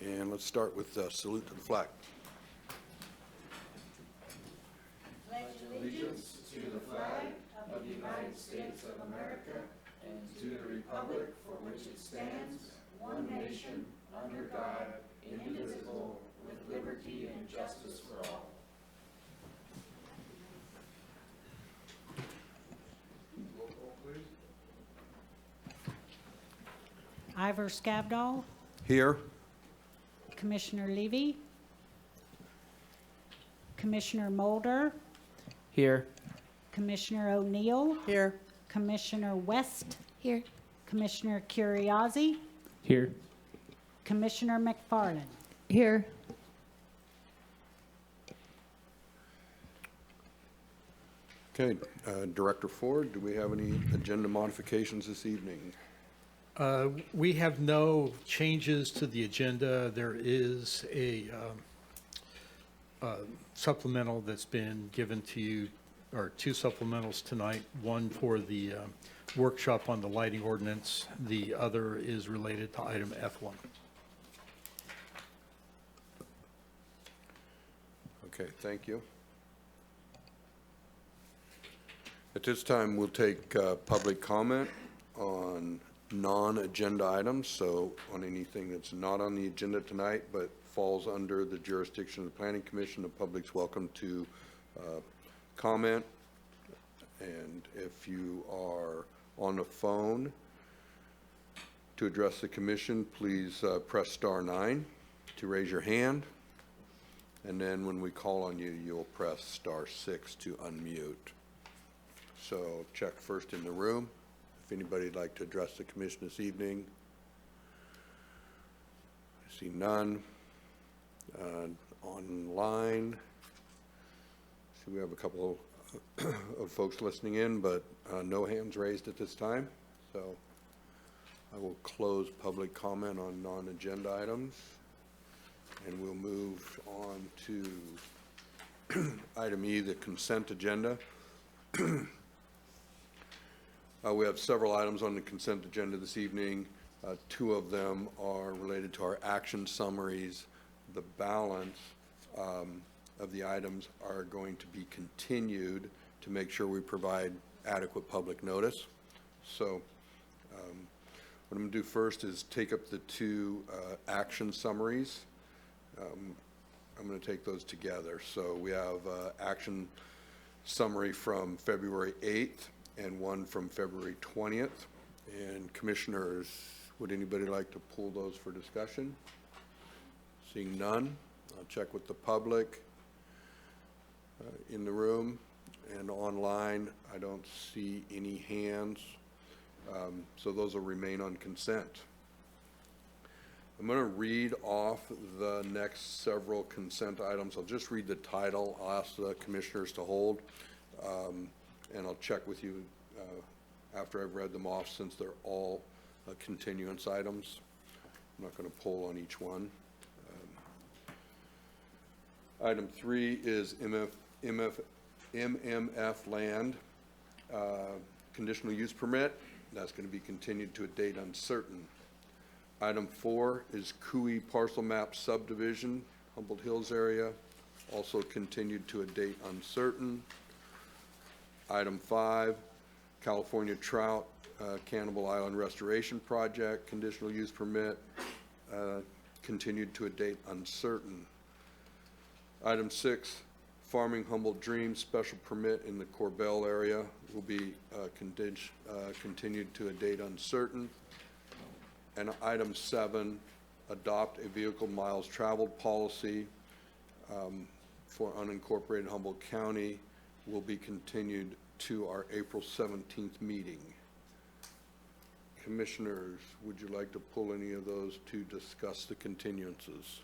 And let's start with salute to the flag. Pledge allegiance to the flag of the United States of America and to the republic for which it stands, one nation, under God, indivisible, with liberty and justice for all. Roll call, please. Ivor Scavdall, Here. Commissioner Levy, Commissioner Mulder, Here. Commissioner O'Neill, Here. Commissioner West, Here. Commissioner Curriasi, Here. Commissioner McFarland. Here. Okay, Director Ford, do we have any agenda modifications this evening? We have no changes to the agenda. There is a supplemental that's been given to you, or two supplementals tonight, one for the workshop on the lighting ordinance. The other is related to item F1. Okay, thank you. At this time, we'll take public comment on non-agenda items, so on anything that's not on the agenda tonight but falls under the jurisdiction of the Planning Commission, the public's welcome to comment. And if you are on the phone to address the commission, please press *9 to raise your hand. And then when we call on you, you'll press *6 to unmute. So check first in the room. If anybody'd like to address the commission this evening. I see none. Online, see we have a couple of folks listening in, but no hands raised at this time. So I will close public comment on non-agenda items, and we'll move on to item E, the consent agenda. We have several items on the consent agenda this evening. Two of them are related to our action summaries. The balance of the items are going to be continued to make sure we provide adequate public notice. So what I'm going to do first is take up the two action summaries. I'm going to take those together. So we have action summary from February 8th and one from February 20th. And commissioners, would anybody like to pull those for discussion? Seeing none, I'll check with the public in the room and online. I don't see any hands, so those will remain on consent. I'm going to read off the next several consent items. I'll just read the title. I'll ask the commissioners to hold, and I'll check with you after I've read them off, since they're all continuance items. I'm not going to pull on each one. Item 3 is MMF land conditional use permit. That's going to be continued to a date uncertain. Item 4 is Cooey parcel map subdivision, Humboldt Hills area, also continued to a date uncertain. Item 5, California Trout Cannibal Island Restoration Project, conditional use permit, continued to a date uncertain. Item 6, Farming Humboldt Dreams special permit in the Corbell area will be continued to a date uncertain. And item 7, adopt a vehicle miles traveled policy for unincorporated Humboldt County will be continued to our April 17th meeting. Commissioners, would you like to pull any of those to discuss the continuances?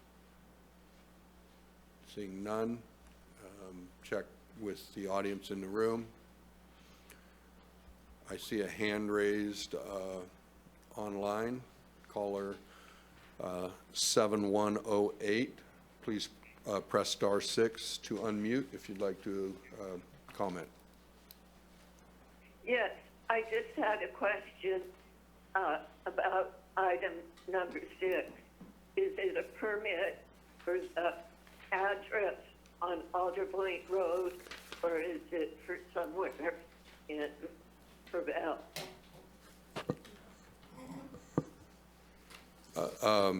Seeing none, check with the audience in the room. I see a hand raised online. Caller 7108. Please press *6 to unmute if you'd like to comment. Yes, I just had a question about item number 6. is it a permit for the address on Alder Point Road, or is it for somewhere in Prevail? It's a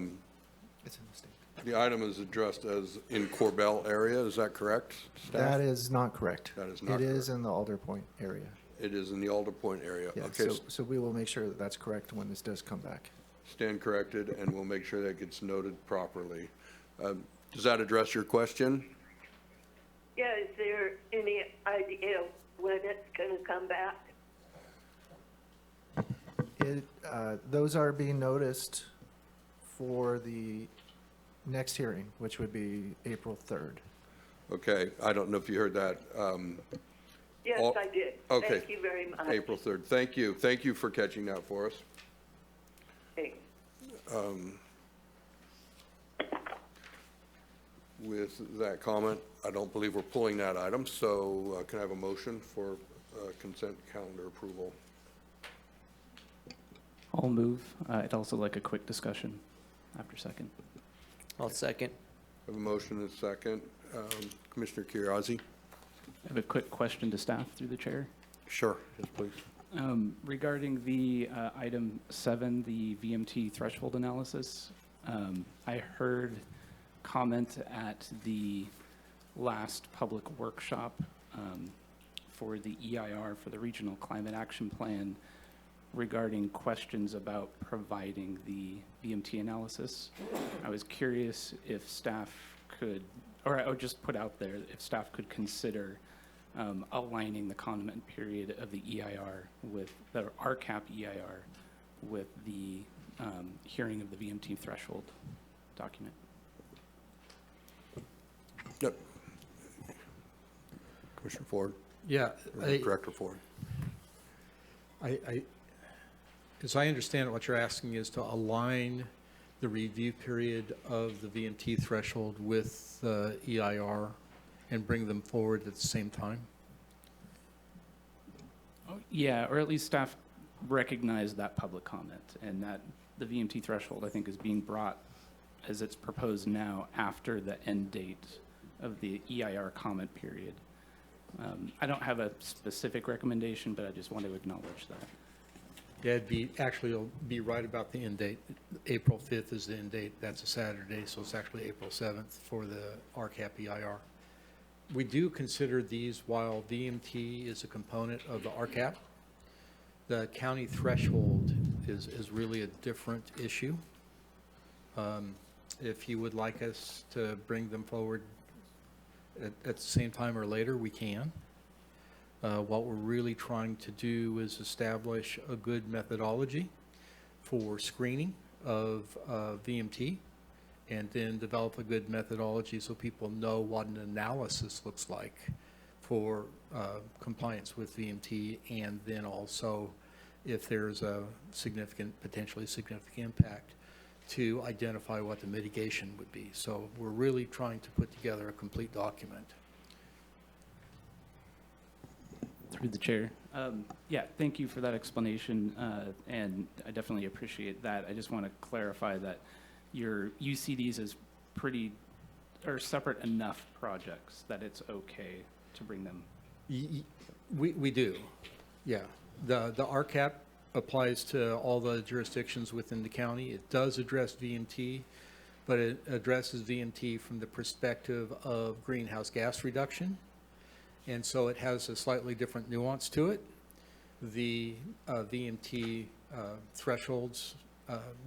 mistake. The item is addressed as in Corbell area, is that correct, staff? That is not correct. That is not It is correct. in the Alder Point area. It is in the Alder Point area. Yeah, Okay, so we will make sure that that's correct when this does come back. stand corrected, and we'll make sure that gets noted properly. Does that address your question? Yeah, is there any idea when it's gonna come back? Those are being noticed for the next hearing, which would be April 3rd. Okay, I don't know if you heard that. Yes, All- I did. okay. Thank you very much. April 3rd. Thank you. Thank you for catching that for us. Thanks. With that comment, I don't believe we're pulling that item, so can I have a motion for consent calendar approval? I'll move. I'd also like a quick discussion after second. I'll second. I have a motion and a second. Commissioner Kiriazi? I have a quick question to staff through the chair. Sure. Yes, please. Regarding the item 7, the VMT threshold analysis, I heard comment at the last public workshop for the EIR, for the Regional Climate Action Plan, regarding questions about providing the VMT analysis. I was curious if staff could, or I would just put out there, if staff could consider aligning the comment period of the EIR with, the RCAP EIR with the hearing of the VMT threshold document. Yep. Commissioner Ford? Yeah, Or Director Ford? as I understand it, what you're asking is to align the review period of the VMT threshold with the EIR and bring them forward at the same time? Yeah, or at least staff recognize that public comment, and that the VMT threshold, I think, is being brought, as it's proposed now, after the end date of the EIR comment period. I don't have a specific recommendation, but I just want to acknowledge that. Yeah, it'll be right about the end date. April 5th is the end date. That's a Saturday, so it's actually April 7th for the RCAP EIR. We do consider these while VMT is a component of the RCAP. The county threshold is really a different issue. If you would like us to bring them forward at the same time or later, we can. What we're really trying to do is establish a good methodology for screening of VMT, and then develop a good methodology so people know what an analysis looks like for compliance with VMT, and then also if there's a potentially significant impact, to identify what the mitigation would be. So we're really trying to put together a complete document. Through the chair. Yeah, thank you for that explanation, and I definitely appreciate that. I just want to clarify that you see these as separate enough projects that it's okay to bring them. We do, yeah. The RCAP applies to all the jurisdictions within the county. It does address VMT, but it addresses VMT from the perspective of greenhouse gas reduction. And so it has a slightly different nuance to it. The VMT thresholds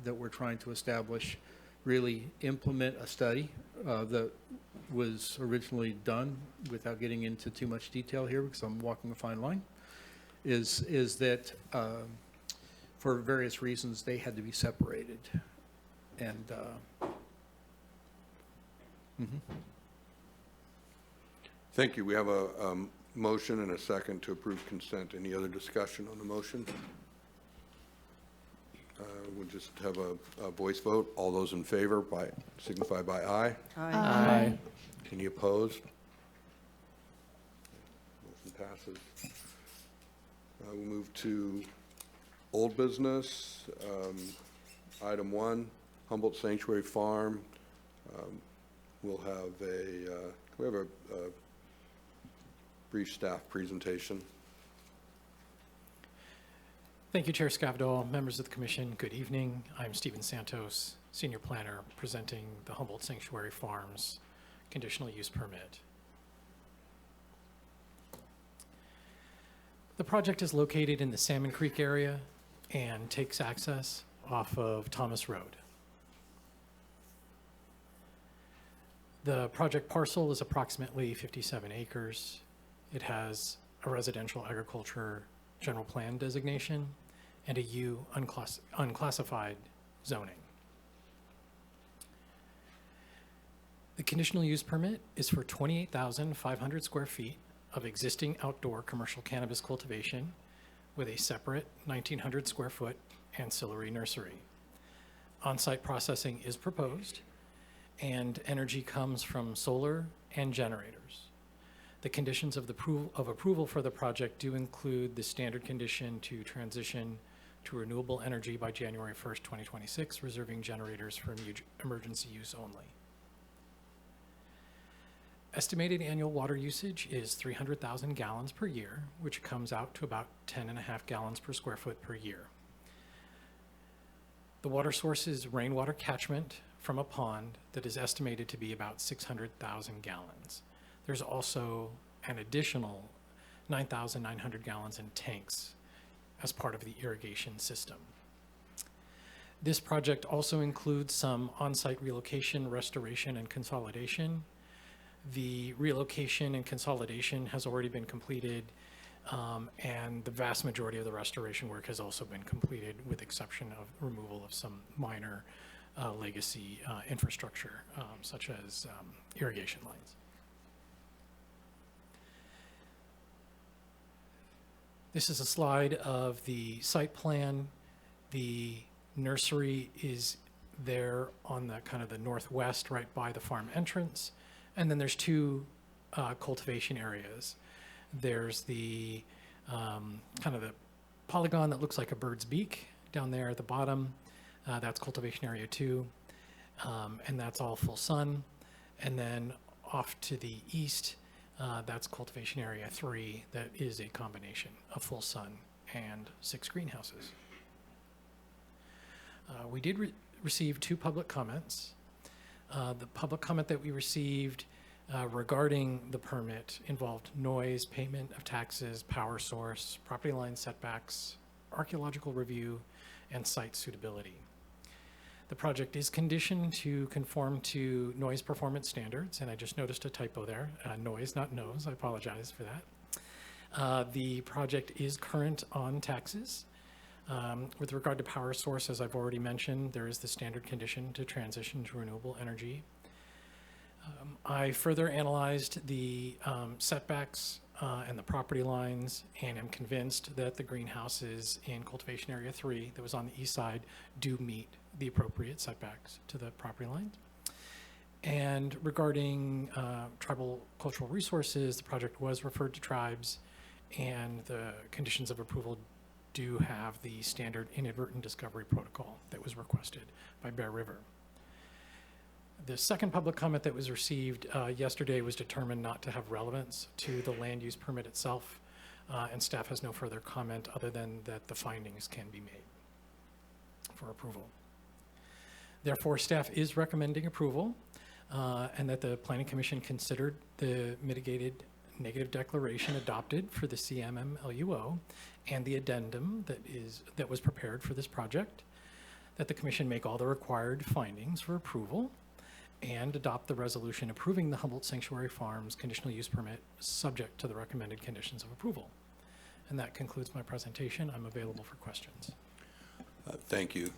that we're trying to establish really implement a study that was originally done, without getting into too much detail here because I'm walking a fine line, is that for various reasons they had to be separated. And Thank you. We have a motion and a second to approve consent. Any other discussion on the motion? We'll just have a voice vote. All those in favor signify by aye. Aye. Any opposed? Motion passes. We'll move to old business. Item 1, Humboldt Sanctuary Farm. We'll have a brief staff presentation. Thank you, Chair Scavdall, members of the commission. Good evening. I'm Stephen Santos, Senior Planner, presenting the Humboldt Sanctuary Farms conditional use permit. The project is located in the Salmon Creek area and takes access off of Thomas Road. The project parcel is approximately 57 acres. It has a residential agriculture general plan designation and a U unclassified zoning. The conditional use permit is for 28,500 square feet of existing outdoor commercial cannabis cultivation with a separate 1,900 square foot ancillary nursery. On-site processing is proposed, and energy comes from solar and generators. The conditions of approval for the project do include the standard condition to transition to renewable energy by January 1st, 2026, reserving generators for emergency use only. Estimated annual water usage is 300,000 gallons per year, which comes out to about 10.5 gallons per square foot per year. The water source is rainwater catchment from a pond that is estimated to be about 600,000 gallons. There's also an additional 9,900 gallons in tanks as part of the irrigation system. This project also includes some on-site relocation, restoration, and consolidation. The relocation and consolidation has already been completed, and the vast majority of the restoration work has also been completed, with exception of removal of some minor legacy infrastructure, such as irrigation lines. This is a slide of the site plan. The nursery is there on the kind of the northwest, right by the farm entrance. And then there's two cultivation areas. There's the kind of the polygon that looks like a bird's beak down there at the bottom. That's cultivation area 2, and that's all full sun. And then off to the east, that's cultivation area 3. That is a combination of full sun and 6 greenhouses. We did receive 2 public comments. The public comment that we received regarding the permit involved noise, payment of taxes, power source, property line setbacks, archaeological review, and site suitability. The project is conditioned to conform to noise performance standards, and I just noticed a typo there, noise, not nose. I apologize for that. The project is current on taxes. With regard to power source, as I've already mentioned, there is the standard condition to transition to renewable energy. I further analyzed the setbacks and the property lines, and am convinced that the greenhouses in cultivation area 3 that was on the east side do meet the appropriate setbacks to the property lines. And regarding tribal cultural resources, the project was referred to tribes, and the conditions of approval do have the standard inadvertent discovery protocol that was requested by Bear River. The second public comment that was received yesterday was determined not to have relevance to the land use permit itself, and staff has no further comment other than that the findings can be made for approval. Therefore, staff is recommending approval, and that the Planning Commission considered the mitigated negative declaration adopted for the CMMLUO and the addendum that was prepared for this project, that the Commission make all the required findings for approval, and adopt the resolution approving the Humboldt Sanctuary Farms conditional use permit subject to the recommended conditions of approval. And that concludes my presentation. I'm available for questions. Thank you.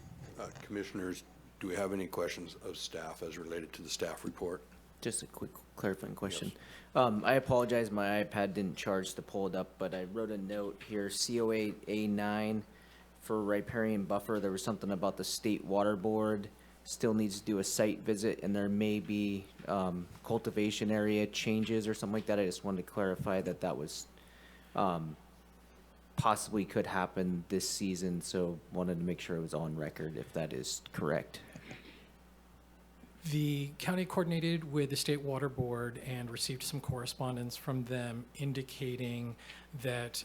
Commissioners, do we have any questions of staff as related to the staff report? Just a quick clarifying question. I apologize, my iPad didn't charge to pull it up, but I wrote a note here, COA A9 for riparian buffer. There was something about the State Water Board still needs to do a site visit, and there may be cultivation area changes or something like that. I just wanted to clarify that that was possibly could happen this season, so wanted to make sure it was on record if that is correct. The county coordinated with the State Water Board and received some correspondence from them indicating that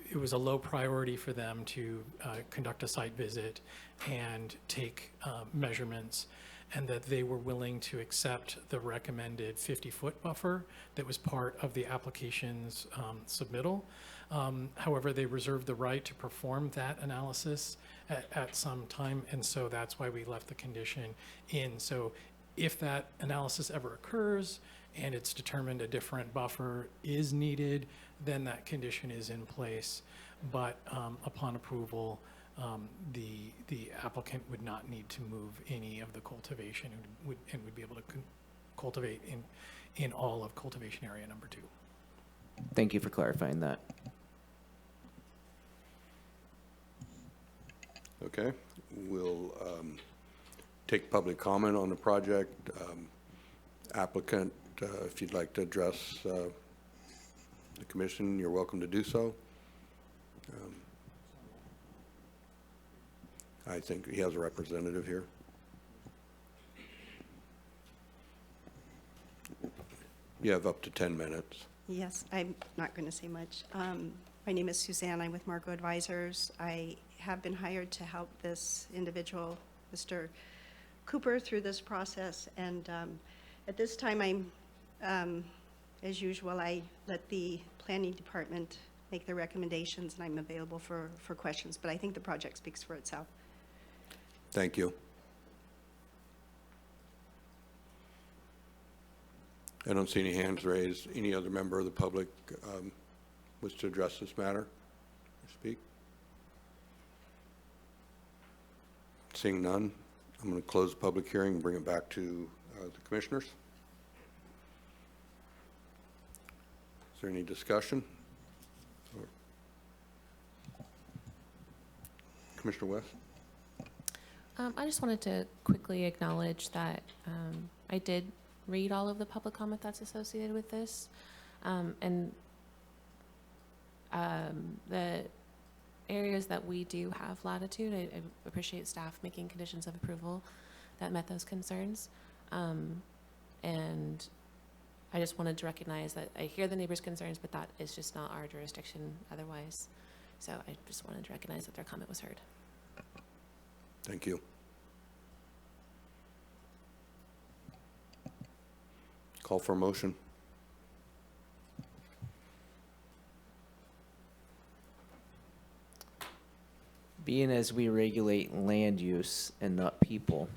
it was a low priority for them to conduct a site visit and take measurements, and that they were willing to accept the recommended 50-foot buffer that was part of the application's submittal. However, they reserved the right to perform that analysis at some time, and so that's why we left the condition in. So if that analysis ever occurs and it's determined a different buffer is needed, then that condition is in place. But upon approval, the applicant would not need to move any of the cultivation and would be able to cultivate in all of cultivation area number 2. Thank you for clarifying that. Okay, we'll take public comment on the project. Applicant, if you'd like to address the commission, you're welcome to do so. I think he has a representative here. You have up to 10 minutes. Yes, I'm not going to say much. My name is Suzanne. I'm with Marco Advisors. I have been hired to help this individual, Mr. Cooper, through this process. And at this time, as usual, I let the planning department make their recommendations, and I'm available for questions. But I think the project speaks for itself. Thank you. I don't see any hands raised. Any other member of the public wish to address this matter or speak? Seeing none, I'm going to close the public hearing and bring it back to the commissioners. Is there any discussion? Commissioner West? I just wanted to quickly acknowledge that I did read all of the public comment that's associated with this. And the areas that we do have latitude, I appreciate staff making conditions of approval that met those concerns. And I just wanted to recognize that I hear the neighbors' concerns, but that is just not our jurisdiction otherwise. So I just wanted to recognize that their comment was heard. Thank you. Call for a motion. Being as we regulate land use and not people,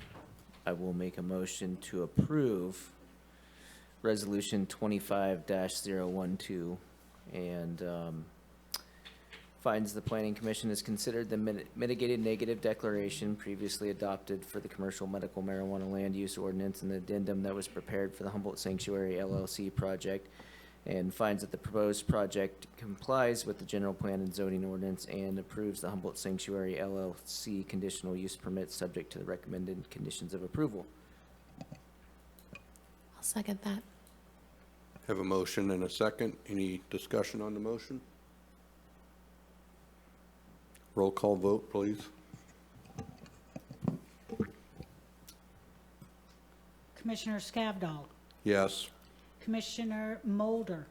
I will make a motion to approve Resolution 25-012 and finds the Planning Commission has considered the mitigated negative declaration previously adopted for the commercial medical marijuana land use ordinance and the addendum that was prepared for the Humboldt Sanctuary LLC project, and finds that the proposed project complies with the general plan and zoning ordinance and approves the Humboldt Sanctuary LLC conditional use permit subject to the recommended conditions of approval. I'll second that. Have a motion and a second. Any discussion on the motion? Roll call vote, please. Commissioner Scavdall, Yes. Commissioner Mulder,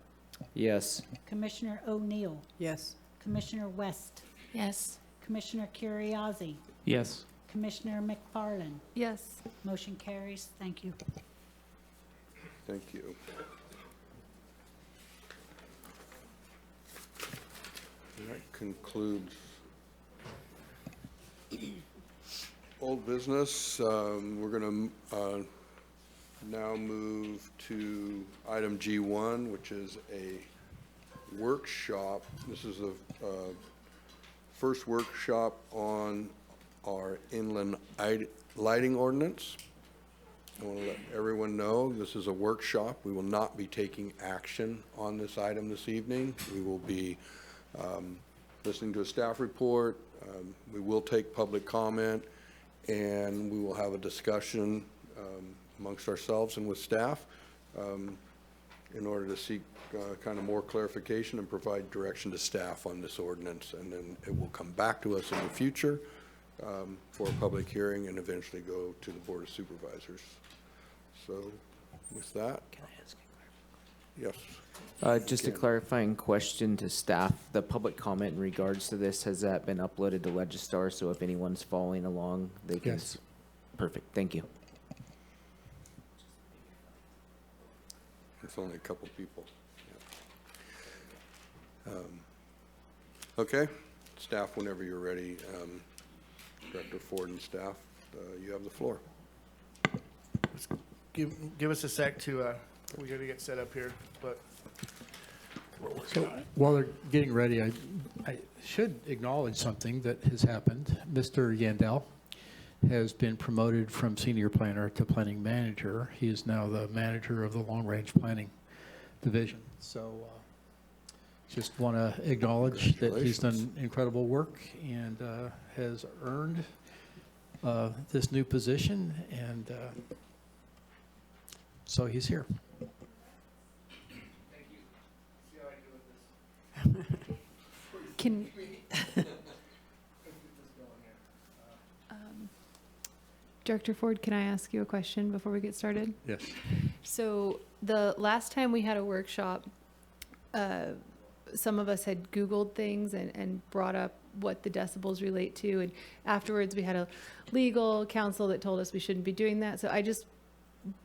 Yes. Commissioner O'Neill, Yes. Commissioner West, Yes. Commissioner Curriasi, Yes. Commissioner McFarland. Yes. Motion carries. Thank you. Thank you. That concludes old business. We're going to now move to item G1, which is a workshop. This is the first workshop on our inland lighting ordinance. I want to let everyone know this is a workshop. We will not be taking action on this item this evening. We will be listening to a staff report. We will take public comment, and we will have a discussion amongst ourselves and with staff in order to seek kind of more clarification and provide direction to staff on this ordinance. And then it will come back to us in the future for a public hearing and eventually go to the Board of Supervisors. So with that, Can I ask? yes. Just a Ken. clarifying question to staff. The public comment in regards to this, has that been uploaded to Legistar? So if anyone's following along, they can. Yes. Perfect, thank you. It's only a couple people. Yeah. Okay, staff, whenever you're ready, Director Ford and staff, you have the floor. Give us a sec to, we gotta get set up here, but So while they're getting ready, I should acknowledge something that has happened. Mr. Yandell has been promoted from senior planner to planning manager. He is now the manager of the long-range planning division. So just want to acknowledge that he's done incredible work and has earned this new position, and so he's here. Can, Director Ford, can I ask you a question before we get started? Yes. So the last time we had a workshop, some of us had Googled things and brought up what the decibels relate to. And afterwards, we had a legal counsel that told us we shouldn't be doing that. So I just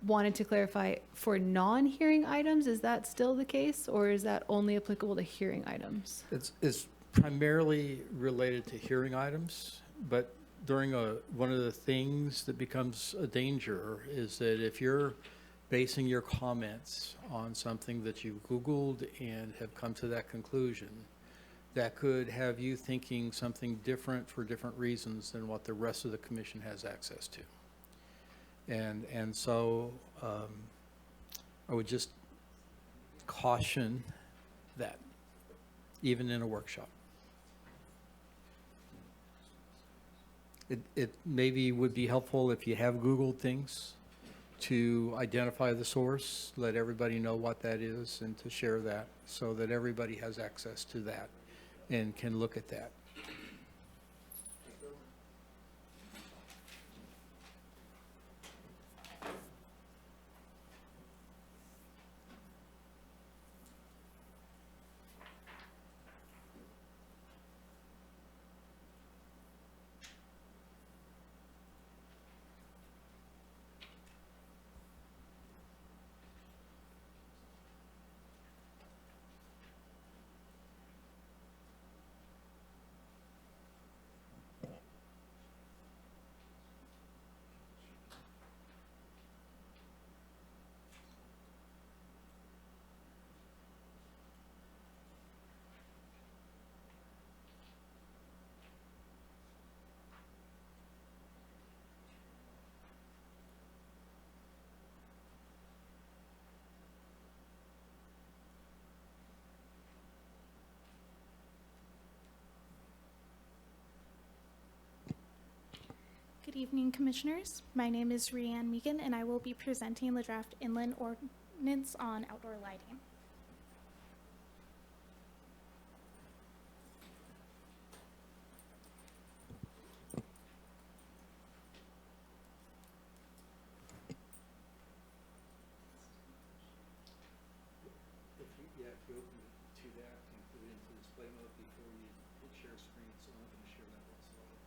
wanted to clarify, for non-hearing items, is that still the case? Or is that only applicable to hearing items? It's primarily related to hearing items, but during one of the things that becomes a danger is that if you're basing your comments on something that you Googled and have come to that conclusion, that could have you thinking something different for different reasons than what the rest of the commission has access to. And so I would just caution that, even in a workshop. It maybe would be helpful if you have Googled things to identify the source, let everybody know what that is, and to share that so that everybody has access to that and can look at that. Good evening, Commissioners. My name is Rianne Megan, and I will be presenting the draft inland ordinance on outdoor lighting. You have to open it to that and put it into display mode before you hit share screen, so I'm not going to share that whatsoever.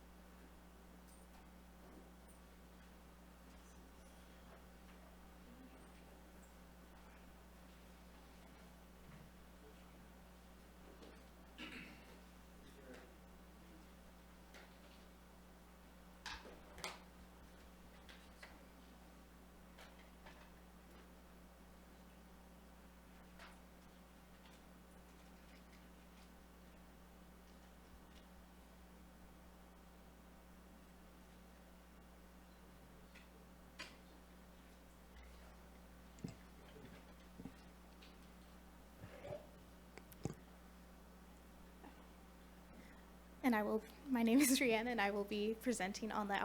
My name is Rianne, and I will be presenting on the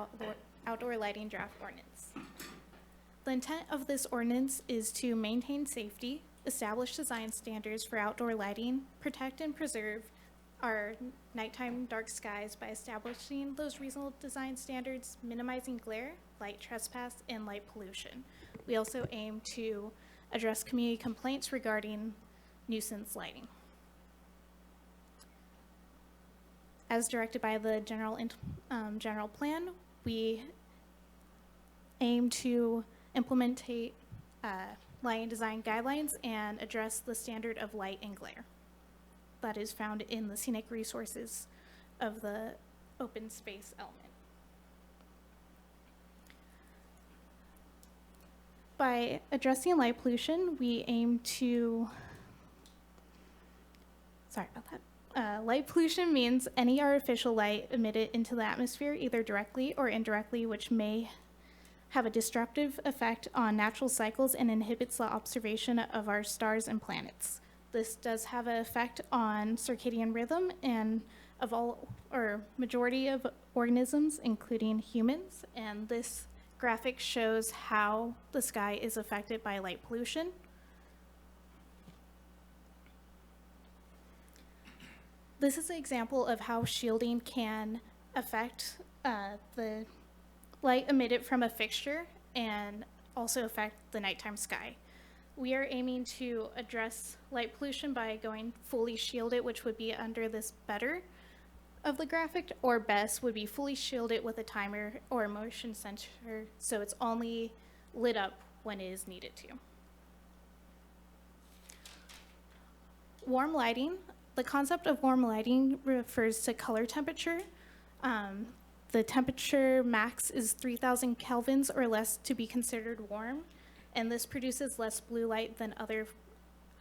outdoor lighting draft ordinance. The intent of this ordinance is to maintain safety, establish design standards for outdoor lighting, protect and preserve our nighttime dark skies by establishing those reasonable design standards, minimizing glare, light trespass, and light pollution. We also aim to address community complaints regarding nuisance lighting. As directed by the general plan, we aim to implement lighting design guidelines and address the standard of light and glare that is found in the scenic resources of the open space element. By addressing light pollution, we aim to, sorry about that. Light pollution means any artificial light emitted into the atmosphere, either directly or indirectly, which may have a destructive effect on natural cycles and inhibits the observation of our stars and planets. This does have an effect on circadian rhythm and of all or majority of organisms, including humans, and this graphic shows how the sky is affected by light pollution. This is an example of how shielding can affect the light emitted from a fixture and also affect the nighttime sky. We are aiming to address light pollution by going fully shielded, which would be under this better of the graphic, or best would be fully shielded with a timer or a motion sensor, so it's only lit up when it is needed to. Warm lighting. The concept of warm lighting refers to color temperature. The temperature max is 3,000 kelvins or less to be considered warm, and this produces less blue light than other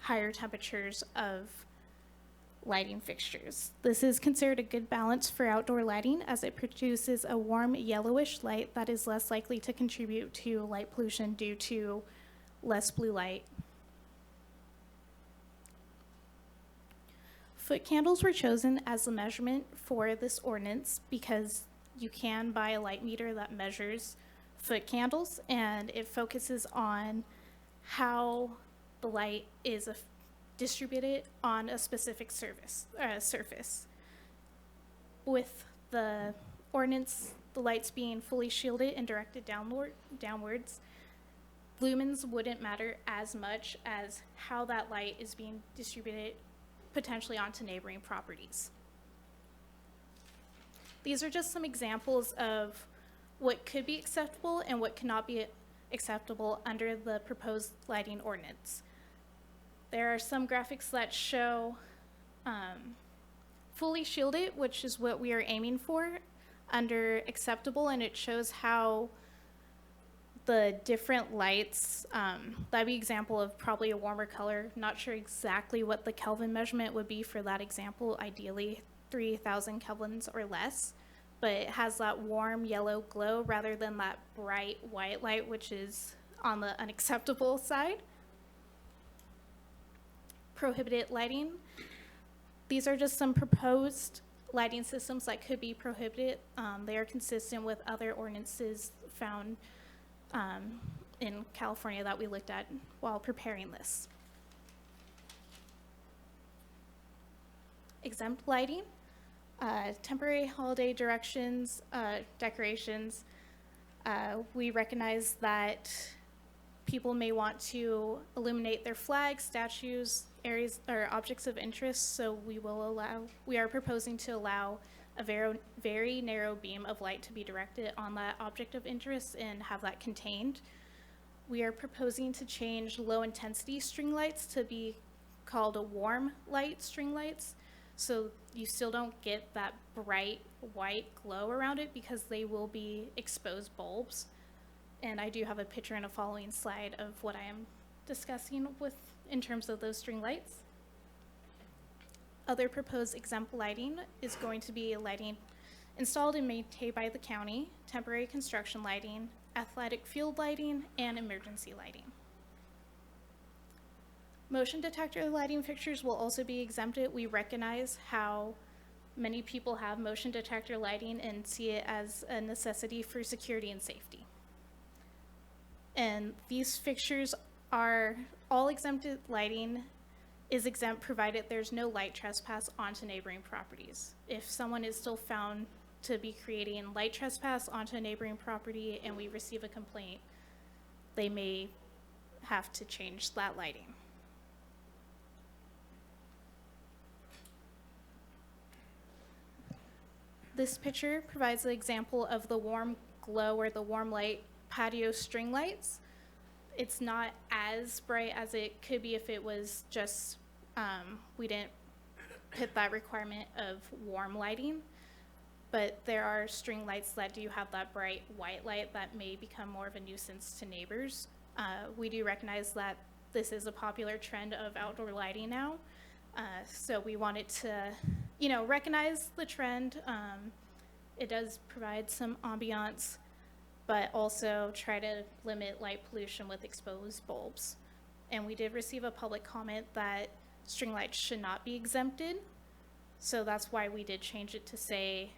higher temperatures of lighting fixtures. This is considered a good balance for outdoor lighting as it produces a warm yellowish light that is less likely to contribute to light pollution due to less blue light. Foot candles were chosen as the measurement for this ordinance because you can buy a light meter that measures foot candles, and it focuses on how the light is distributed on a specific surface. With the ordinance, the lights being fully shielded and directed downwards, lumens wouldn't matter as much as how that light is being distributed potentially onto neighboring properties. These are just some examples of what could be acceptable and what cannot be acceptable under the proposed lighting ordinance. There are some graphics that show fully shielded, which is what we are aiming for under acceptable, and it shows how the different lights, that'd be an example of probably a warmer color. Not sure exactly what the Kelvin measurement would be for that example, ideally 3,000 kelvins or less, but it has that warm yellow glow rather than that bright white light, which is on the unacceptable side. Prohibited lighting. These are just some proposed lighting systems that could be prohibited. They are consistent with other ordinances found in California that we looked at while preparing this. Exempt lighting, temporary holiday decorations. We recognize that people may want to illuminate their flags, statues, areas or objects of interest, so we are proposing to allow a very narrow beam of light to be directed on that object of interest and have that contained. We are proposing to change low intensity string lights to be called a warm light string lights, so you still don't get that bright white glow around it because they will be exposed bulbs. And I do have a picture in a following slide of what I am discussing with in terms of those string lights. Other proposed exempt lighting is going to be lighting installed and maintained by the county, temporary construction lighting, athletic field lighting, and emergency lighting. Motion detector lighting fixtures will also be exempted. We recognize how many people have motion detector lighting and see it as a necessity for security and safety. And these fixtures are all exempted lighting is exempt provided there's no light trespass onto neighboring properties. If someone is still found to be creating light trespass onto a neighboring property and we receive a complaint, they may have to change that lighting. This picture provides an example of the warm glow or the warm light patio string lights. It's not as bright as it could be if it was just, we didn't hit that requirement of warm lighting. But there are string lights that do have that bright white light that may become more of a nuisance to neighbors. We do recognize that this is a popular trend of outdoor lighting now. So we wanted to, recognize the trend. It does provide some ambiance, but also try to limit light pollution with exposed bulbs. And we did receive a public comment that string lights should not be exempted. So that's why we did change it to say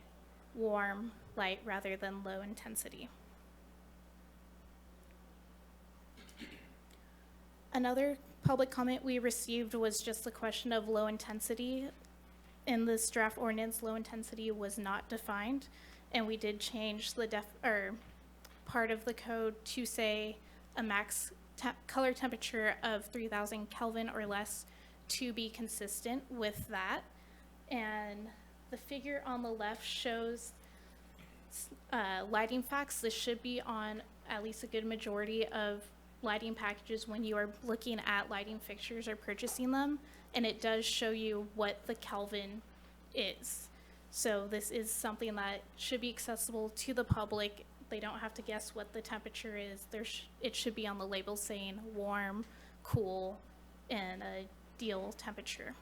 warm light rather than low intensity. Another public comment we received was just the question of low intensity. In this draft ordinance, low intensity was not defined, and we did change the part of the code to say a max color temperature of 3,000 Kelvin or less to be consistent with that. And the figure on the left shows lighting facts. This should be on at least a good majority of lighting packages when you are looking at lighting fixtures or purchasing them, and it does show you what the Kelvin is. So this is something that should be accessible to the public. They don't have to guess what the temperature is. It should be on the label saying warm, cool, and a ideal temperature.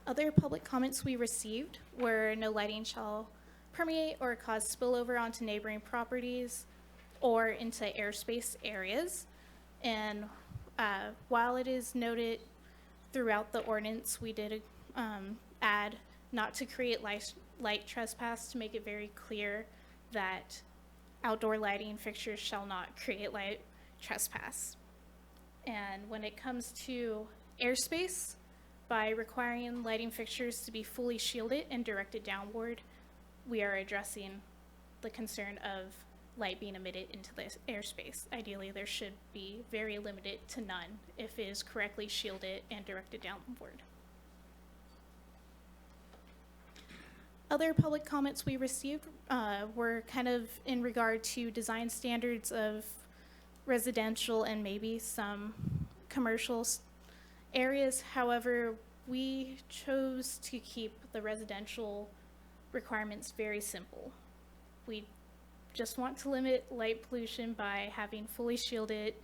Other public comments we received were no lighting shall permeate or cause spillover onto neighboring properties or into airspace areas. And while it is noted throughout the ordinance, we did add not to create light trespass to make it very clear that outdoor lighting fixtures shall not create light trespass. And when it comes to airspace, by requiring lighting fixtures to be fully shielded and directed downward, we are addressing the concern of light being emitted into the airspace. Ideally, there should be very limited to none if it is correctly shielded and directed downward. Other public comments we received were kind of in regard to design standards of residential and maybe some commercial areas. However, we chose to keep the residential requirements very simple. We just want to limit light pollution by having fully shielded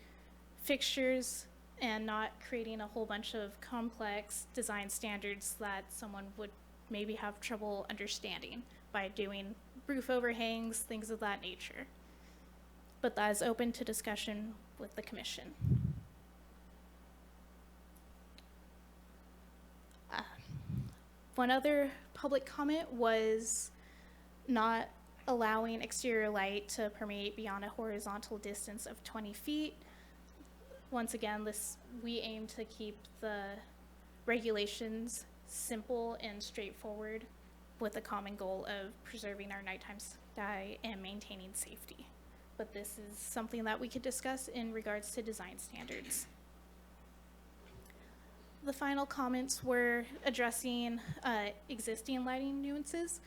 fixtures and not creating a whole bunch of complex design standards that someone would maybe have trouble understanding by doing roof overhangs, things of that nature. But that is open to discussion with the commission. One other public comment was not allowing exterior light to permeate beyond a horizontal distance of 20 feet. Once again, we aim to keep the regulations simple and straightforward with a common goal of preserving our nighttime sky and maintaining safety. But this is something that we could discuss in regards to design standards. The final comments were addressing existing lighting nuances,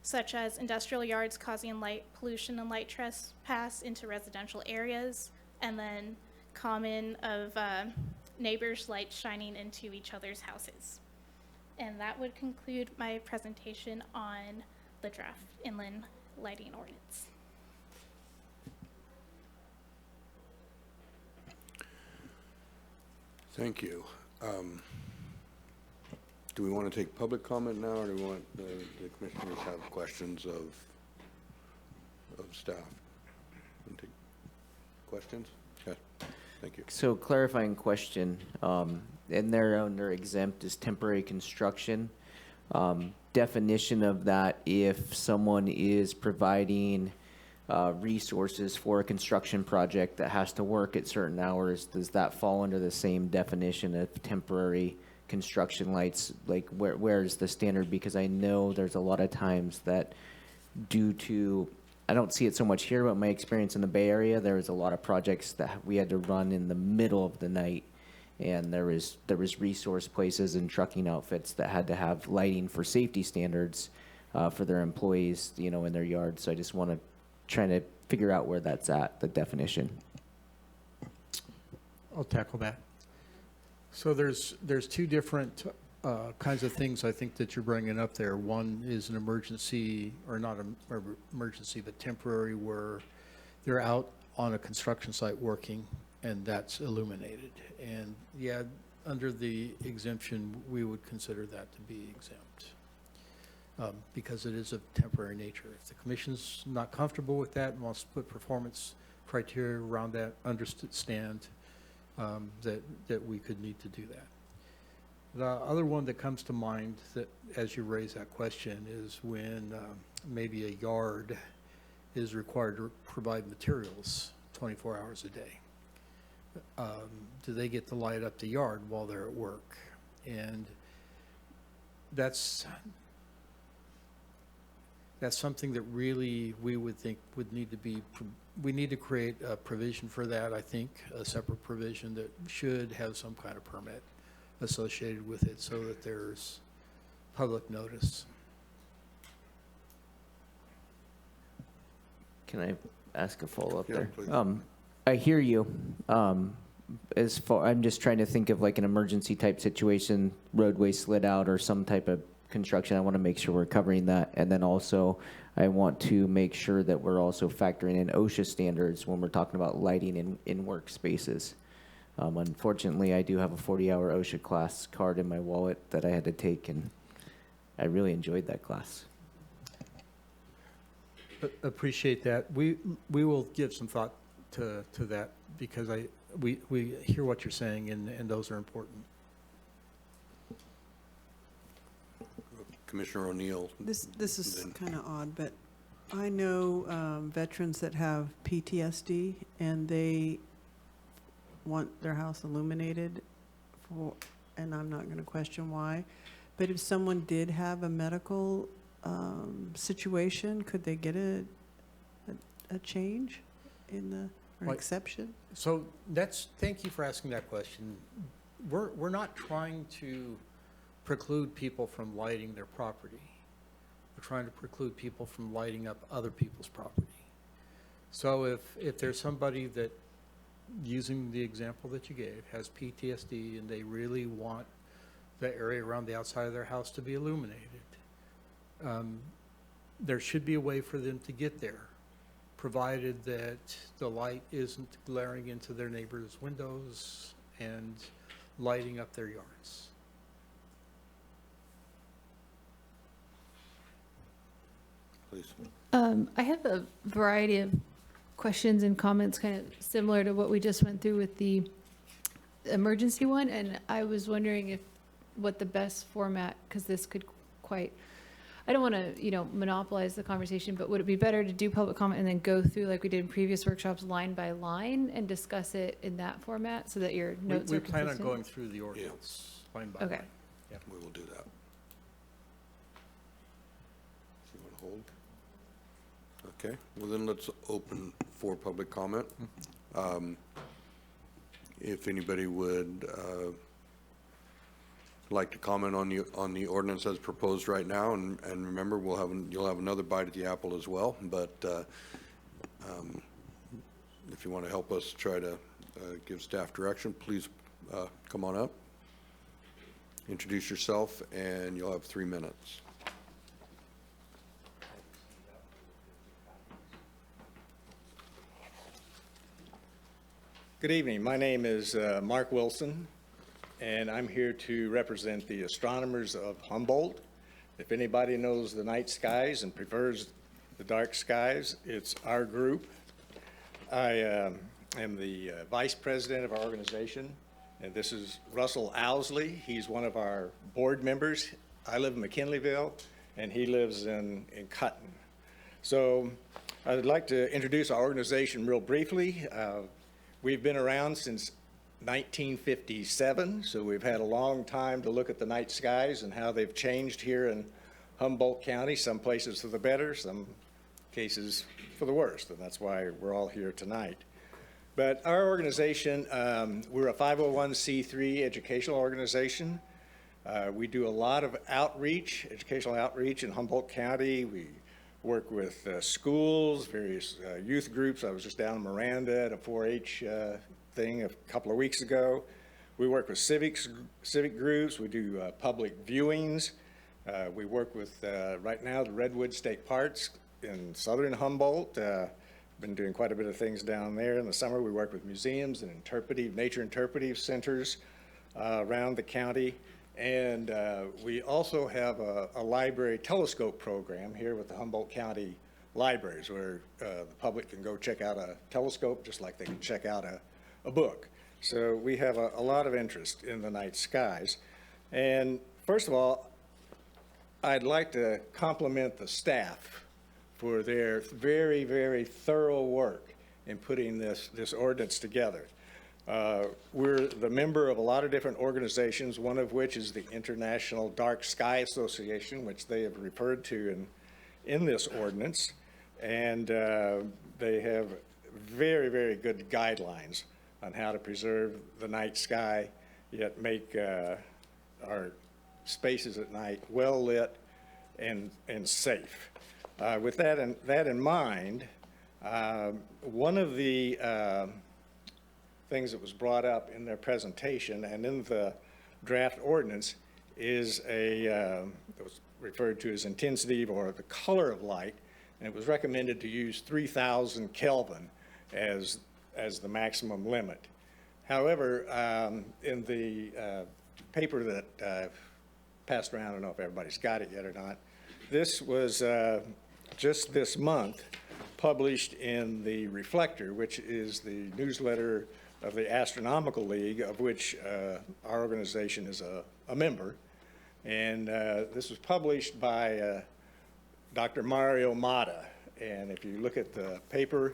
such as industrial yards causing light pollution and light trespass into residential areas, and then common of neighbors' lights shining into each other's houses. And that would conclude my presentation on the draft inland lighting ordinance. Thank you. Do we want to take public comment now, or do we want the commissioners have questions of staff? Want to take questions? Okay, thank you. So clarifying question, in there under exempt is temporary construction. Definition of that, if someone is providing resources for a construction project that has to work at certain hours, does that fall under the same definition of temporary construction lights? Like, where is the standard? Because I know there's a lot of times that due to, I don't see it so much here, but my experience in the Bay Area, there was a lot of projects that we had to run in the middle of the night. And there was resource places and trucking outfits that had to have lighting for safety standards for their employees, you know, in their yards. So I just want to try to figure out where that's at, the definition. I'll tackle that. So there's two different kinds of things I think that you're bringing up there. One is an emergency, or not an emergency, but temporary, where they're out on a construction site working and that's illuminated. And yeah, under the exemption, we would consider that to be exempt because it is of temporary nature. If the commission's not comfortable with that and wants to put performance criteria around that, understand that we could need to do that. The other one that comes to mind that, as you raise that question, is when maybe a yard is required to provide materials 24 hours a day. Do they get to light up the yard while they're at work? And that's something that really we would think would need to be, we need to create a provision for that, I think, a separate provision that should have some kind of permit associated with it so that there's public notice. Can I ask a follow-up Yeah, there? please. I hear you. As far, I'm just trying to think of like an emergency type situation, roadway slid out or some type of construction. I want to make sure we're covering that. And then also, I want to make sure that we're also factoring in OSHA standards when we're talking about lighting in workspaces. Unfortunately, I do have a 40-hour OSHA class card in my wallet that I had to take, and I really enjoyed that class. Appreciate that. We will give some thought to that because we hear what you're saying and those are important. Commissioner O'Neill. This is kind of odd, but I know veterans that have PTSD and they want their house illuminated for, and I'm not going to question why, but if someone did have a medical situation, could they get a change in the, or Like- exception? So thank you for asking that question. We're not trying to preclude people from lighting their property. We're trying to preclude people from lighting up other people's property. So if there's somebody that, using the example that you gave, has PTSD and they really want the area around the outside of their house to be illuminated, there should be a way for them to get there, provided that the light isn't glaring into their neighbors' windows and lighting up their yards. Please. I have a variety of questions and comments kind of similar to what we just went through with the emergency one, and I was wondering what the best format, because this could quite, I don't want to, monopolize the conversation, but would it be better to do public comment and then go through like we did in previous workshops line by line and discuss it in that format so that your notes We are plan on consistent? going through the ordinance line by Okay. line. We will do that. You want to hold? Okay, well then let's open for public comment. If anybody would like to comment on the ordinance as proposed right now, and remember, you'll have another bite at the apple as well, but if you want to help us try to give staff direction, please come on up. Introduce yourself, and you'll have 3 minutes. Good evening. My name is Mark Wilson, and I'm here to represent the astronomers of Humboldt. If anybody knows the night skies and prefers the dark skies, it's our group. I am the vice president of our organization, and this is Russell Owsley. He's one of our board members. I live in McKinleyville, and he lives in Cotton. So I'd like to introduce our organization real briefly. We've been around since 1957, so we've had a long time to look at the night skies and how they've changed here in Humboldt County, some places for the better, some cases for the worst, and that's why we're all here tonight. But our organization, we're a 501c3 educational organization. We do a lot of outreach, educational outreach in Humboldt County. We work with schools, various youth groups. I was just down in Miranda at a 4-H thing a couple of weeks ago. We work with civic groups. We do public viewings. We work with, right now, the Redwood State Parks in southern Humboldt. Been doing quite a bit of things down there. In the summer, we work with museums and nature interpretive centers around the county. And we also have a library telescope program here with the Humboldt County Libraries, where the public can go check out a telescope just like they can check out a book. So we have a lot of interest in the night skies. And first of all, I'd like to compliment the staff for their very, very thorough work in putting this ordinance together. We're the member of a lot of different organizations, one of which is the International Dark Sky Association, which they have referred to in this ordinance. And they have very, very good guidelines on how to preserve the night sky, yet make our spaces at night well lit and safe. With that in mind, one of the things that was brought up in their presentation and in the draft ordinance is it was referred to as intensity or the color of light, and it was recommended to use 3,000 Kelvin as the maximum limit. However, in the paper that I've passed around, I don't know if everybody's got it yet or not, this was just this month published in the Reflector, which is the newsletter of the Astronomical League, of which our organization is a member. And this was published by Dr. Mario Mata. And if you look at the paper,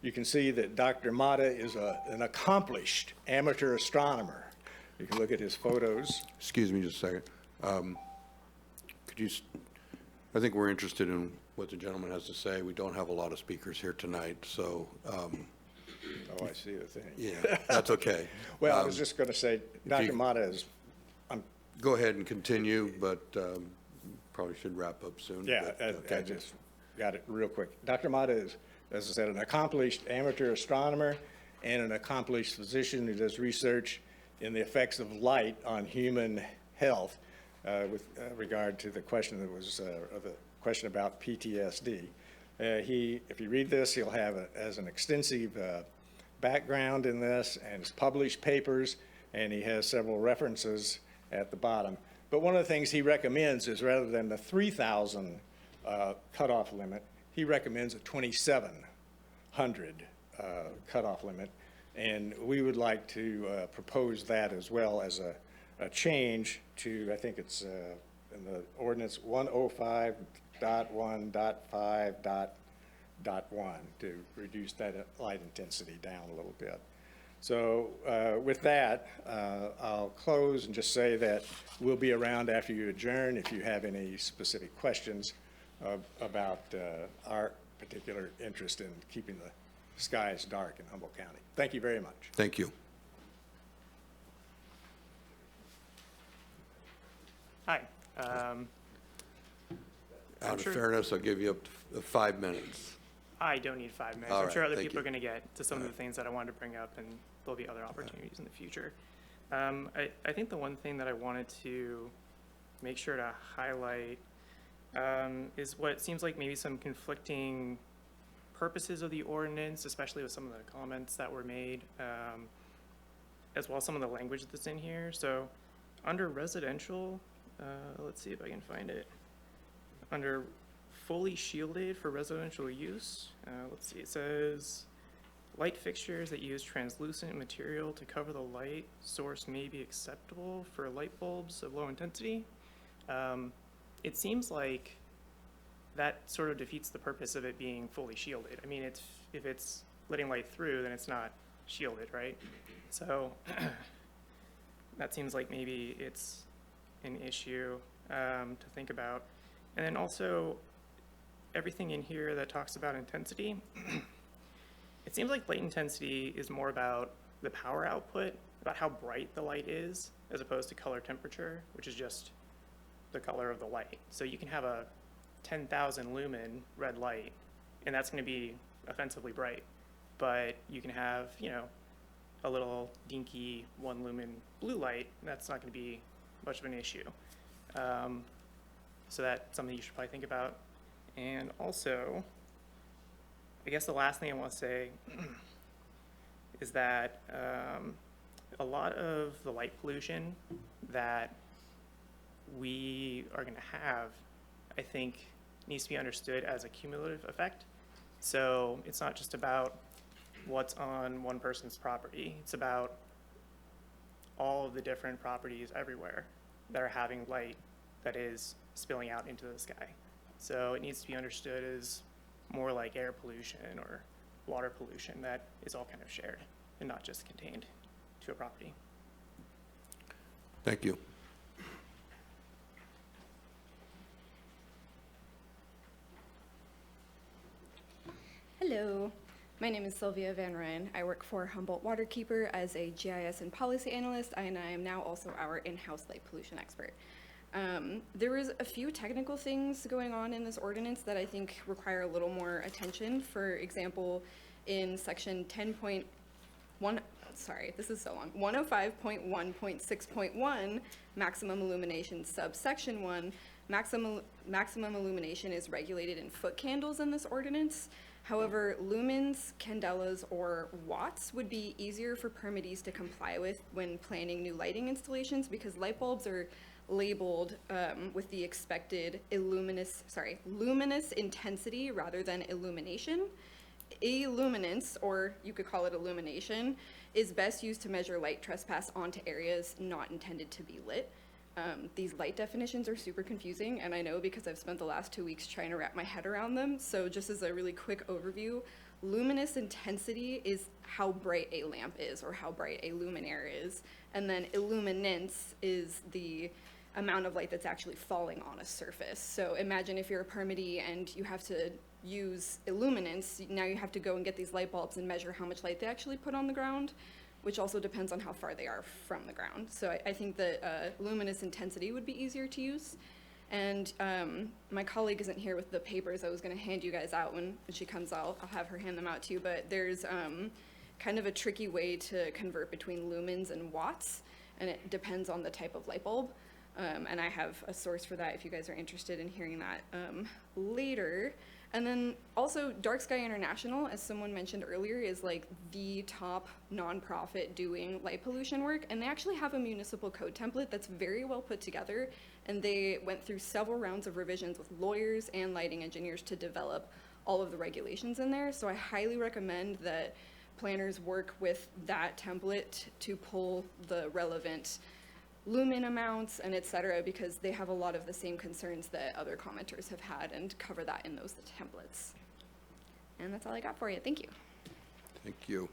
you can see that Dr. Mata is an accomplished amateur astronomer. You can look at his photos. Excuse me just a second. I think we're interested in what the gentleman has to say. We don't have a lot of speakers here tonight, so. Oh, I see the thing. Yeah, that's okay. Well, I was just going to say, Dr. Mata is. Go ahead and continue, but probably should wrap up soon. Yeah, I just got it real quick. Dr. Mata is, as I said, an accomplished amateur astronomer and an accomplished physician who does research in the effects of light on human health with regard to the question that was, or the question about PTSD. If you read this, he'll have as an extensive background in this and has published papers, and he has several references at the bottom. But one of the things he recommends is rather than the 3,000 cutoff limit, he recommends a 2,700 cutoff limit. And we would like to propose that as well as a change to, I think it's in the ordinance 105.1.5.1 to reduce that light intensity down a little bit. So with that, I'll close and just say that we'll be around after you adjourn if you have any specific questions about our particular interest in keeping the skies dark in Humboldt County. Thank you very much. Thank you. Hi. Out of fairness, I'll give you up to 5 minutes. I don't need 5 minutes. All I'm right, sure other thank people you. are going to get to some of the things that I wanted to bring up, and there'll be other opportunities in the future. I think the one thing that I wanted to make sure to highlight is what seems like maybe some conflicting purposes of the ordinance, especially with some of the comments that were made, as well as some of the language that's in here. So under residential, let's see if I can find it. Under fully shielded for residential use, let's see, it says light fixtures that use translucent material to cover the light source may be acceptable for light bulbs of low intensity. It seems like that sort of defeats the purpose of it being fully shielded. I mean, if it's letting light through, then it's not shielded, right? So that seems like maybe it's an issue to think about. And then also, everything in here that talks about intensity, it seems like light intensity is more about the power output, about how bright the light is, as opposed to color temperature, which is just the color of the light. So you can have a 10,000 lumen red light, and that's going to be offensively bright. But you can have, you know, a little dinky 1 lumen blue light, and that's not going to be much of an issue. So that's something you should probably think about. And also, I guess the last thing I want to say is that a lot of the light pollution that we are going to have, I think, needs to be understood as a cumulative effect. So it's not just about what's on one person's property. It's about all of the different properties everywhere that are having light that is spilling out into the sky. So it needs to be understood as more like air pollution or water pollution that is all kind of shared and not just contained to a property. Thank you. Hello, my name is Sylvia Van Ryn. I work for Humboldt Waterkeeper as a GIS and policy analyst, and I am now also our in-house light pollution expert. There is a few technical things going on in this ordinance that I think require a little more attention. For example, in section 10.1, sorry, this is so long, 105.1.6.1, maximum illumination subsection 1, maximum illumination is regulated in foot candles in this ordinance. However, lumens, candelas, or watts would be easier for permittees to comply with when planning new lighting installations because light bulbs are labeled with the expected luminous intensity rather than illumination. Illuminance, or you could call it illumination, is best used to measure light trespass onto areas not intended to be lit. These light definitions are super confusing, and I know because I've spent the last 2 weeks trying to wrap my head around them. So just as a really quick overview, luminous intensity is how bright a lamp is or how bright a luminaire is. And then illuminance is the amount of light that's actually falling on a surface. So imagine if you're a permittee and you have to use illuminance, now you have to go and get these light bulbs and measure how much light they actually put on the ground, which also depends on how far they are from the ground. So I think that luminous intensity would be easier to use. And my colleague isn't here with the papers. I was gonna hand you guys out when she comes out. I'll have her hand them out to you, but there's kind of a tricky way to convert between lumens and watts, and it depends on the type of light bulb. And I have a source for that if you guys are interested in hearing that later. And then also Dark Sky International, as someone mentioned earlier, is like the top nonprofit doing light pollution work. And they actually have a municipal code template that's very well put together. And they went through several rounds of revisions with lawyers and lighting engineers to develop all of the regulations in there. So I highly recommend that planners work with that template to pull the relevant lumen amounts and et cetera, because they have a lot of the same concerns that other commenters have had and cover that in those templates. And that's all I got for you. Thank you. Thank you.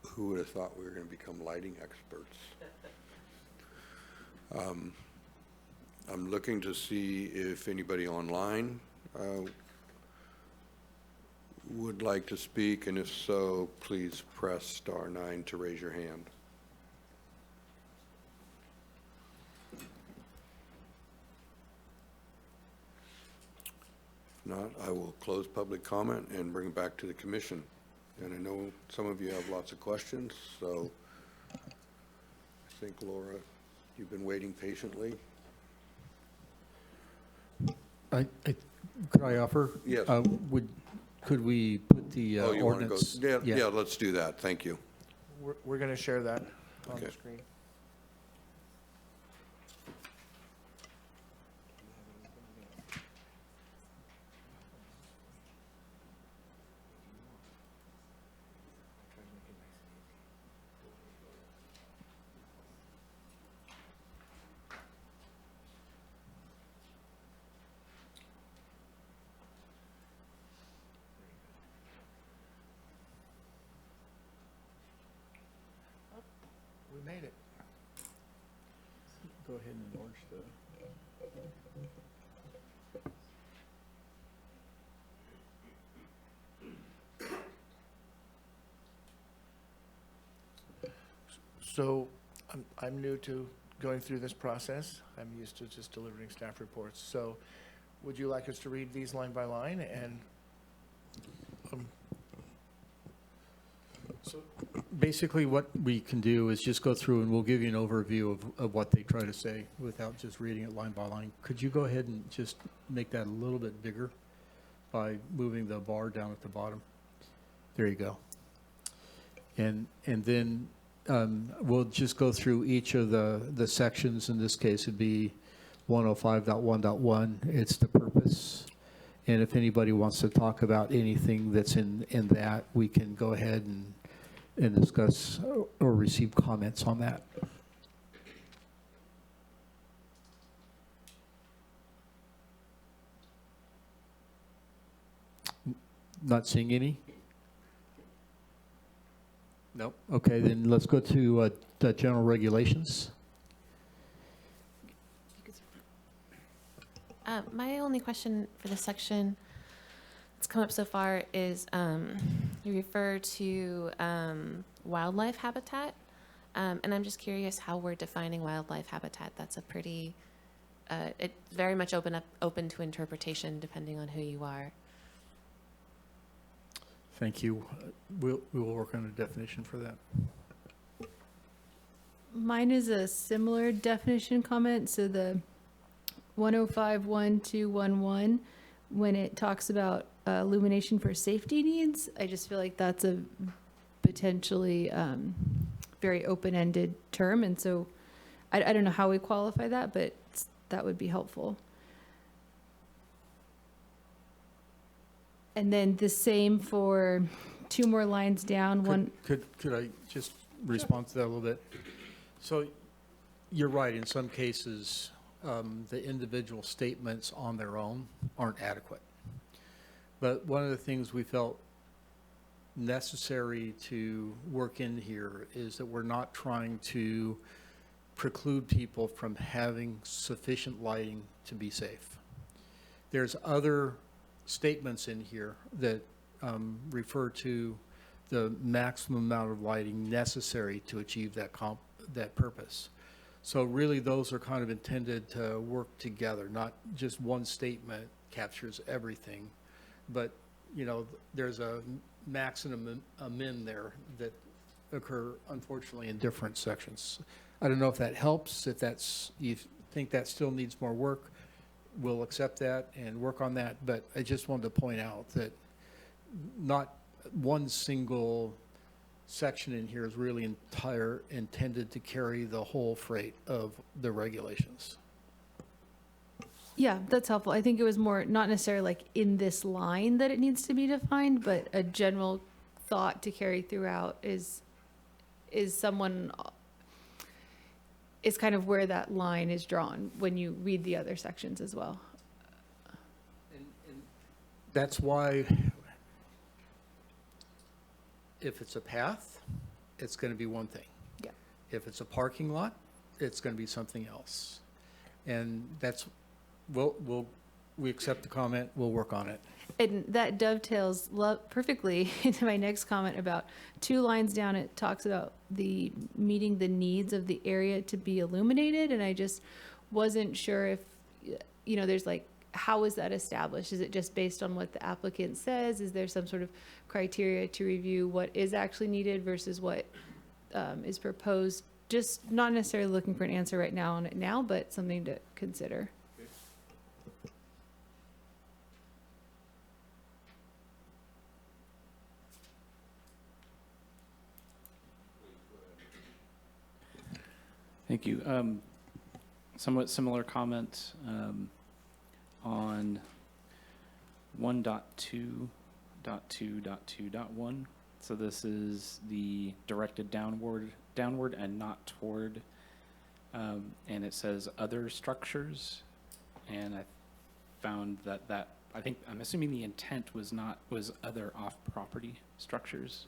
Who would have thought we were going to become lighting experts? I'm looking to see if anybody online would like to speak, and if so, please press *9 to raise your hand. If not, I will close public comment and bring it back to the commission. And I know some of you have lots of questions, so I think, Laura, you've been waiting patiently. Could I offer? Yes. Could we put the Oh, you want to go? ordinance? Yeah, let's do that. Thank you. We're going to share that on the Okay. screen. We made it. Go ahead and endorse the. So I'm new to going through this process. I'm used to just delivering staff reports. So would you like us to read these line by line and? So basically, what we can do is just go through and we'll give you an overview of what they try to say without just reading it line by line. Could you go ahead and just make that a little bit bigger by moving the bar down at the bottom? There you go. And then we'll just go through each of the sections. In this case, it'd be 105.1.1. It's the purpose. And if anybody wants to talk about anything that's in that, we can go ahead and discuss or receive comments on that. Not seeing any? Nope. Okay, then let's go to the general regulations. My only question for this section that's come up so far is you refer to wildlife habitat, and I'm just curious how we're defining wildlife habitat. That's a pretty, it's very much open to interpretation depending on who you are. Thank you. We will work on a definition for that. Mine is a similar definition comment, so the 105.1.2.1.1, when it talks about illumination for safety needs, I just feel like that's a potentially very open-ended term, and so I don't know how we qualify that, but that would be helpful. And then the same for two more lines down. Could I just respond to that a little bit? So you're right, in some cases, the individual statements on their own aren't adequate. But one of the things we felt necessary to work in here is that we're not trying to preclude people from having sufficient lighting to be safe. There's other statements in here that refer to the maximum amount of lighting necessary to achieve that purpose. So really, those are kind of intended to work together, not just one statement captures everything, but, you know, there's a maximum in there that occur, unfortunately, in different sections. I don't know if that helps, if you think that still needs more work, we'll accept that and work on that, but I just wanted to point out that not one single section in here is really intended to carry the whole freight of the regulations. Yeah, that's helpful. I think it was more, not necessarily like in this line that it needs to be defined, but a general thought to carry throughout is kind of where that line is drawn when you read the other sections as well. And that's why if it's a path, it's going to be one thing. Yeah. If it's a parking lot, it's going to be something else. And that's, we accept the comment, we'll work on it. And that dovetails perfectly into my next comment about 2 lines down. It talks about meeting the needs of the area to be illuminated. And I just wasn't sure if, you know, there's like, how is that established? Is it just based on what the applicant says? Is there some sort of criteria to review what is actually needed versus what is proposed? Just not necessarily looking for an answer right now on it now, but something to consider. Thank you. Somewhat similar comment on 1.2.2.2.1. So this is the directed downward and not toward, and it says other structures. And I found that I'm assuming the intent was other off-property structures.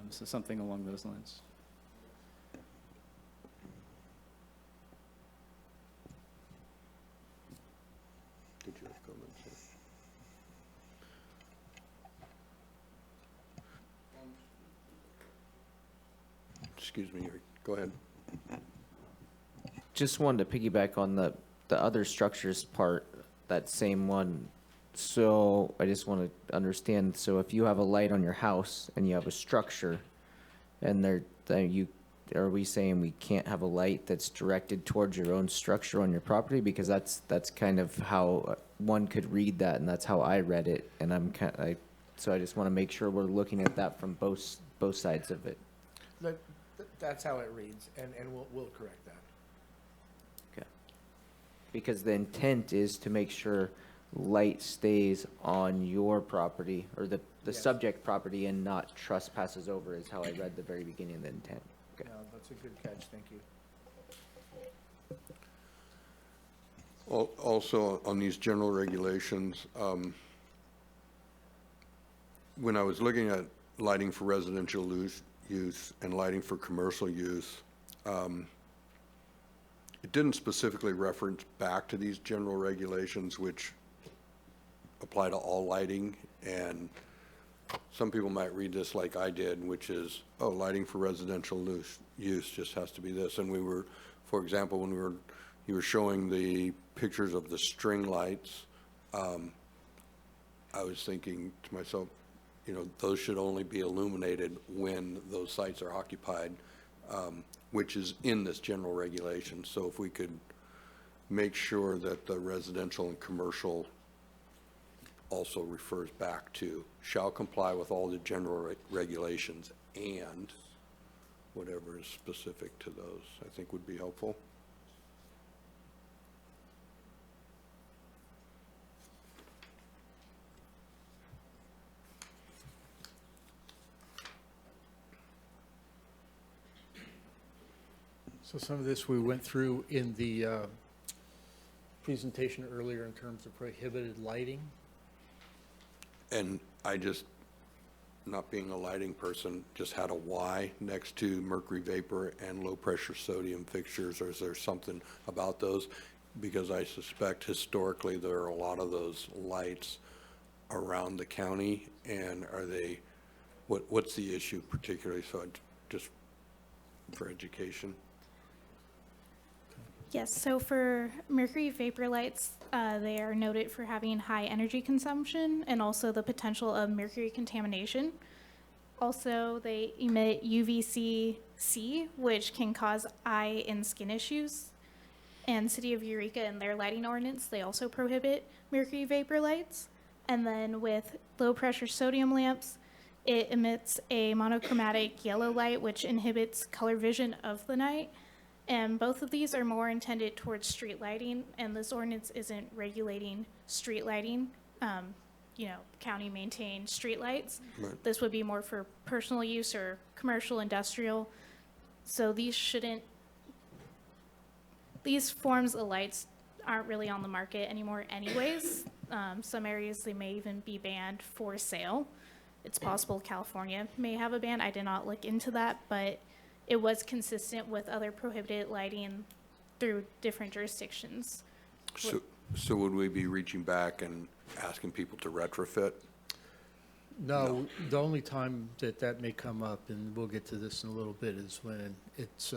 So something along those lines. Did you have comments? Excuse me, go ahead. Just wanted to piggyback on the other structures part, that same one. So I just want to understand, so if you have a light on your house and you have a structure, and are we saying we can't have a light that's directed towards your own structure on your property? Because that's kind of how one could read that, and that's how I read it, and so I just want to make sure we're looking at that from both sides of it. That's how it reads, and we'll correct that. Okay. Because the intent is to make sure light stays on your property, or the Yes. subject property, and not trespasses over, is how I read the very beginning of the intent. Okay. No, that's a good catch, thank you. Also, on these general regulations, when I was looking at lighting for residential use and lighting for commercial use, it didn't specifically reference back to these general regulations, which apply to all lighting. And some people might read this like I did, which is, oh, lighting for residential use just has to be this. And we were, for example, when you were showing the pictures of the string lights, I was thinking to myself, those should only be illuminated when those sites are occupied, which is in this general regulation. So if we could make sure that the residential and commercial also refers back to shall comply with all the general regulations and whatever is specific to those, I think would be helpful. So some of this we went through in the presentation earlier in terms of prohibited lighting. And I just, not being a lighting person, just had a Y next to mercury vapor and low-pressure sodium fixtures, or is there something about those? Because I suspect historically there are a lot of those lights around the county, and are they, what's the issue particularly? So just for education. Yes, so for mercury vapor lights, they are noted for having high energy consumption and also the potential of mercury contamination. Also, they emit UVC-C, which can cause eye and skin issues. And City of Eureka, in their lighting ordinance, they also prohibit mercury vapor lights. And then with low-pressure sodium lamps, it emits a monochromatic yellow light, which inhibits color vision of the night. And both of these are more intended towards street lighting, and this ordinance isn't regulating street lighting, county maintained street lights. Right. This would be more for personal use or commercial, industrial. So these forms of lights aren't really on the market anymore anyways. Some areas, they may even be banned for sale. It's possible California may have a ban. I did not look into that, but it was consistent with other prohibited lighting through different jurisdictions. So would we be reaching back and asking people to retrofit? No, the only time that may come up, and we'll get to this in a little bit, is when it's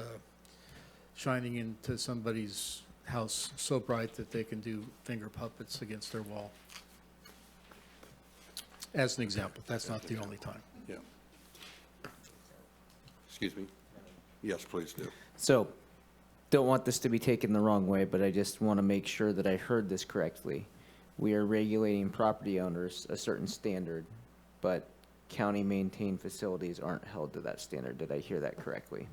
shining into somebody's house so bright that they can do finger puppets against their wall. As an example, that's not the only time. Yeah. Excuse me? Yes, please do. So, don't want this to be taken the wrong way, but I just want to make sure that I heard this correctly. We are regulating property owners a certain standard, but county-maintained facilities aren't held to that standard. Did I hear that correctly?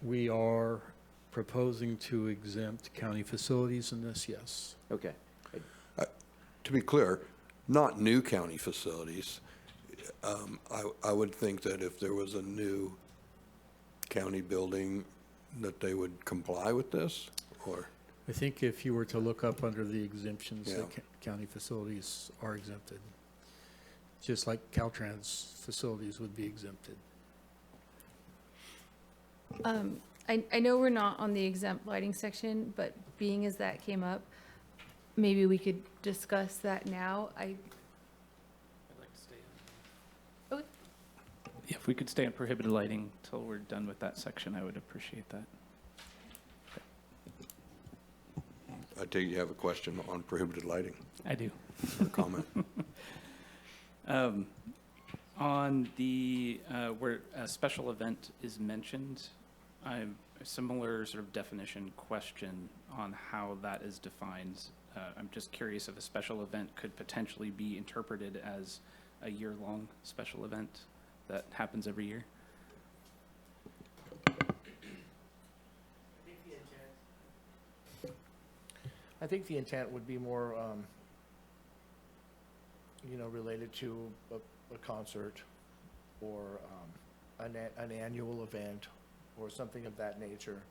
We are proposing to exempt county facilities in this, yes. Okay. To be clear, not new county facilities. I would think that if there was a new county building, that they would comply with this, or? I think if you were to look up under the exemptions, Yeah. the county facilities are exempted, just like Caltrans facilities would be exempted. I know we're not on the exempt lighting section, but being as that came up, maybe we could discuss that now. If we could stay on prohibited lighting till we're done with that section, I would appreciate that. I take it you have a question on prohibited lighting I do. or comment. On the, where a special event is mentioned, I'm a similar sort of definition question on how that is defined. I'm just curious if a special event could potentially be interpreted as a year-long special event that happens every year. I think the intent would be more, related to a concert or an annual event or something of that nature.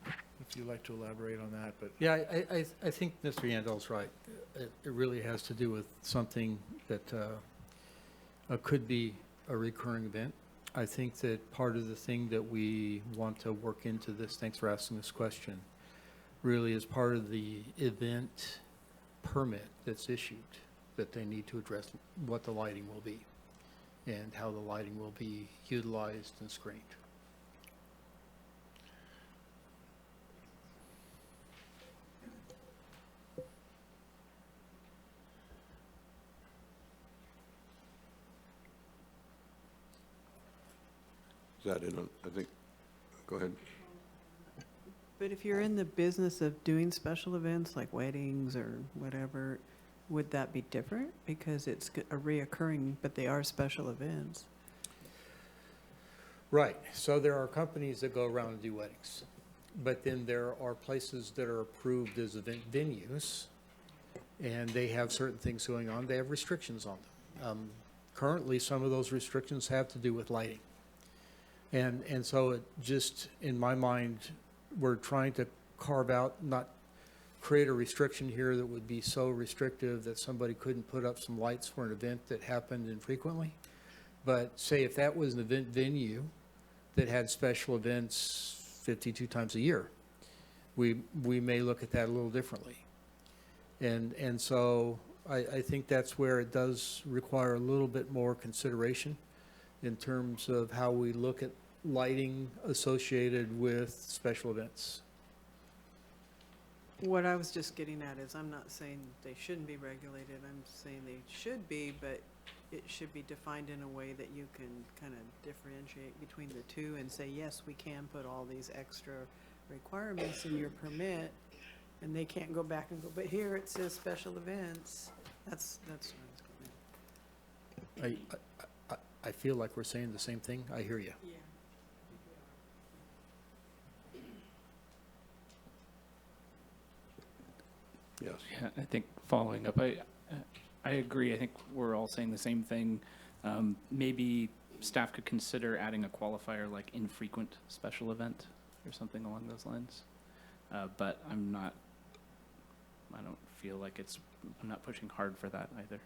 If you'd like to elaborate on that, but. Yeah, I think Mr. Yandel's right. It really has to do with something that could be a recurring event. I think that part of the thing that we want to work into this, thanks for asking this question, really is part of the event permit that's issued, that they need to address what the lighting will be and how the lighting will be utilized and screened. Is that it? I think, go ahead. But if you're in the business of doing special events like weddings or whatever, would that be different? Because it's a reoccurring, but they are special events. Right. So there are companies that go around and do weddings. But then there are places that are approved as event venues, and they have certain things going on. They have restrictions on them. Currently, some of those restrictions have to do with lighting. And so it just, in my mind, we're trying to carve out, not create a restriction here that would be so restrictive that somebody couldn't put up some lights for an event that happened infrequently. But say if that was an event venue that had special events 52 times a year, we may look at that a little differently. And so I think that's where it does require a little bit more consideration in terms of how we look at lighting associated with special events. What I was just getting at is I'm not saying they shouldn't be regulated. I'm saying they should be, but it should be defined in a way that you can kind of differentiate between the two and say, yes, we can put all these extra requirements in your permit, and they can't go back and go, but here it says special events. That's what I was going at. I feel like we're saying the same thing. I hear you. Yeah. Yes. Yeah, I think following up, I agree. I think we're all saying the same thing. Maybe staff could consider adding a qualifier like infrequent special event or something along those lines. But I don't feel like I'm not pushing hard for that either.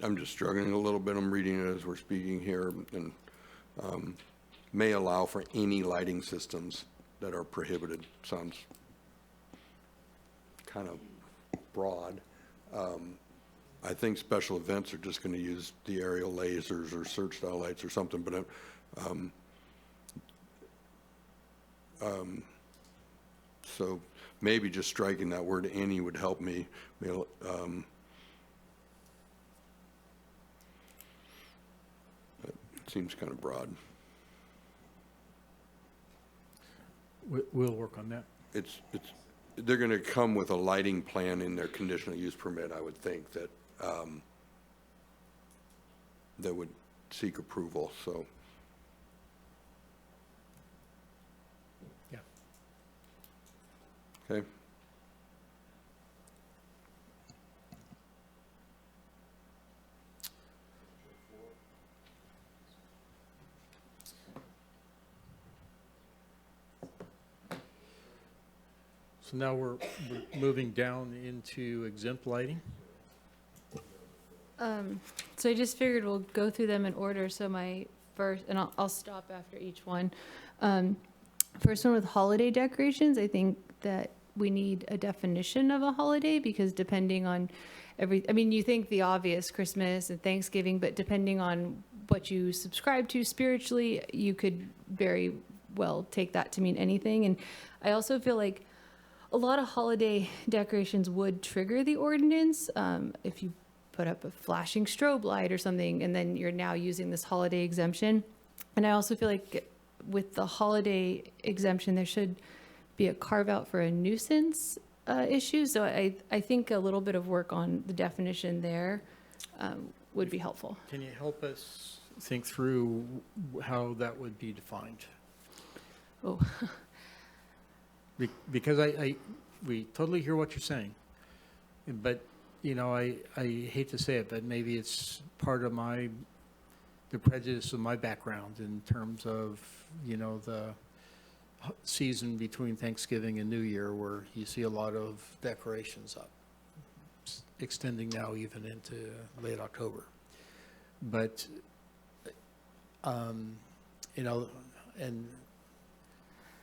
I'm just struggling a little bit. I'm reading it as we're speaking here, and may allow for any lighting systems that are prohibited. Sounds kind of broad. I think special events are just going to use the aerial lasers or search style lights or something, but so maybe just striking that word any would help me. It seems kind of broad. We'll work on that. They're going to come with a lighting plan in their conditional use permit, I would think, that would seek approval, so. Yeah. Okay. So now we're moving down into exempt lighting. So I just figured we'll go through them in order. So my first, and I'll stop after each one. First one with holiday decorations, I think that we need a definition of a holiday, because depending on I mean, you think the obvious, Christmas and Thanksgiving, but depending on what you subscribe to spiritually, you could very well take that to mean anything. And I also feel like a lot of holiday decorations would trigger the ordinance. If you put up a flashing strobe light or something, and then you're now using this holiday exemption. And I also feel like with the holiday exemption, there should be a carve out for a nuisance issue. So I think a little bit of work on the definition there would be helpful. Can you help us think through how that would be defined? Oh, Because we totally hear what you're saying, but, you know, I hate to say it, but maybe it's part of the prejudice of my background in terms of, you know, the season between Thanksgiving and New Year, where you see a lot of decorations up, extending now even into late October. But, you know, and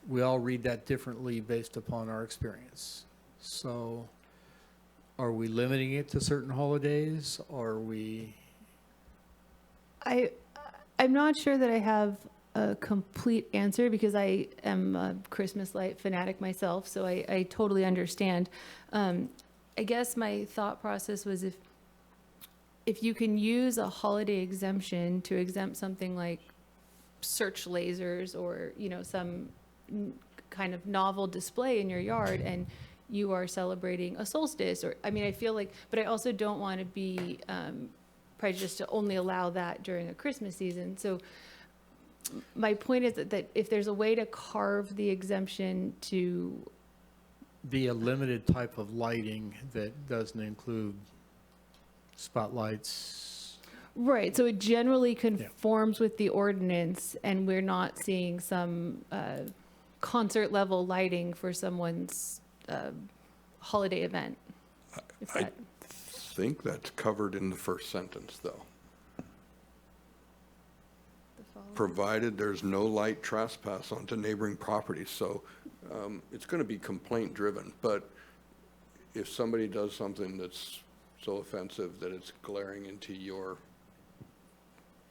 we all read that differently based upon our experience. So are we limiting it to certain holidays? Are we? I'm not sure that I have a complete answer, because I am a Christmas light fanatic myself, so I totally understand. I guess my thought process was, if you can use a holiday exemption to exempt something like search lasers, or, you know, some kind of novel display in your yard, and you are celebrating a solstice, or, I mean, I feel like, but I also don't want to be prejudiced to only allow that during a Christmas season. So my point is that if there's a way to carve the exemption to Be a limited type of lighting that doesn't include spotlights. right, so it generally conforms with the ordinance, and we're not seeing some concert level lighting for someone's holiday event. If I that- think that's covered in the first sentence, though. the following- Provided there's no light trespass onto neighboring properties. So it's going to be complaint driven. But if somebody does something that's so offensive that it's glaring into your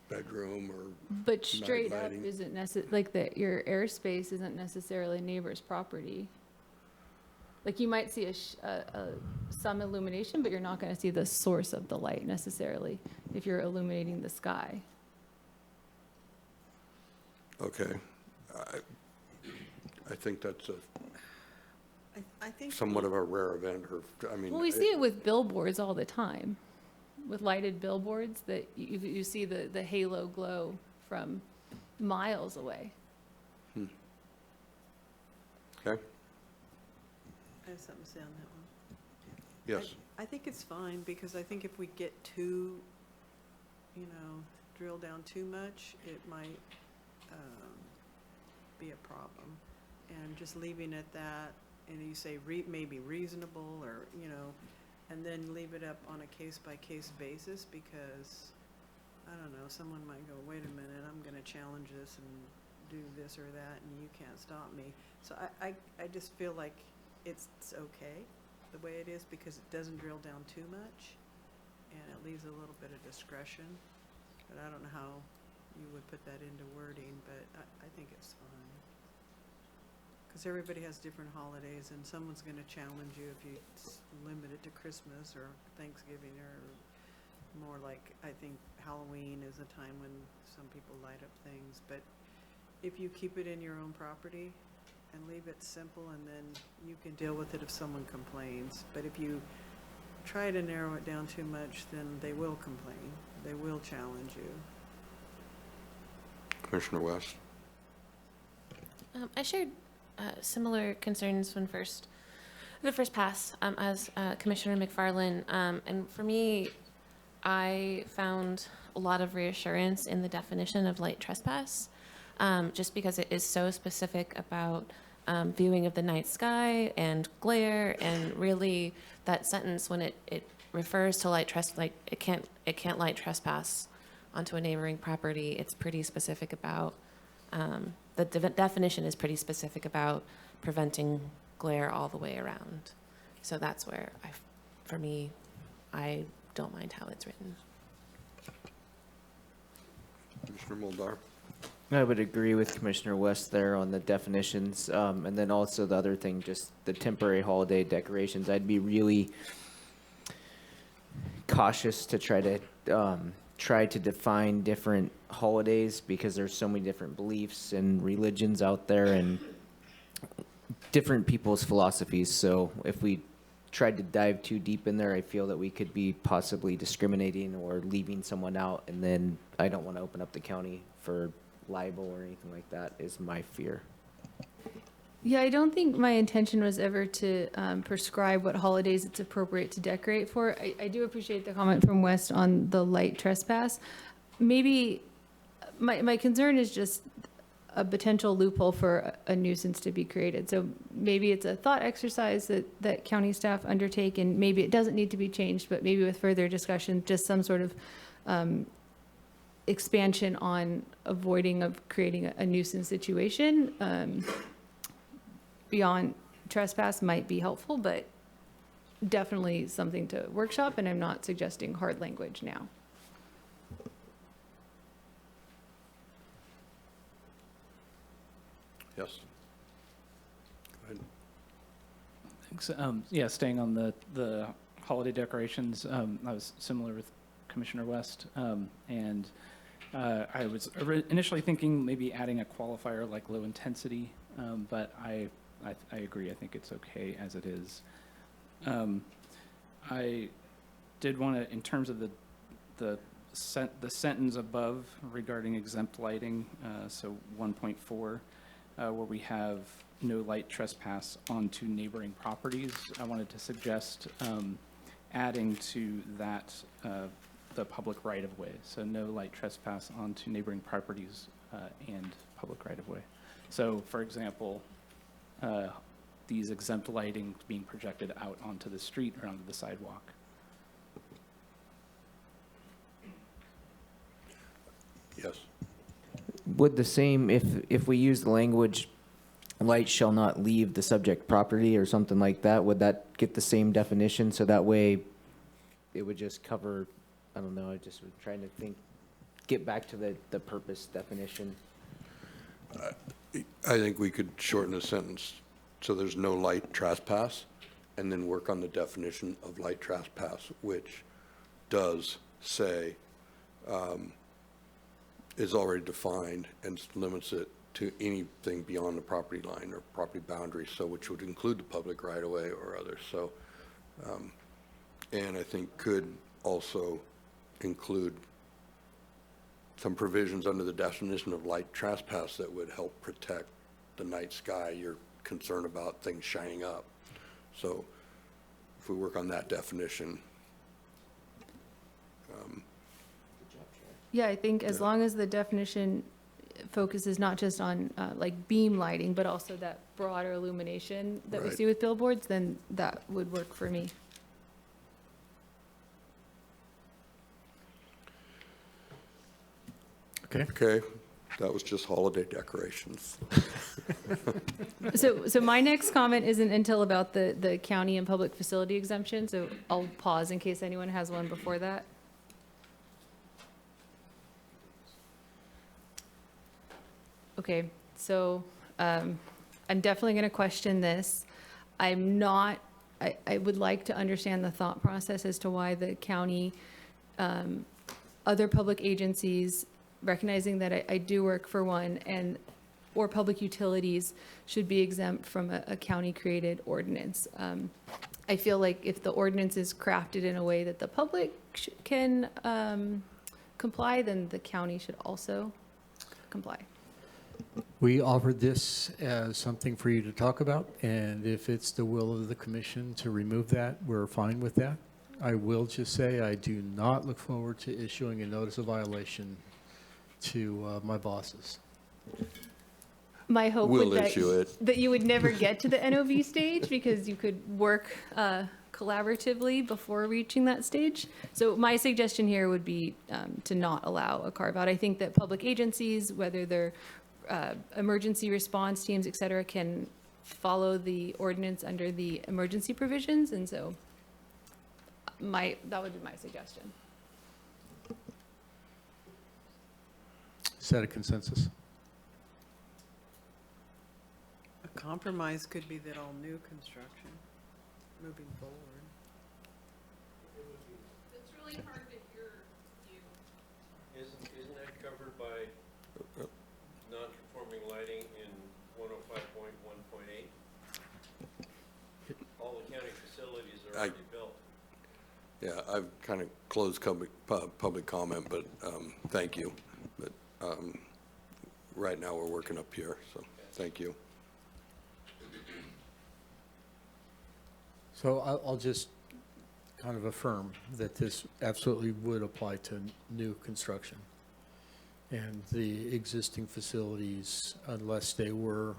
bedroom or But straight up lighting. isn't like that, your airspace isn't necessarily neighbor's property. Like, you might see some illumination, but you're not going to see the source of the light necessarily if you're illuminating the sky. Okay. I think that's I think. somewhat of a rare event, or, I mean. Well, we see it with billboards all the time, with lighted billboards, that you see the halo glow from miles away. Okay, I have something to say on that one. yes. I think it's fine, because I think if we get too, drill down too much, it might be a problem. And just leaving it that, and you say maybe reasonable, or, and then leave it up on a case-by-case basis, because, I don't know, someone might go, wait a minute, I'm gonna challenge this and do this or that, and you can't stop me. So I just feel like it's okay the way it is, because it doesn't drill down too much, and it leaves a little bit of discretion. But I don't know how you would put that into wording, but I think it's fine. Because everybody has different holidays, and someone's gonna challenge you if you limit it to Christmas or Thanksgiving, or more like, I think Halloween is a time when some people light up things. But if you keep it in your own property and leave it simple, and then you can deal with it if someone complains. But if you try to narrow it down too much, then they will complain. They will challenge you. Commissioner West? I shared similar concerns when the first pass as Commissioner McFarland. And for me, I found a lot of reassurance in the definition of light trespass, just because it is so specific about viewing of the night sky and glare, and really that sentence, when it refers to light it can't light trespass onto a neighboring property, it's pretty specific about, the definition is pretty specific about preventing glare all the way around. So that's where for me, I don't mind how it's written. Commissioner Muldaur? I would agree with Commissioner West there on the definitions. And then also the other thing, just the temporary holiday decorations. I'd be really cautious to try to define different holidays because there's so many different beliefs and religions out there and different people's philosophies. So if we tried to dive too deep in there, I feel that we could be possibly discriminating or leaving someone out, and then I don't want to open up the county for libel or anything like that, is my fear. Yeah, I don't think my intention was ever to prescribe what holidays it's appropriate to decorate for. I do appreciate the comment from West on the light trespass. Maybe my concern is just a potential loophole for a nuisance to be created. So maybe it's a thought exercise that county staff undertake, and maybe it doesn't need to be changed, but maybe with further discussion, just some sort of expansion on avoiding of creating a nuisance situation beyond trespass might be helpful, but definitely something to workshop, and I'm not suggesting hard language now. Yes. Go ahead. Thanks. Yeah, staying on the holiday decorations, I was similar with Commissioner West, and I was initially thinking maybe adding a qualifier like low intensity, but I agree. I think it's okay as it is. I did want to, in terms of the sentence above regarding exempt lighting, so 1.4, where we have no light trespass onto neighboring properties, I wanted to suggest adding to that the public right-of-way. So no light trespass onto neighboring properties and public right-of-way. So, for example, these exempt lighting being projected out onto the street or onto the sidewalk. Yes. Would the same, if we use the language, light shall not leave the subject property or something like that, would that get the same definition? So that way it would just cover, I don't know, I just was trying to get back to the purpose definition. I think we could shorten the sentence so there's no light trespass, and then work on the definition of light trespass, which does say, is already defined and limits it to anything beyond the property line or property boundary, so which would include the public right-of-way or others. So, and I think could also include some provisions under the definition of light trespass that would help protect the night sky. You're concerned about things shining up. So if we work on that definition. Yeah, I think as long as the definition focuses not just on like beam lighting, but also that broader illumination that we Right. see with billboards, then that would work for me. Okay, that was just holiday decorations. So my next comment isn't until about the county and public facility exemption, so I'll pause in case anyone has one before that. Okay, so I'm definitely going to question this. I would like to understand the thought process as to why the county, other public agencies, recognizing that I do work for one, or public utilities should be exempt from a county-created ordinance. I feel like if the ordinance is crafted in a way that the public can comply, then the county should also comply. We offered this as something for you to talk about, and if it's the will of the commission to remove that, we're fine with that. I will just say I do not look forward to issuing a notice of violation to my bosses. My hope We'll would issue it. that you would never get to the NOV stage because you could work collaboratively before reaching that stage. So my suggestion here would be to not allow a carve-out. I think that public agencies, whether they're emergency response teams, et cetera, can follow the ordinance under the emergency provisions, and so that would be my suggestion. Is that a consensus? A compromise could be that all new construction, moving forward. It's really hard to hear you. Isn't that covered by non-conforming lighting in 105.1.8? All the county facilities are already built. Yeah, I've kind of closed public comment, but thank you. But right now, we're working up here, so thank you. So I'll just kind of affirm that this absolutely would apply to new construction. And the existing facilities, unless they were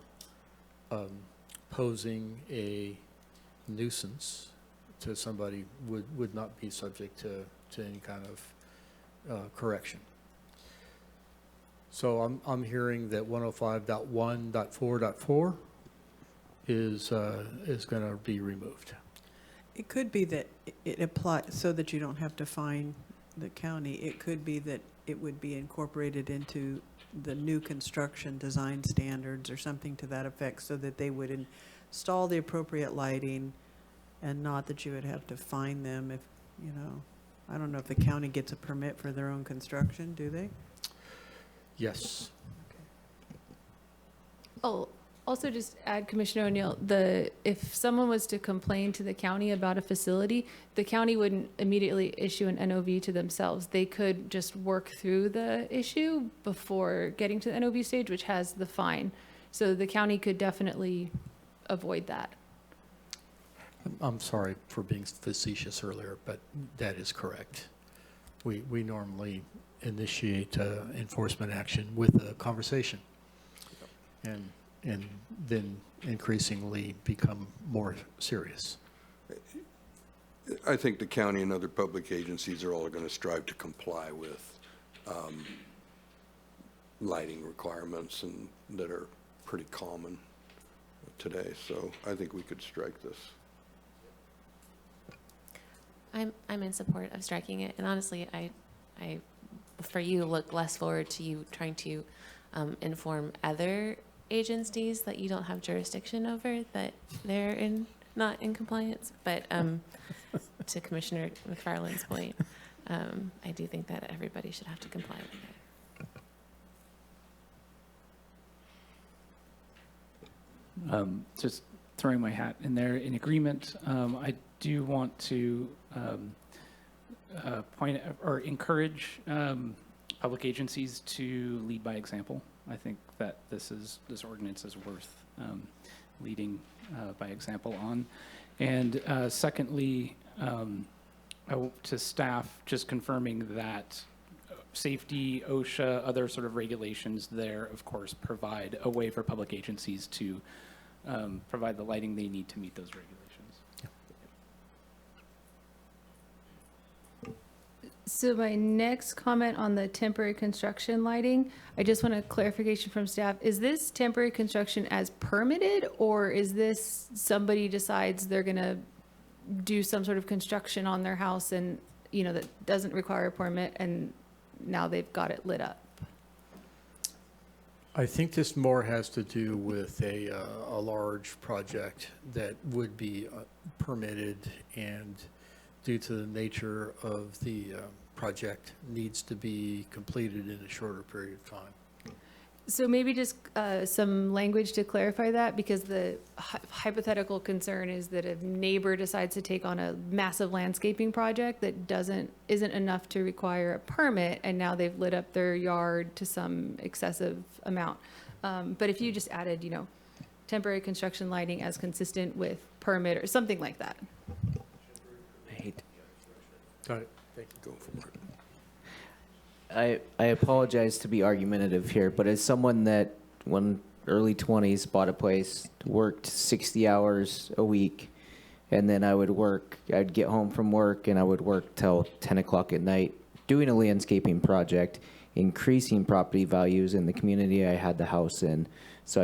posing a nuisance to somebody, would not be subject to any kind of correction. So I'm hearing that 105.1.4.4 is going to be removed. It could be that it applies, so that you don't have to fine the county. It could be that it would be incorporated into the new construction design standards or something to that effect, so that they would install the appropriate lighting, and not that you would have to fine them if, you know, I don't know if the county gets a permit for their own construction, do they? Yes. Oh, also just add, Commissioner O'Neill, if someone was to complain to the county about a facility, the county wouldn't immediately issue an NOV to themselves. They could just work through the issue before getting to the NOV stage, which has the fine. So the county could definitely avoid that. I'm sorry for being facetious earlier, but that is correct. We normally initiate enforcement action with a conversation, and then increasingly become more serious. I think the county and other public agencies are all going to strive to comply with lighting requirements and that are pretty common today. So I think we could strike this. I'm in support of striking it, and honestly, I for you look less forward to you trying to inform other agencies that you don't have jurisdiction over, that they're not in compliance. But to Commissioner McFarland's point, I do think that everybody should have to comply with it. Just throwing my hat in there in agreement. I do want to point or encourage public agencies to lead by example. I think that this ordinance is worth leading by example on. And secondly, to staff, just confirming that safety, OSHA, other sort of regulations there, of course, provide a way for public agencies to provide the lighting they need to meet those regulations. So my next comment on the temporary construction lighting, I just want a clarification from staff. Is this temporary construction as permitted, or is this somebody decides they're going to do some sort of construction on their house and, you know, that doesn't require a permit, and now they've got it lit up? I think this more has to do with a large project that would be permitted, and due to the nature of the project, needs to be completed in a shorter period of time. So maybe just some language to clarify that, because the hypothetical concern is that a neighbor decides to take on a massive landscaping project that isn't enough to require a permit, and now they've lit up their yard to some excessive amount. But if you just added, you know, temporary construction lighting as consistent with permit or something like that. Got it. Thank you. Go for it. I apologize to be argumentative here, but as someone that, when early 20s, bought a place, worked 60 hours a week, And then I'd get home from work and I would work till 10 o'clock at night doing a landscaping project, increasing property values in the community I had the house in. So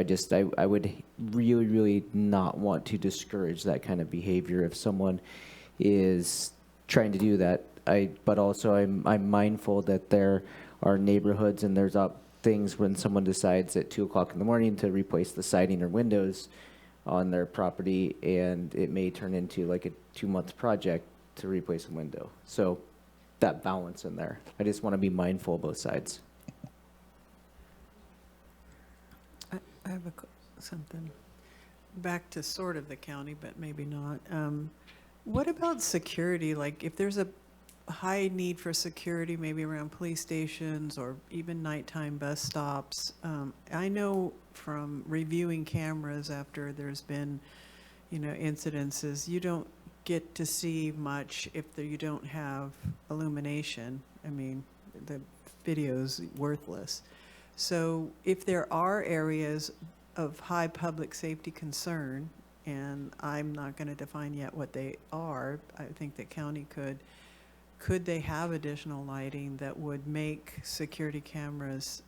I would really, really not want to discourage that kind of behavior if someone is trying to do that. But also I'm mindful that there are neighborhoods and there's things when someone decides at 2 o'clock in the morning to replace the siding or windows on their property, and it may turn into like a 2-month project to replace a window. So that balance in there. I just want to be mindful of both sides. I have something back to sort of the county, but maybe not. What about security? Like if there's a high need for security, maybe around police stations or even nighttime bus stops. I know from reviewing cameras after there's been, incidences, you don't get to see much if you don't have illumination. I mean, the video's worthless. So if there are areas of high public safety concern, and I'm not going to define yet what they are, I think the county could they have additional lighting that would make security cameras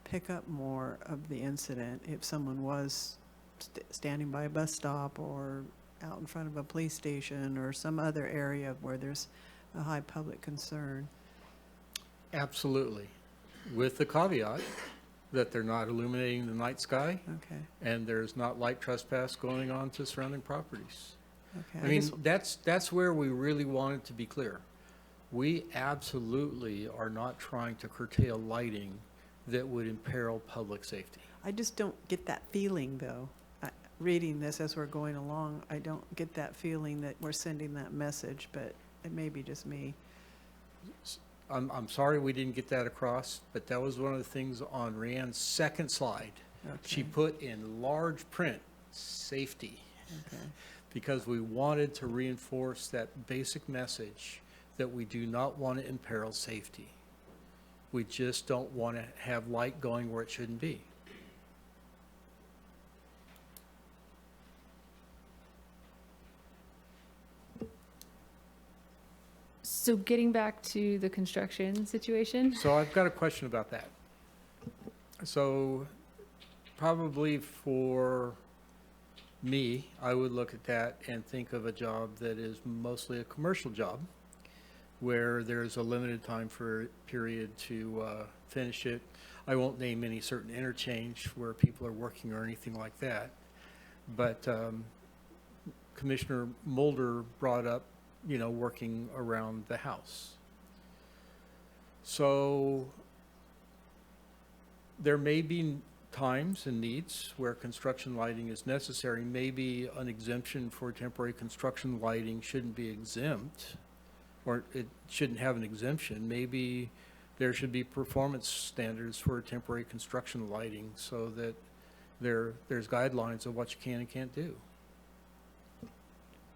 pick up more of the incident if someone was standing by a bus stop or out in front of a police station or some other area where there's a high public concern? Absolutely, with the caveat that they're not illuminating the night sky. Okay. And there's not light trespass going on to surrounding properties. Okay. I mean, that's where we really wanted to be clear. We absolutely are not trying to curtail lighting that would imperil public safety. I just don't get that feeling, though. Reading this as we're going along, I don't get that feeling that we're sending that message, but it may be just me. I'm sorry we didn't get that across, but that was one of the things on Rhiann's second slide. Okay. She put in large print, safety. Okay. Because we wanted to reinforce that basic message that we do not want to imperil safety. We just don't want to have light going where it shouldn't be. So getting back to the construction situation, So I've got a question about that. So probably for me, I would look at that and think of a job that is mostly a commercial job where there's a limited time for period to finish it. I won't name any certain interchange where people are working or anything like that. But Commissioner Mulder brought up, working around the house. So there may be times and needs where construction lighting is necessary. Maybe an exemption for temporary construction lighting shouldn't be exempt, or it shouldn't have an exemption. Maybe there should be performance standards for temporary construction lighting so that there's guidelines of what you can and can't do.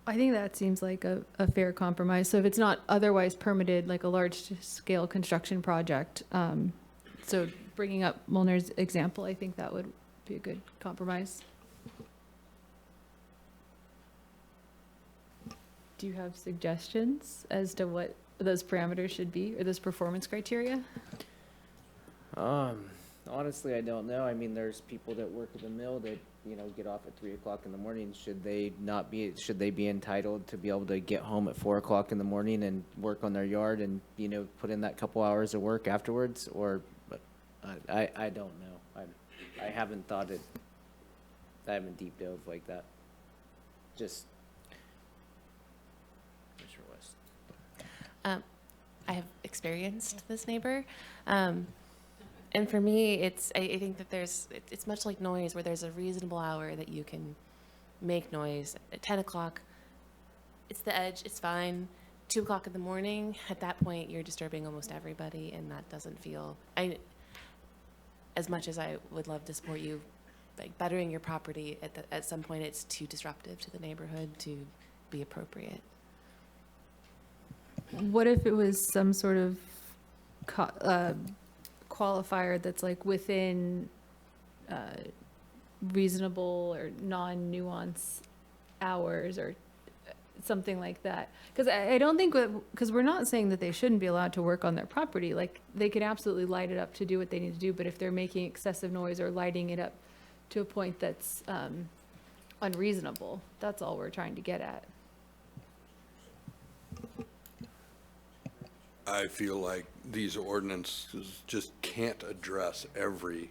I think that seems like a fair compromise. So if it's not otherwise permitted, like a large-scale construction project, so bringing up Molnar's example, I think that would be a good compromise. Do you have suggestions as to what those parameters should be, or those performance criteria? Honestly, I don't know. I mean, there's people that work at the mill that, get off at 3 o'clock in the morning. Should they be entitled to be able to get home at 4 o'clock in the morning and work on their yard and, put in that couple hours of work afterwards? Or, I don't know. I haven't thought it, I haven't deep dove like that. Just, Commissioner West. I have experienced this neighbor. And for me, I think that it's much like noise, where there's a reasonable hour that you can make noise. At 10 o'clock, it's the edge, it's fine. 2 o'clock in the morning, at that point, you're disturbing almost everybody, and that doesn't feel, as much as I would love to support you, like bettering your property, at some point, it's too disruptive to the neighborhood to be appropriate. What if it was some sort of qualifier that's like within reasonable or non-nuance hours, or something like that. Because I don't think, because we're not saying that they shouldn't be allowed to work on their property. Like, they could absolutely light it up to do what they need to do, but if they're making excessive noise or lighting it up to a point that's unreasonable, that's all we're trying to get at. I feel like these ordinances just can't address every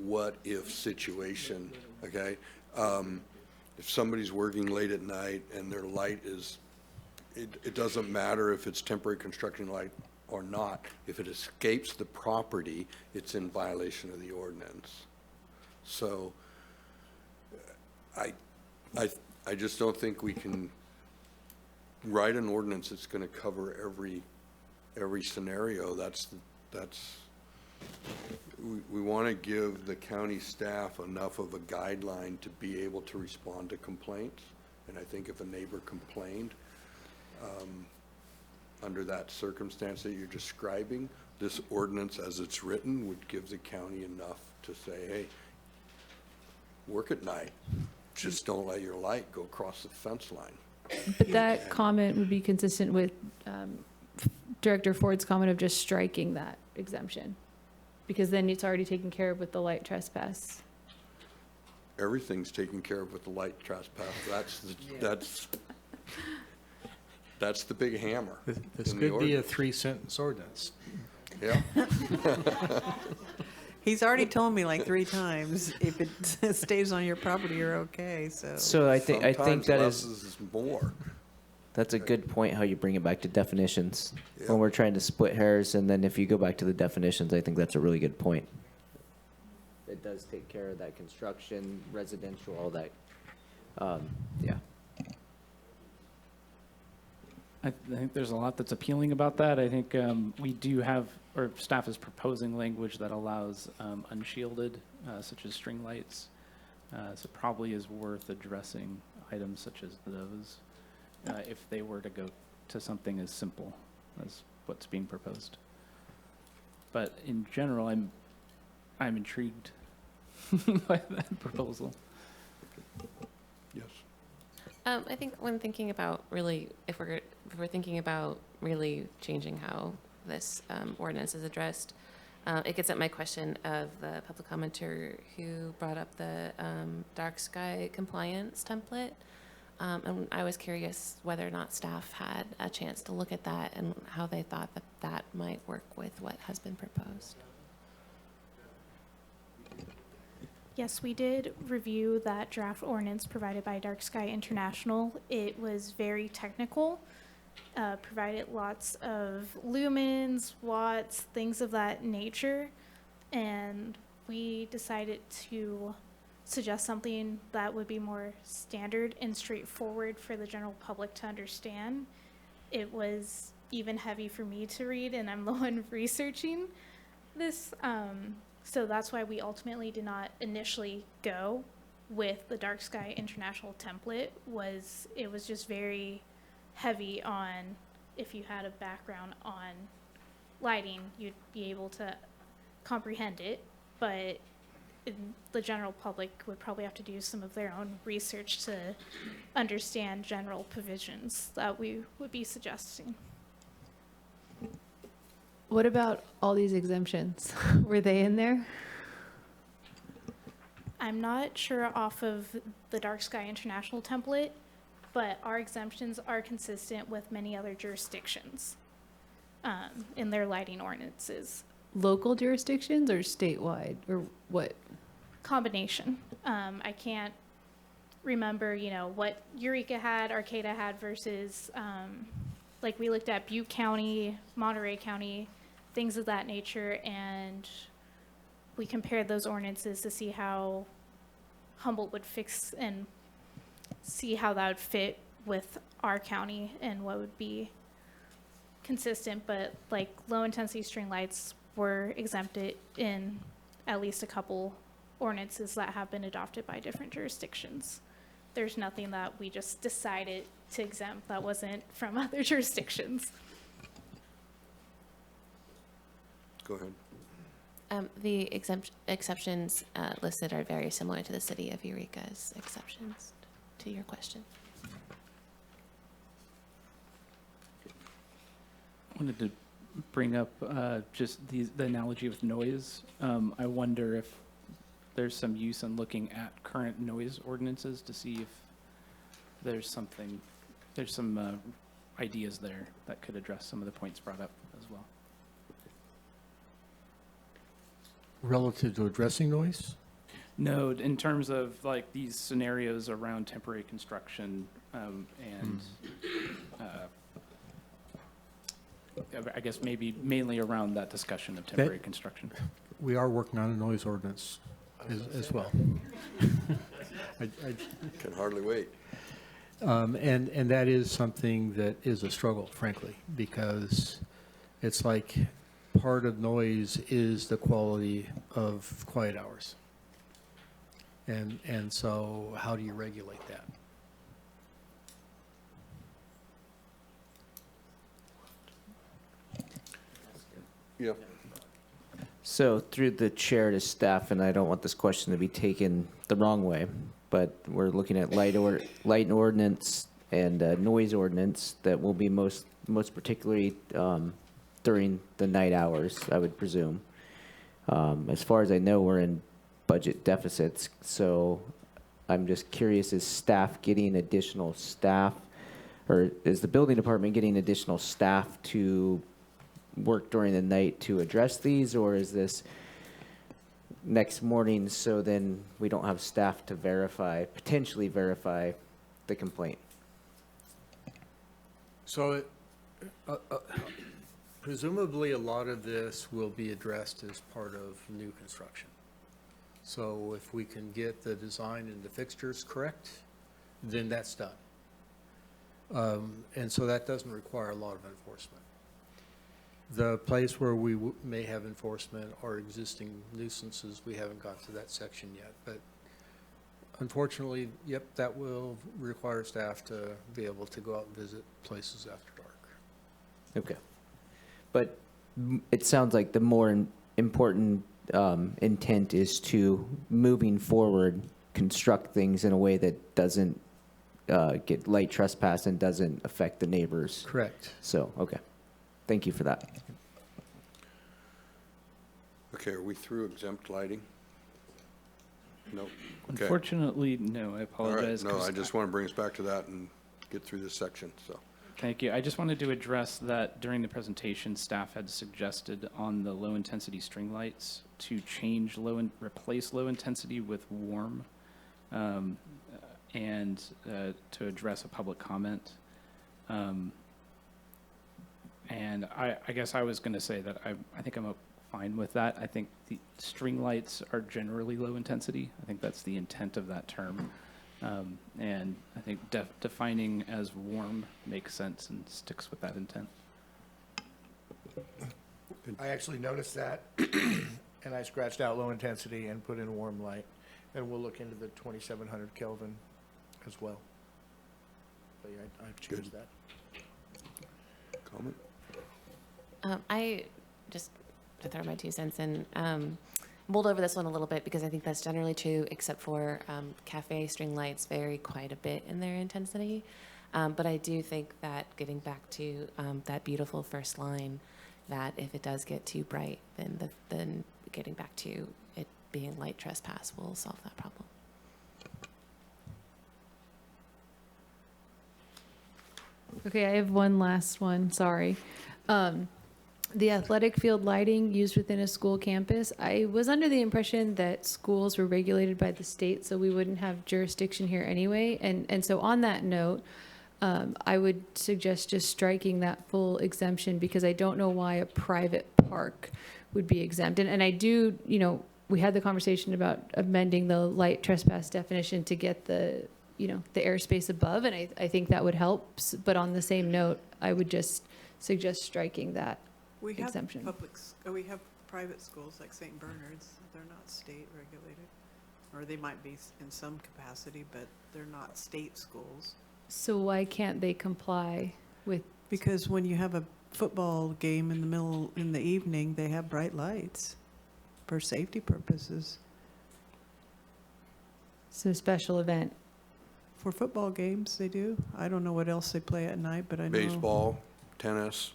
what-if situation, okay? If somebody's working late at night and their light is, it doesn't matter if it's temporary construction light or not. If it escapes the property, it's in violation of the ordinance. So I just don't think we can write an ordinance that's going to cover every scenario. We want to give the county staff enough of a guideline to be able to respond to complaints. And I think if a neighbor complained, under that circumstance that you're describing, this ordinance as it's written would give the county enough to say, hey, work at night. Just don't let your light go across the fence line. But that comment would be consistent with Director Ford's comment of just striking that exemption, because then it's already taken care of with the light trespass. Everything's taken care of with the light trespass. That's the big hammer. This in the could be a ordinance. 3-sentence ordinance. Yeah. He's already told me like 3 times, if it stays on your property, you're okay, so. So I think Sometimes that less is, more. that's a good point, how you bring it back to definitions. Yeah. When we're trying to split hairs, and then if you go back to the definitions, I think that's a really good point. It does take care of that construction, residential, all that. Yeah. I think there's a lot that's appealing about that. I think we do have, or staff is proposing language that allows unshielded, such as string lights. So probably is worth addressing items such as those if they were to go to something as simple as what's being proposed. But in general, I'm intrigued by that proposal. Yes. I think when thinking about really, if we're thinking about really changing how this ordinance is addressed, it gets at my question of the public commenter who brought up the dark sky compliance template. And I was curious whether or not staff had a chance to look at that and how they thought that that might work with what has been proposed. Yes, we did review that draft ordinance provided by Dark Sky International. It was very technical, provided lots of lumens, watts, things of that nature, and we decided to suggest something that would be more standard and straightforward for the general public to understand. It was even heavy for me to read, and I'm the one researching this. So that's why we ultimately did not initially go with the Dark Sky International template. It was just very heavy on, if you had a background on lighting, you'd be able to comprehend it, but the general public would probably have to do some of their own research to understand general provisions that we would be suggesting. What about all these exemptions? Were they in there? I'm not sure off of the Dark Sky International template, but our exemptions are consistent with many other jurisdictions in their lighting ordinances. Local jurisdictions or statewide, or what? Combination. I can't remember, what Eureka had, Arcata had versus, like we looked at Butte County, Monterey County, things of that nature, and we compared those ordinances to see how Humboldt would fix and see how that would fit with our county and what would be consistent. But like low intensity string lights were exempted in at least a couple ordinances that have been adopted by different jurisdictions. There's nothing that we just decided to exempt that wasn't from other jurisdictions. Go ahead. The exceptions listed are very similar to the city of Eureka's exceptions, to your question. wanted to bring up just the analogy with noise. I wonder if there's some use in looking at current noise ordinances to see if there's some ideas there that could address some of the points brought up as well. Relative to addressing noise? No, in terms of like these scenarios around temporary construction and I guess maybe mainly around that discussion of temporary construction. We are working on a noise ordinance as well. Can hardly wait. And that is something that is a struggle, frankly, because it's like part of noise is the quality of quiet hours. And so how do you regulate that? Yeah. So through the chair to staff, and I don't want this question to be taken the wrong way, but we're looking at light ordinance and noise ordinance that will be most particularly during the night hours, I would presume. As far as I know, we're in budget deficits, so I'm just curious, is staff getting additional staff, or is the building department getting additional staff to work during the night to address these, or is this next morning so then we don't have staff to potentially verify the complaint? So presumably a lot of this will be addressed as part of new construction. So if we can get the design and the fixtures correct, then that's done. And so that doesn't require a lot of enforcement. The place where we may have enforcement are existing nuisances. We haven't got to that section yet, but unfortunately, yep, that will require staff to be able to go out and visit places after dark. Okay. But it sounds like the more important intent is to, moving forward, construct things in a way that doesn't get light trespass and doesn't affect the neighbors. Correct. So, okay. Thank you for that. Okay, are we through exempt lighting? No. Okay. Unfortunately, no, I All right. apologize. No, 'cause I just want to bring us back to that and get through this section, so. Thank you. I just wanted to address that during the presentation, staff had suggested on the low-intensity string lights to change replace low intensity with warm, and to address a public comment. And I guess I was going to say that I think I'm fine with that. I think the string lights are generally low intensity. I think that's the intent of that term. And I think defining as warm makes sense and sticks with that intent. I actually noticed that, and I scratched out low intensity and put in warm light, and we'll look into the 2700 Kelvin as well. But yeah, I've changed that. Comment? I just, to throw my 2 cents in, mulled over this one a little bit because I think that's generally true, except for cafe string lights vary quite a bit in their intensity. But I do think that getting back to that beautiful first line, that if it does get too bright, then getting back to it being light trespass will solve that problem. Okay, I have one last one, sorry. The athletic field lighting used within a school campus, I was under the impression that schools were regulated by the state, so we wouldn't have jurisdiction here anyway. And so on that note, I would suggest just striking that full exemption, because I don't know why a private park would be exempt. And I do, we had the conversation about amending the light trespass definition to get the airspace above, and I think that would help. But on the same note, I would just suggest striking that exemption. We have private schools like St. Bernard's. They're not state regulated, or they might be in some capacity, but they're not state schools. So why can't they comply with? Because when you have a football game in the evening, they have bright lights for safety purposes. So special event. For football games, they do. I don't know what else they play at night, but I know. Baseball, tennis.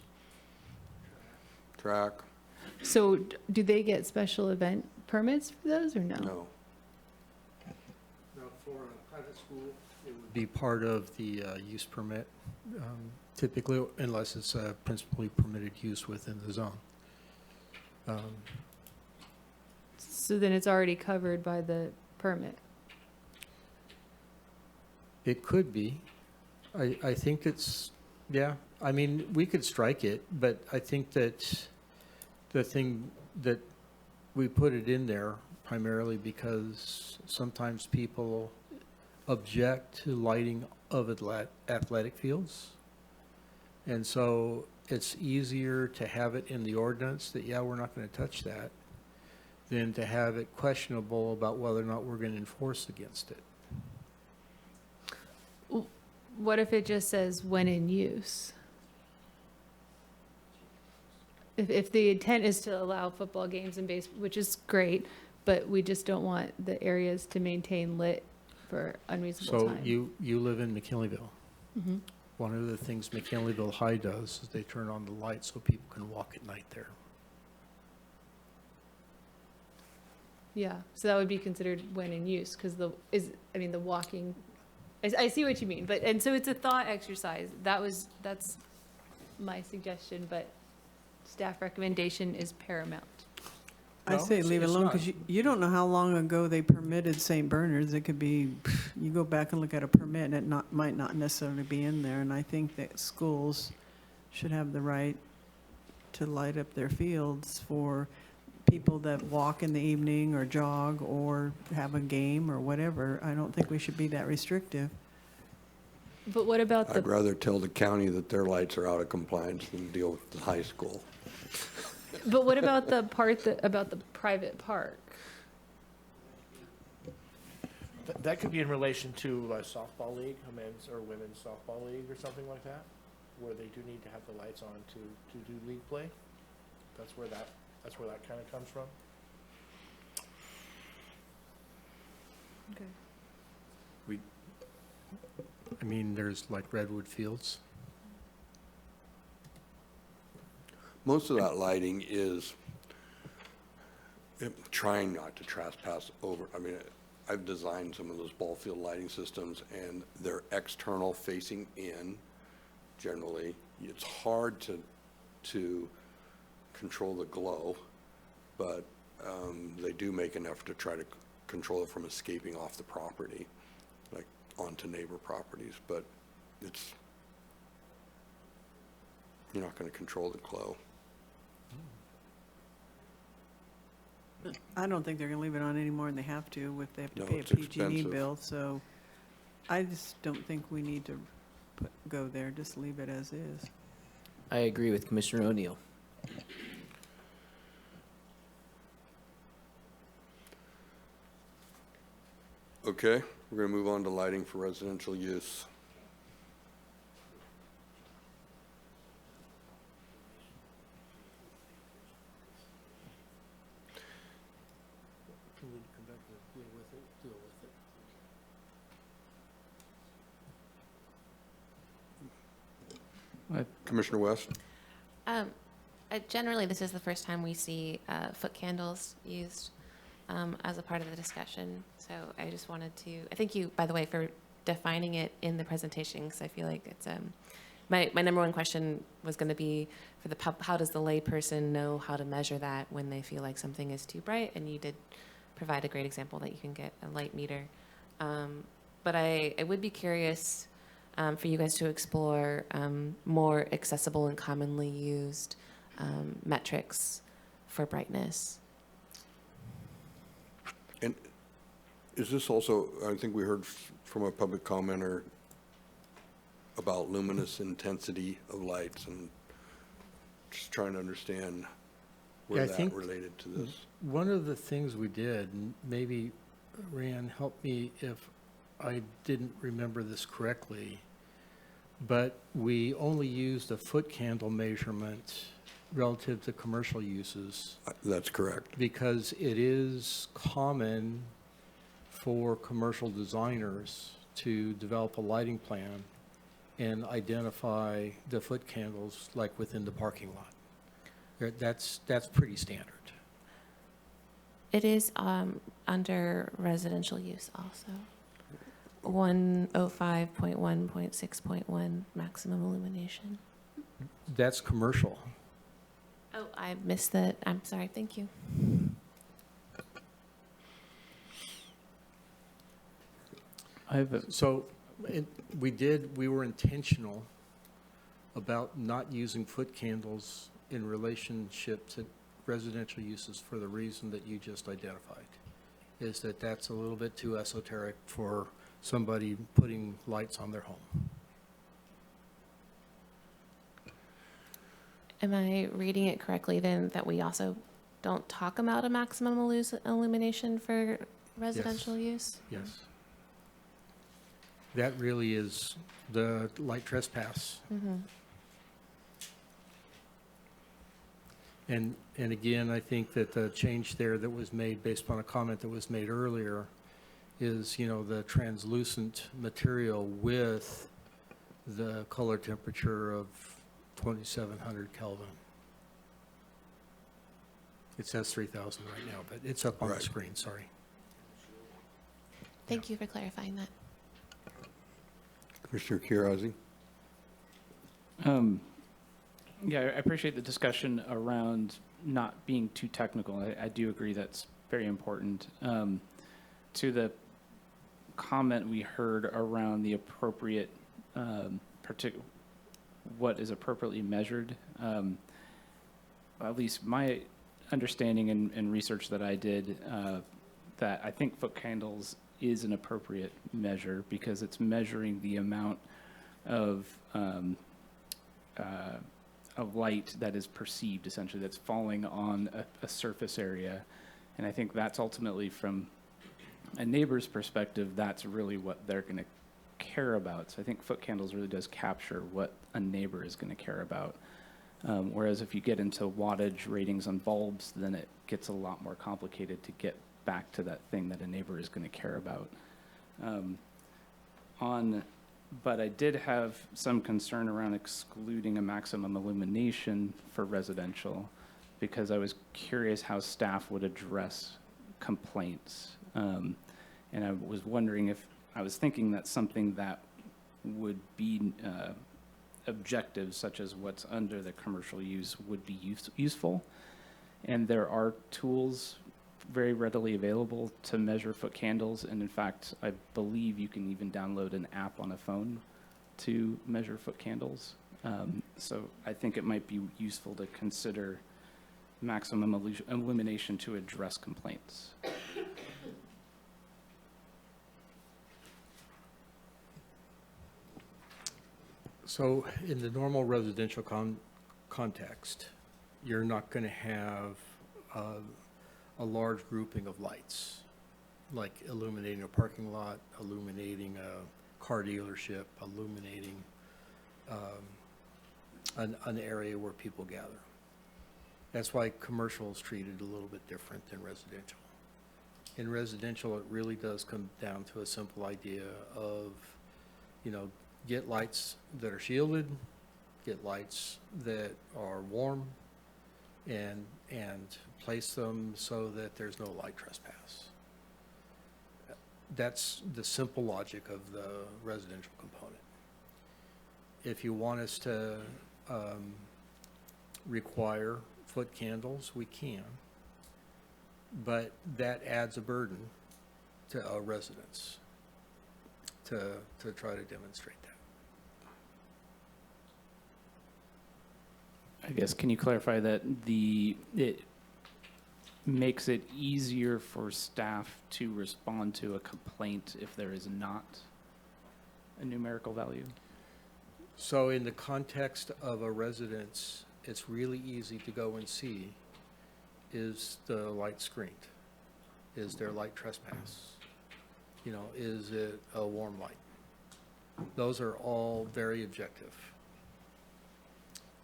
track. So do they get special event permits for those or no? No. Now, for a private school, it would be part of the use permit, typically, unless it's a principally permitted use within the zone. So then it's already covered by the permit? It could be. I think it's, yeah, I mean, we could strike it, but I think that the thing that we put it in there primarily because sometimes people object to lighting of athletic fields. And so it's easier to have it in the ordinance that, yeah, we're not going to touch that, than to have it questionable about whether or not we're going to enforce against it. What if it just says when in use? If the intent is to allow football games and base, which is great, but we just don't want the areas to maintain lit for unreasonable So time. you live in McKinleyville. Mhm. One of the things McKinleyville High does is they turn on the lights so people can walk at night there. Yeah, so that would be considered when in use, because the walking, I see what you mean, but, and so it's a thought exercise. That's my suggestion, but staff recommendation is paramount. I say leave it alone, because you don't know how long ago they permitted St. Bernard's. It could be, you go back and look at a permit, and it might not necessarily be in there, and I think that schools should have the right to light up their fields for people that walk in the evening or jog or have a game or whatever. I don't think we should be that restrictive. But what about I'd rather tell the county that their lights are out of compliance than deal with the high school. But what about the part about the private park? That could be in relation to a softball league, a men's or women's softball league or something like that, where they do need to have the lights on to do league play. That's where that kind of comes from. Okay. I mean, there's like Redwood Fields. Most of that lighting is trying not to trespass over. I mean, I've designed some of those ball field lighting systems, and they're external facing in generally. It's hard to control the glow, but they do make an effort to try to control it from escaping off the property, like onto neighbor properties, but you're not going to control the glow. I don't think they're going to leave it on any more than they have to if they have to No, pay a it's PG&E expensive. bill. So I just don't think we need to go there. Just leave it as is. I agree with Commissioner O'Neill. Okay, we're going to move on to lighting for residential use. Commissioner West? Generally, this is the first time we see foot candles used as a part of the discussion. So I just wanted to, I thank you, by the way, for defining it in the presentation, because I feel like it's, my number one question was going to be for the how does the layperson know how to measure that when they feel like something is too bright? And you did provide a great example that you can get a light meter. But I would be curious for you guys to explore more accessible and commonly used metrics for brightness. And is this also, I think we heard from a public commenter about luminous intensity of lights, and just trying to understand where I that think related to this. One of the things we did, and maybe Rand, help me if I didn't remember this correctly, but we only used a foot candle measurement relative to commercial uses. That's correct. Because it is common for commercial designers to develop a lighting plan and identify the foot candles like within the parking lot. That's pretty standard. It is under residential use also. 105.1.6.1 maximum illumination. That's commercial. Oh, I missed that. I'm sorry. Thank you. So we were intentional about not using foot candles in relationship to residential uses for the reason that you just identified, is that that's a little bit too esoteric for somebody putting lights on their home. Am I reading it correctly then that we also don't talk about a maximum illumination for residential use? Yes. That really is the light trespass. Mm-hmm. And again, I think that the change there that was made based upon a comment that was made earlier is, you know, the translucent material with the color temperature of 2700 Kelvin. It says 3000 right now, but it's up on the screen, sorry. Thank you for clarifying that. Commissioner Kirazi? Yeah, I appreciate the discussion around not being too technical. I do agree that's very important. To the comment we heard around the appropriate, what is appropriately measured, at least my understanding and research that I did, that I think foot candles is an appropriate measure because it's measuring the amount of light that is perceived, essentially, that's falling on a surface area. And I think that's ultimately, from a neighbor's perspective, that's really what they're going to care about. So I think foot candles really does capture what a neighbor is going to care about. Whereas if you get into wattage ratings on bulbs, then it gets a lot more complicated to get back to that thing that a neighbor is going to care about. But I did have some concern around excluding a maximum illumination for residential because I was curious how staff would address complaints. And I was wondering if, I was thinking that something that would be objectives such as what's under the commercial use would be useful. And there are tools very readily available to measure foot candles. And in fact, I believe you can even download an app on a phone to measure foot candles. So I think it might be useful to consider maximum illumination to address complaints. So in the normal residential context, you're not going to have a large grouping of lights, like illuminating a parking lot, illuminating a car dealership, illuminating an area where people gather. That's why commercial is treated a little bit different than residential. In residential, it really does come down to a simple idea of, you know, get lights that are shielded, get lights that are warm, and place them so that there's no light trespass. That's the simple logic of the residential component. If you want us to require foot candles, we can, but that adds a burden to our residents to try to demonstrate that. I guess, can you clarify that it makes it easier for staff to respond to a complaint if there is not a numerical value? So in the context of a residence, it's really easy to go and see, is the light screened? Is there light trespass? You know, is it a warm light? Those are all very objective.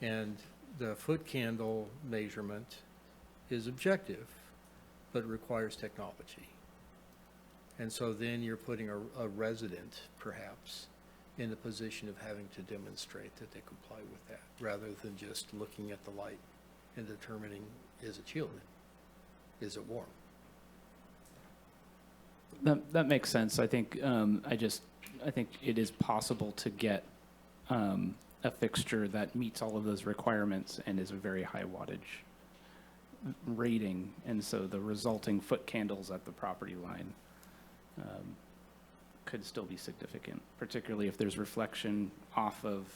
And the foot candle measurement is objective, but requires technology. And so then you're putting a resident, perhaps, in the position of having to demonstrate that they comply with that, rather than just looking at the light and determining, is it shielded? Is it warm? That makes sense. I think, I think it is possible to get a fixture that meets all of those requirements and is a very high wattage rating, and so the resulting foot candles at the property line could still be significant, particularly if there's reflection off of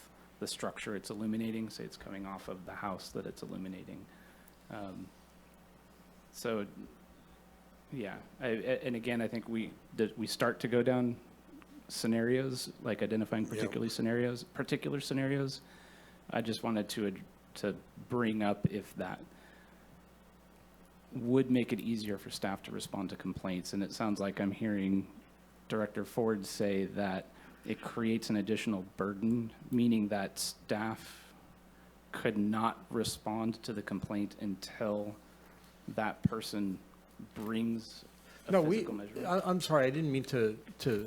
the structure it's illuminating, say it's coming off of the house that it's illuminating. So, yeah, and again, I think we start to go down scenarios, like identifying particular scenarios. I just wanted to bring up if that would make it easier for staff to respond to complaints. And it sounds like I'm hearing Director Ford say that it creates an additional burden, meaning that staff could not respond to the complaint until that person brings a physical measure. I'm sorry, I didn't mean to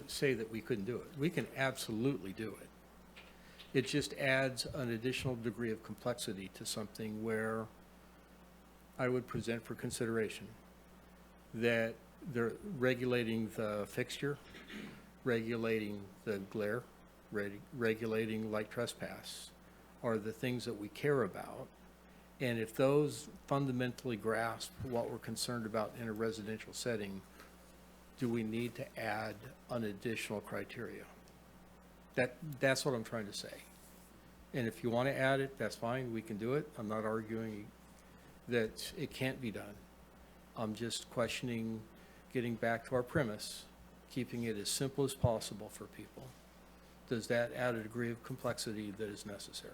say that we couldn't do it. We can absolutely do it. It just adds an additional degree of complexity to something where I would present for consideration that they're regulating the fixture, regulating the glare, regulating light trespass are the things that we care about. And if those fundamentally grasp what we're concerned about in a residential setting, do we need to add an additional criteria? That's what I'm trying to say. And if you want to add it, that's fine, we can do it. I'm not arguing that it can't be done. I'm just questioning, getting back to our premise, keeping it as simple as possible for people. Does that add a degree of complexity that is necessary?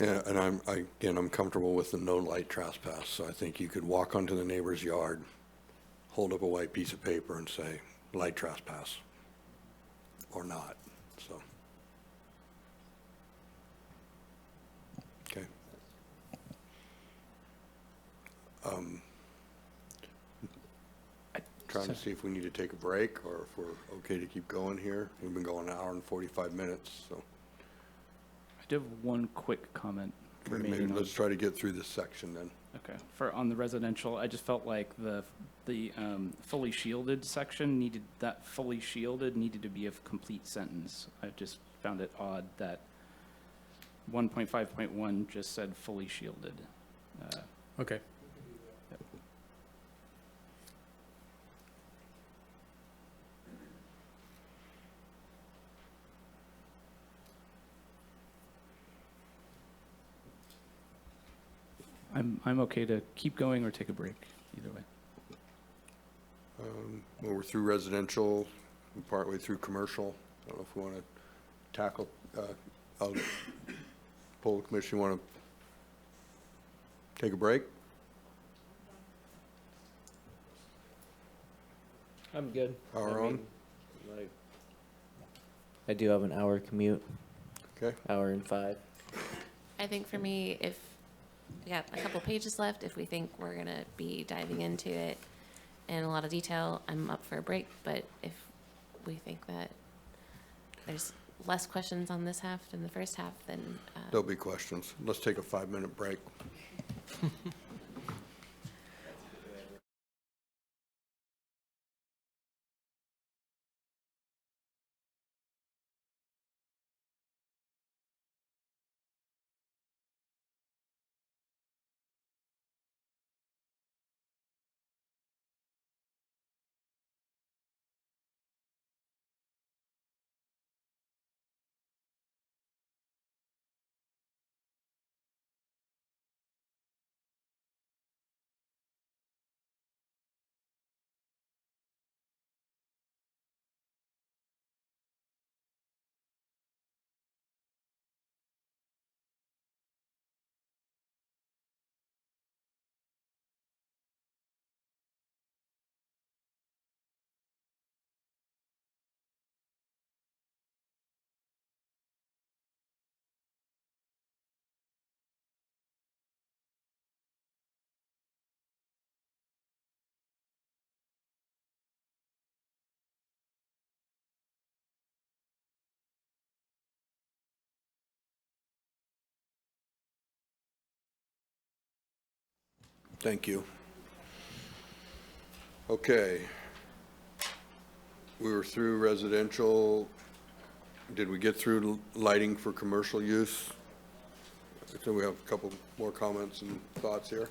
Yeah, and I'm comfortable with the no light trespass, so I think you could walk onto the neighbor's yard, hold up a white piece of paper and say, light trespass, or not, so. Okay. Trying to see if we need to take a break, or if we're okay to keep going here. We've been going an hour and 45 minutes, so. I do have one quick comment remaining. Maybe on- let's try to get through this section then. Okay, on the residential, I just felt like the fully shielded section needed to be a complete sentence. I just found it odd that 1.5.1 just said fully shielded. Okay. I'm okay to keep going or take a break, either way. Well, we're through residential, we're partway through commercial. I don't know if we want to tackle, I'll poll the commission, you want to take a break? I'm good. Hour on? I do have an hour commute. Okay. Hour and 5. I think for me, if we got a couple pages left, if we think we're going to be diving into it in a lot of detail, I'm up for a break. But if we think that there's less questions on this half than the first half, then There'll be questions. Let's take a 5-minute break. Thank you. Okay. We were through residential. Did we get through lighting for commercial use? So we have a couple more comments and thoughts here.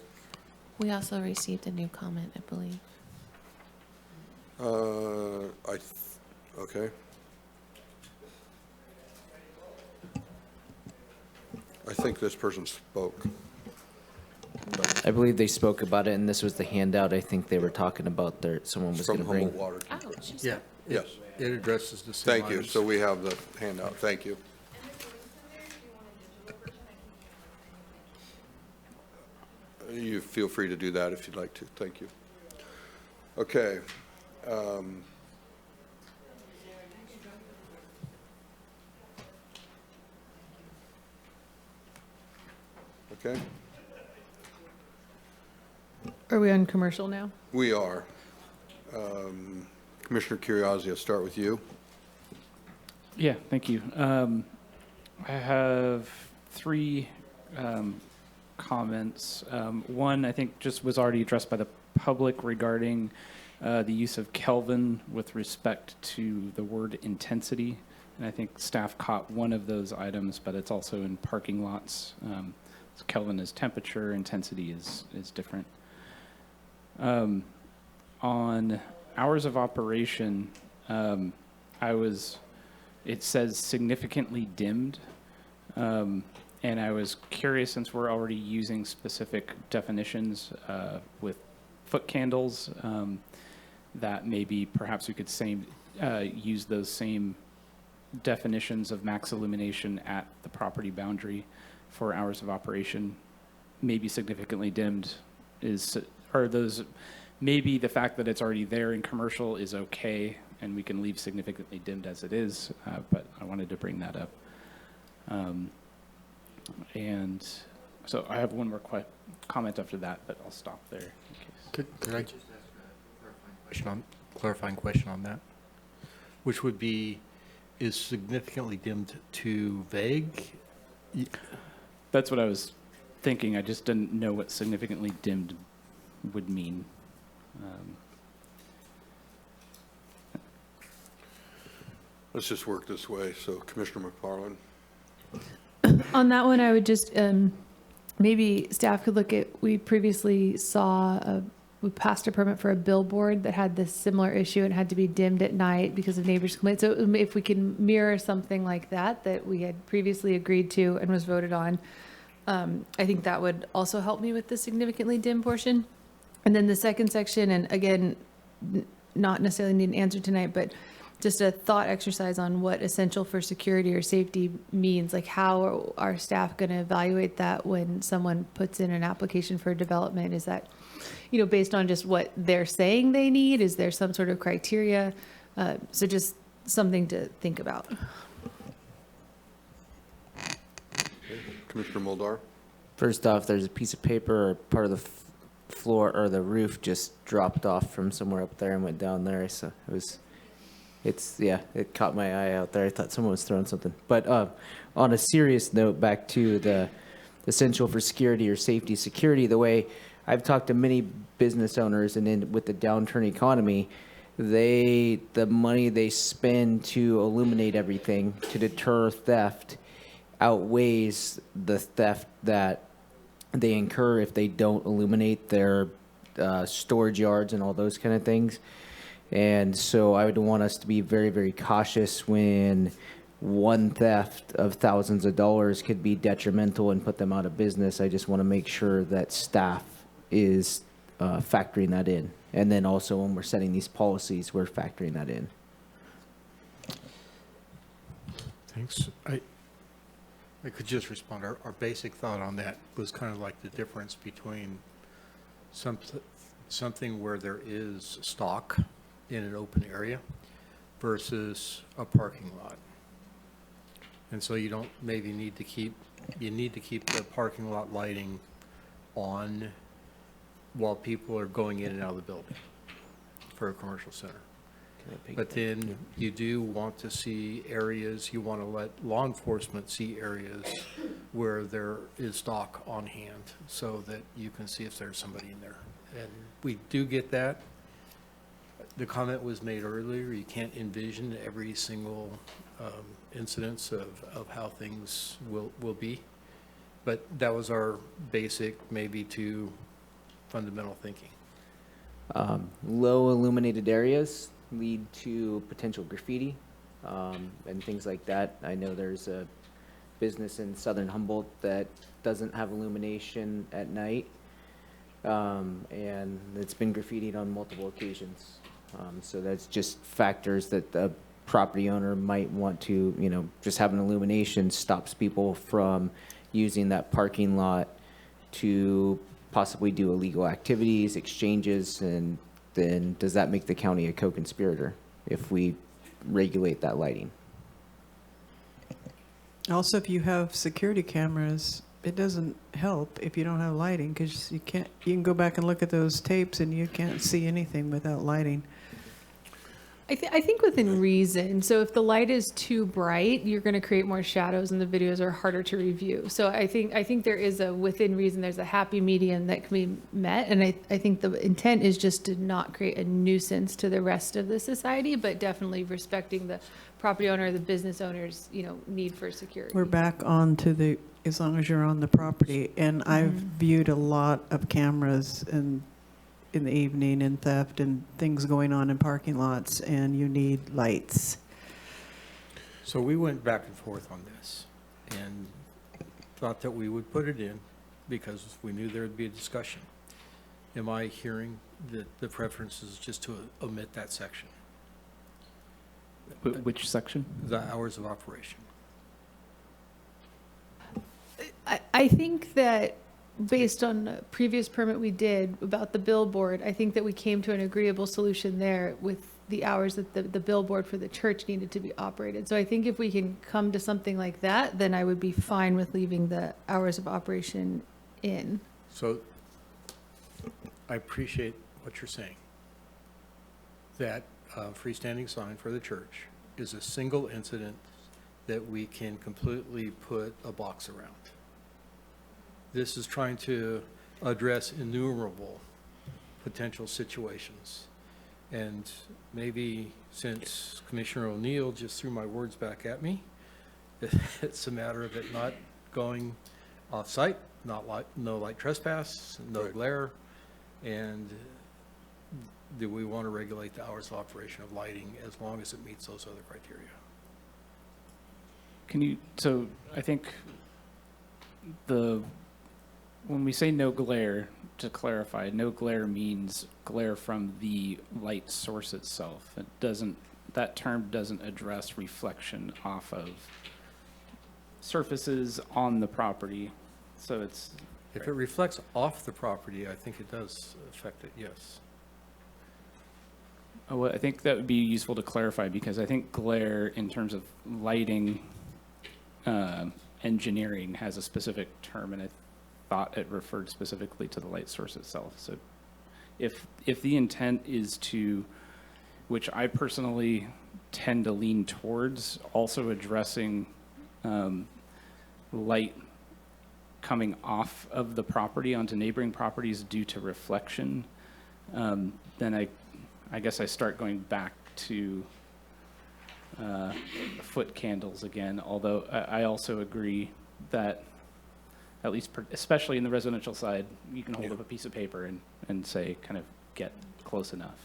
We also received a new comment, I believe. Okay. I think this person spoke. I believe they spoke about it, and this was the handout. I think they were talking about someone was From going to bring. Humboldt Water. Oh, she's Yeah. Yes. It addresses the same Thank you. items. So we have the handout. Thank you. You feel free to do that if you'd like to. Thank you. Okay. Okay, Are we on commercial now? we are. Commissioner Curriasi, I'll start with you. Yeah, thank you. I have three comments. One, I think, just was already addressed by the public regarding the use of Kelvin with respect to the word intensity. And I think staff caught one of those items, but it's also in parking lots. So Kelvin is temperature, intensity is different. On hours of operation, it says significantly dimmed. And I was curious, since we're already using specific definitions with foot candles, that maybe perhaps we could use those same definitions of max illumination at the property boundary for hours of operation. Maybe significantly dimmed maybe the fact that it's already there in commercial is okay, and we can leave significantly dimmed as it is, but I wanted to bring that up. And so I have one more comment after that, but I'll stop there. In case. Could I just ask a clarifying question on that? Which would be, is significantly dimmed too vague? That's what I was thinking. I just didn't know what significantly dimmed would mean. Let's just work this way. So Commissioner McFarland. On that one, I would just, maybe staff could look at, we previously we passed a permit for a billboard that had this similar issue and had to be dimmed at night because of neighbors' complaints. So if we can mirror something like that we had previously agreed to and was voted on, I think that would also help me with the significantly dim portion. And then the second section, and again, not necessarily need an answer tonight, but just a thought exercise on what essential for security or safety means. Like, how are our staff going to evaluate that when someone puts in an application for development? Is that, based on just what they're saying they need? Is there some sort of criteria? So just something to think about. Commissioner Moldar. First off, there's a piece of paper or part of the floor or the roof just dropped off from somewhere up there and went down there. So it caught my eye out there. I thought someone was throwing something. But on a serious note, back to the essential for security or safety. Security, the way I've talked to many business owners, and then with the downturn economy, the money they spend to illuminate everything to deter theft outweighs the theft that they incur if they don't illuminate their storage yards and all those kind of things. And so I would want us to be very, very cautious when one theft of thousands of dollars could be detrimental and put them out of business. I just want to make sure that staff is factoring that in. And then also when we're setting these policies, we're factoring that in. Thanks. I could just respond. Our basic thought on that was kind of like the difference between something where there is stock in an open area versus a parking lot. And so you don't maybe need to keep the parking lot lighting on while people are going in and out of the building for a commercial center. But then you do want to see areas, you want to let law enforcement see areas where there is stock on hand so that you can see if there's somebody in there. And we do get that. The comment was made earlier, you can't envision every single incidence of how things will be. But that was our basic, maybe to fundamental thinking. Low illuminated areas lead to potential graffiti and things like that. I know there's a business in southern Humboldt that doesn't have illumination at night, and it's been graffitied on multiple occasions. So that's just factors that the property owner might want to, you know, just have an illumination stops people from using that parking lot to possibly do illegal activities, exchanges, and then does that make the county a co-conspirator if we regulate that lighting? Also, if you have security cameras, it doesn't help if you don't have lighting, because you can go back and look at those tapes and you can't see anything without lighting. I think within reason. So if the light is too bright, you're going to create more shadows and the videos are harder to review. So I think there is a within reason, there's a happy medium that can be met. And I think the intent is just to not create a nuisance to the rest of the society, but definitely respecting the property owner, the business owner's, you know, need for security. We're back on to the, as long as you're on the property. And I've viewed a lot of cameras in the evening and theft and things going on in parking lots, and you need lights. So we went back and forth on this and thought that we would put it in because we knew there would be a discussion. Am I hearing that the preference is just to omit that section? Which section? The hours of operation. I think that based on a previous permit we did about the billboard, I think that we came to an agreeable solution there with the hours that the billboard for the church needed to be operated. So I think if we can come to something like that, then I would be fine with leaving the hours of operation in. So I appreciate what you're saying. That freestanding sign for the church is a single incident that we can completely put a box around. This is trying to address innumerable potential situations. And maybe since Commissioner O'Neill just threw my words back at me, it's a matter of it not going off-site, no light trespass, no glare, and do we want to regulate the hours of operation of lighting as long as it meets those other criteria? So I think when we say no glare, to clarify, no glare means glare from the light source itself. That term doesn't address reflection off of surfaces on the property. So it's. If it reflects off the property, I think it does affect it, yes. Well, I think that would be useful to clarify because I think glare in terms of lighting engineering has a specific term, and I thought it referred specifically to the light source itself. So if the intent is to, which I personally tend to lean towards, also addressing light coming off of the property onto neighboring properties due to reflection, then I guess I start going back to foot candles again, although I also agree that at least, especially in the residential side, you can hold up a piece of paper and say, kind of get close enough.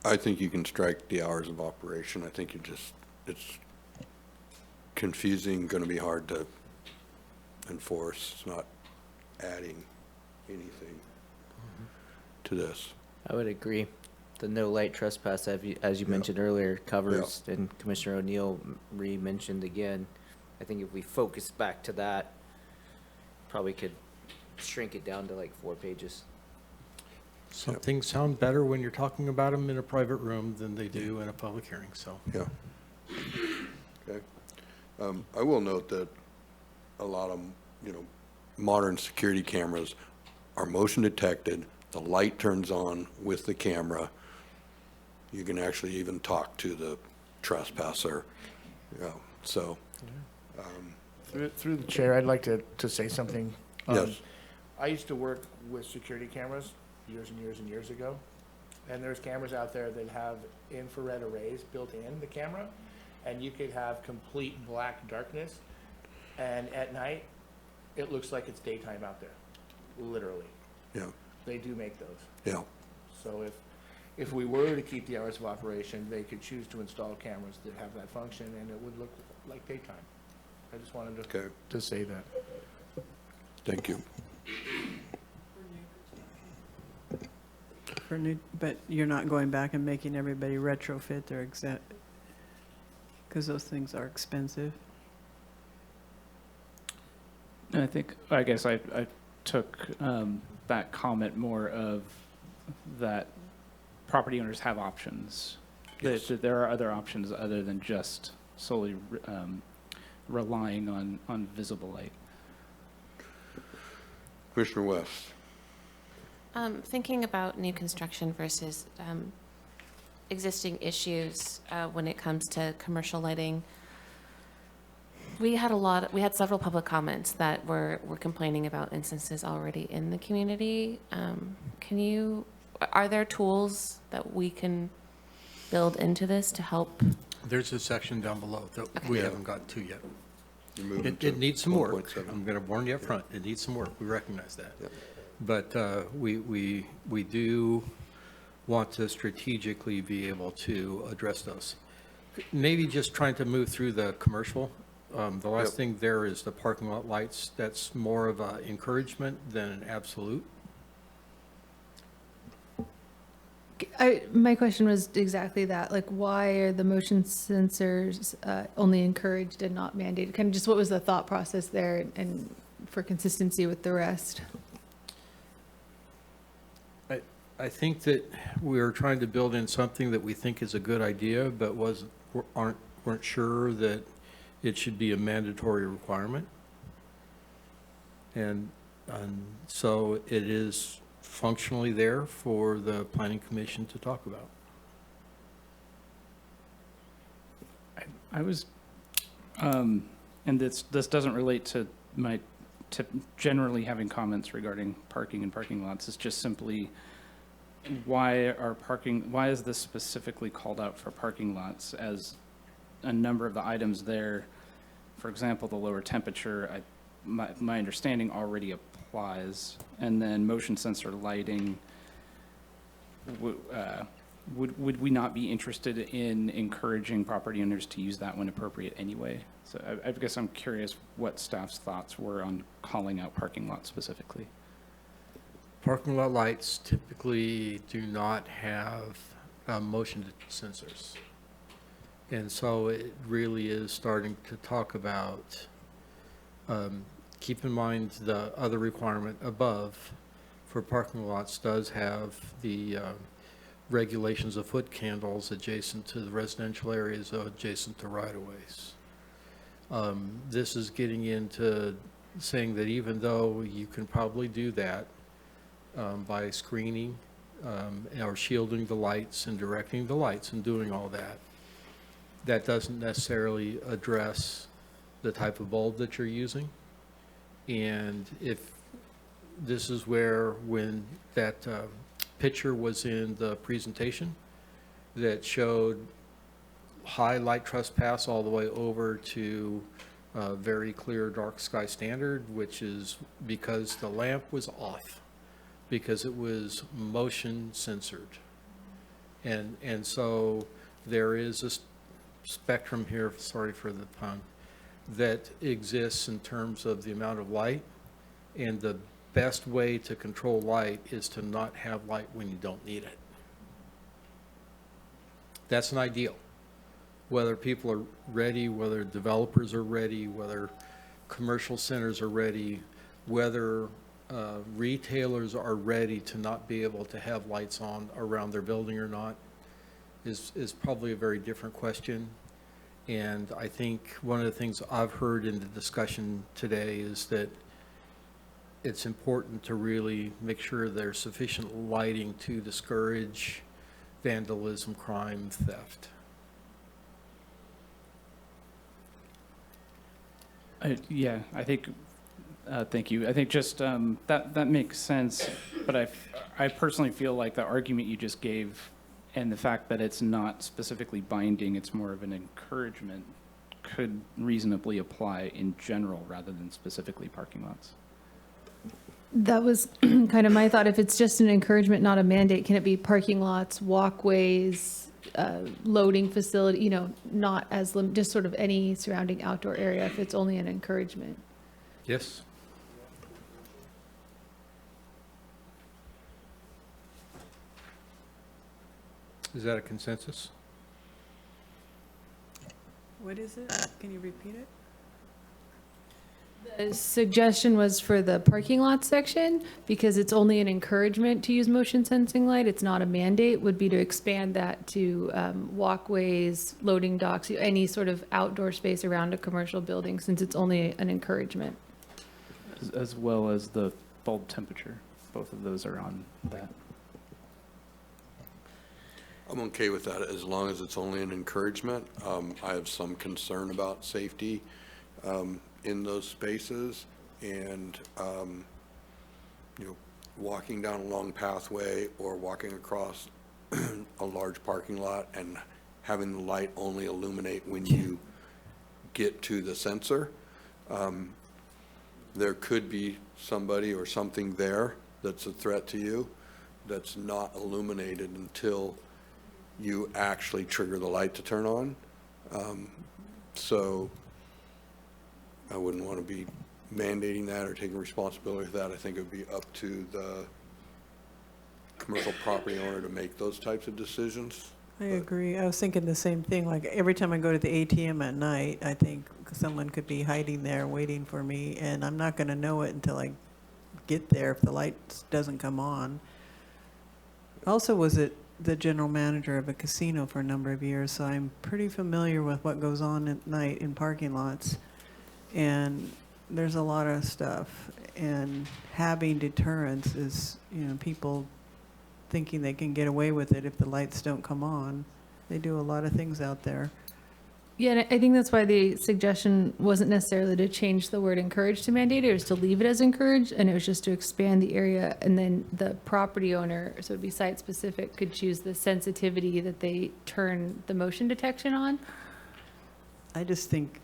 I think you can strike the hours of operation. I think it's confusing, going to be hard to enforce. It's not adding anything to this. I would agree. The no light trespass, as you mentioned earlier, covers, and Commissioner O'Neill re-mentioned again. I think if we focus back to that, probably could shrink it down to like 4 pages. Some things sound better when you're talking about them in a private room than they do in a public hearing, so. Yeah. Okay. I will note that a lot of, modern security cameras are motion detected. the light turns on with the camera. You can actually even talk to the trespasser, you know, so. Through the chair, I'd like to say something. Yes. I used to work with security cameras years and years and years ago. And there's cameras out there that have infrared arrays built in the camera. And you could have complete black darkness. And at night, it looks like it's daytime out there, literally. Yeah, They do make those. yeah, So if we were to keep the hours of operation, they could choose to install cameras that have that function, and it would look like daytime. I just wanted okay, to say that. thank you. For new, but you're not going back and making everybody retrofit their exact, because those things are expensive. And I guess I took that comment more of that property owners have options. Yes. That there are other options other than just solely relying on visible light. Commissioner West. Thinking about new construction versus existing issues when it comes to commercial lighting, we had several public comments that were complaining about instances already in the community. Are there tools that we can build into this to help? There's a section down below that we haven't got to yet. You're moving to It needs some work. 1.7. I'm going to warn you up front. It needs some work. We recognize that. Yep. But we do want to strategically be able to address those. Maybe just trying to move through the commercial. The last Yep. thing there is the parking lot lights. That's more of an encouragement than an absolute. My question was exactly that, like, why are the motion sensors only encouraged and not mandated? Kind of just what was the thought process there and for consistency with the rest? I think that we're trying to build in something that we think is a good idea, but weren't sure that it should be a mandatory requirement. And so it is functionally there for the planning commission to talk about. I was, and this doesn't relate to generally having comments regarding parking and parking lots. It's just simply why is this specifically called out for parking lots as a number of the items there, for example, the lower temperature, my understanding already applies, and then motion sensor lighting, would we not be interested in encouraging property owners to use that when appropriate anyway? So I guess I'm curious what staff's thoughts were on calling out parking lots specifically. Parking lot lights typically do not have motion sensors. And so it really is starting to talk about, keep in mind the other requirement above for parking lots does have the regulations of foot candles adjacent to the residential areas adjacent to right-of-ways. This is getting into saying that even though you can probably do that by screening or shielding the lights and directing the lights and doing all that, that doesn't necessarily address the type of bulb that you're using. And if this is where, when that picture was in the presentation that showed high light trespass all the way over to very clear dark sky standard, which is because the lamp was off, because it was motion censored. And so there is a spectrum here, sorry for the pun, that exists in terms of the amount of light, and the best way to control light is to not have light when you don't need it. That's an ideal. Whether people are ready, whether developers are ready, whether commercial centers are ready, whether retailers are ready to not be able to have lights on around their building or not is probably a very different question. And I think one of the things I've heard in the discussion today is that it's important to really make sure there's sufficient lighting to discourage vandalism, crime, theft. Yeah, I think, thank you. I think just, that makes sense, but I personally feel like the argument you just gave and the fact that it's not specifically binding, it's more of an encouragement, could reasonably apply in general rather than specifically parking lots. That was kind of my thought. If it's just an encouragement, not a mandate, can it be parking lots, walkways, loading facility, you know, not as, just sort of any surrounding outdoor area if it's only an encouragement? Yes? Is that a consensus? What is it? Can you repeat it? The suggestion was for the parking lot section, because it's only an encouragement to use motion sensing light, it's not a mandate, would be to expand that to walkways, loading docks, any sort of outdoor space around a commercial building, since it's only an encouragement. As well as the bulb temperature. Both of those are on that. I'm okay with that as long as it's only an encouragement. I have some concern about safety in those spaces, and walking down a long pathway or walking across a large parking lot and having the light only illuminate when you get to the sensor. There could be somebody or something there that's a threat to you that's not illuminated until you actually trigger the light to turn on. So I wouldn't want to be mandating that or taking responsibility for that. I think it would be up to the commercial property owner to make those types of decisions. I agree. I was thinking the same thing. Like every time I go to the ATM at night, I think someone could be hiding there waiting for me, and I'm not going to know it until I get there if the light doesn't come on. Also, was it the general manager of a casino for a number of years, so I'm pretty familiar with what goes on at night in parking lots. And there's a lot of stuff, and having deterrence is, people thinking they can get away with it if the lights don't come on. They do a lot of things out there. Yeah, and I think that's why the suggestion wasn't necessarily to change the word encourage to mandate, it was to leave it as encourage, and it was just to expand the area, and then the property owner, so it'd be site specific, could choose the sensitivity that they turn the motion detection on. I just think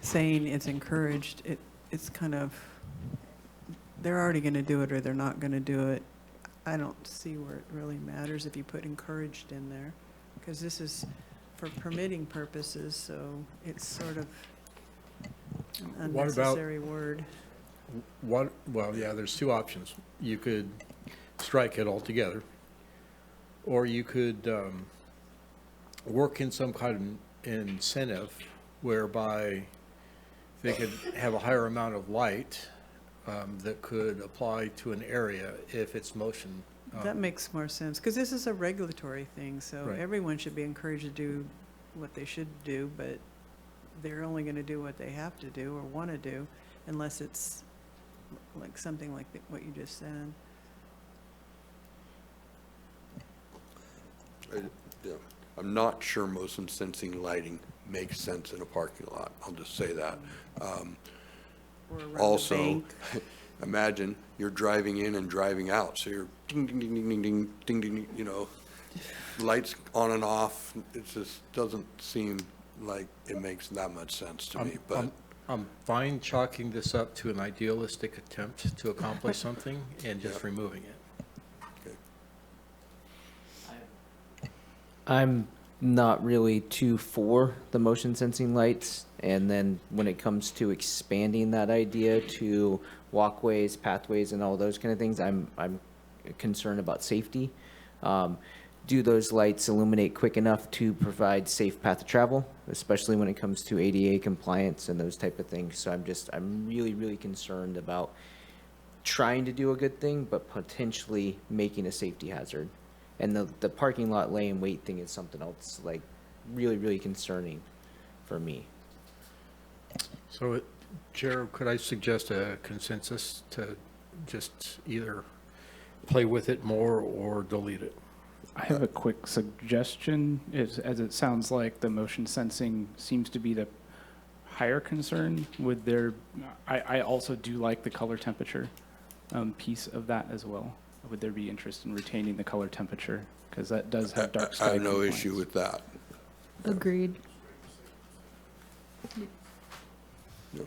saying it's encouraged, it's kind of, they're already going to do it or they're not going to do it. I don't see where it really matters if you put encouraged in there, because this is for permitting purposes, so it's sort of an What about- unnecessary word. Well, yeah, there's two options. You could strike it altogether, or you could work in some kind of incentive whereby they could have a higher amount of light that could apply to an area if it's motion. That makes more sense, because this is a regulatory thing, so Right. everyone should be encouraged to do what they should do, but they're only going to do what they have to do or want to do, unless it's like something like what you just said. I'm not sure motion sensing lighting makes sense in a parking lot. I'll just say that. Or around a Also, bank. imagine you're driving in and driving out, so you're ding, ding, ding, ding, ding, ding, ding, lights on and off. It just doesn't seem like it makes that much sense to me, but. I'm fine chalking this up to an idealistic attempt to accomplish something and just removing it. I'm not really too for the motion sensing lights. And then when it comes to expanding that idea to walkways, pathways, and all those kind of things, I'm concerned about safety. Do those lights illuminate quick enough to provide safe path of travel, especially when it comes to ADA compliance and those type of things? So I'm really, really concerned about trying to do a good thing, but potentially making a safety hazard. And the parking lot lay and wait thing is something else, like, really, really concerning for me. So Chair, could I suggest a consensus to just either play with it more or delete it? I have a quick suggestion, as it sounds like the motion sensing seems to be the higher concern. I also do like the color temperature piece of that as well. Would there be interest in retaining the color temperature? Because that does have dark sky I have no compliance. issue with that. Agreed. Yep.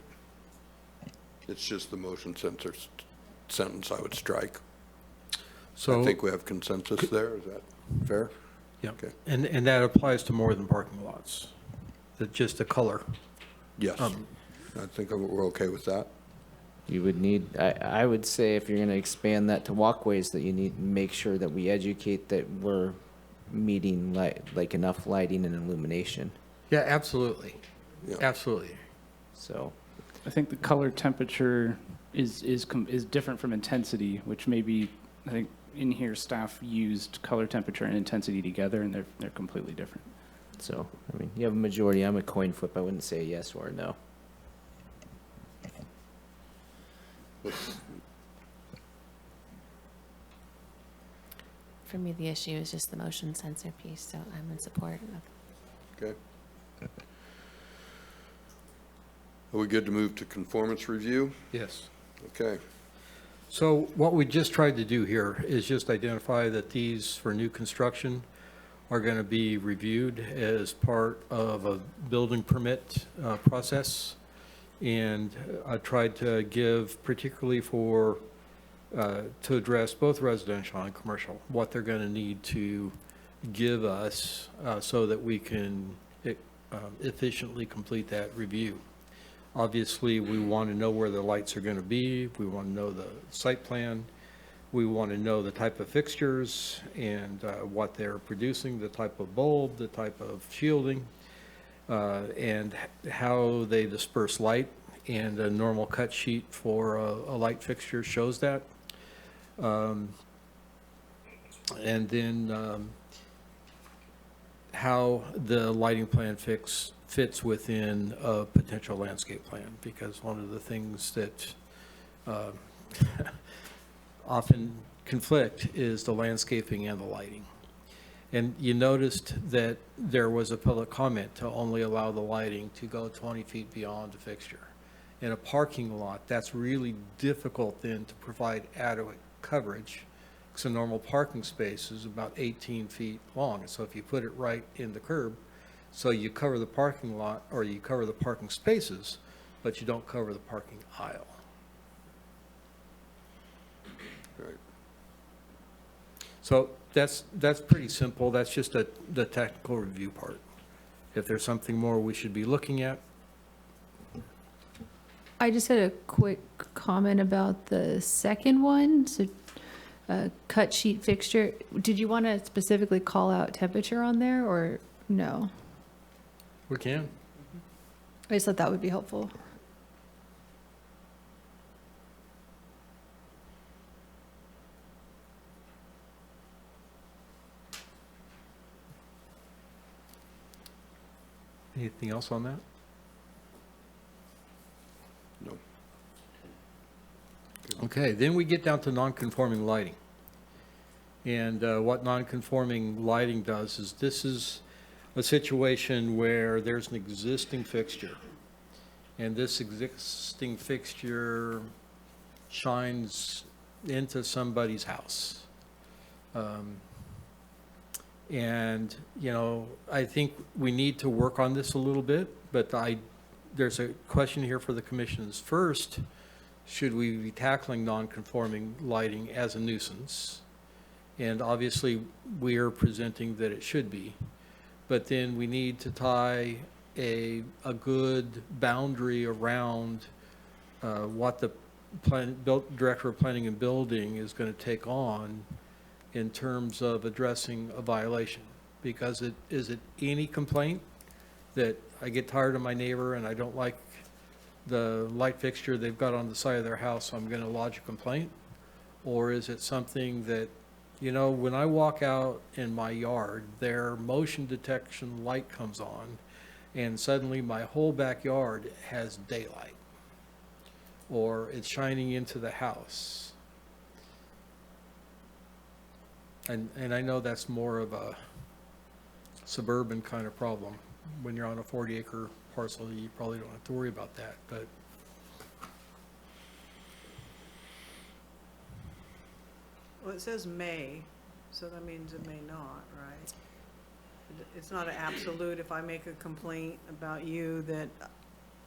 It's just the motion sensor sentence I would strike. So I think we have consensus there. Is that fair? Yeah, Okay. and that applies to more than parking lots, just the color. Yes. I think we're okay with that. You would need, I would say if you're gonna expand that to walkways, that you need to make sure that we educate that we're meeting like enough lighting and illumination. Yeah, absolutely. Yeah. Absolutely. So, I think the color temperature is different from intensity, which maybe, I think in here staff used color temperature and intensity together, and they're completely different. so, I mean, you have a majority, I'm a coin flip, I wouldn't say yes or no. For me, the issue is just the motion sensor piece, so I'm in support of. Okay. Are we good to move to conformance review? Yes. Okay. So what we just tried to do here is just identify that these, for new construction, are going to be reviewed as part of a building permit process. And I tried to give, particularly for, to address both residential and commercial, what they're going to need to give us so that we can efficiently complete that review. Obviously, we want to know where the lights are going to be. We want to know the site plan. We want to know the type of fixtures and what they're producing, the type of bulb, the type of shielding, and how they disperse light. And a normal cut sheet for a light fixture shows that. And then how the lighting plan fits within a potential landscape plan, because one of the things that often conflict is the landscaping and the lighting. And you noticed that there was a public comment to only allow the lighting to go 20 feet beyond the fixture. In a parking lot, that's really difficult then to provide adequate coverage, because a normal parking space is about 18 feet long. So if you put it right in the curb, so you cover the parking lot, or you cover the parking spaces, but you don't cover the parking aisle. Right. So that's pretty simple. That's just the technical review part. If there's something more we should be looking at. I just had a quick comment about the second one. So, cut sheet fixture. Did you want to specifically call out temperature on there, or no? We can. I just thought that would be helpful. Anything else on that? No. Okay, then we get down to non-conforming lighting. And what non-conforming lighting does is, this is a situation where there's an existing fixture, and this existing fixture shines into somebody's house. And, you know, I think we need to work on this a little bit, but there's a question here for the commissions. First, should we be tackling non-conforming lighting as a nuisance? And obviously, we are presenting that it should be. But then we need to tie a good boundary around what the Director of Planning and Building is going to take on in terms of addressing a violation. Because is it any complaint that I get tired of my neighbor and I don't like the light fixture they've got on the side of their house, so I'm going to lodge a complaint? Or is it something that, you know, when I walk out in my yard, their motion detection light comes on, and suddenly my whole backyard has daylight? or it's shining into the house. And I know that's more of a suburban kind of problem. When you're on a 40-acre parcel, you probably don't have to worry about that, but Well, it says may, so that means it may not, right? It's not an absolute, if I make a complaint about you, that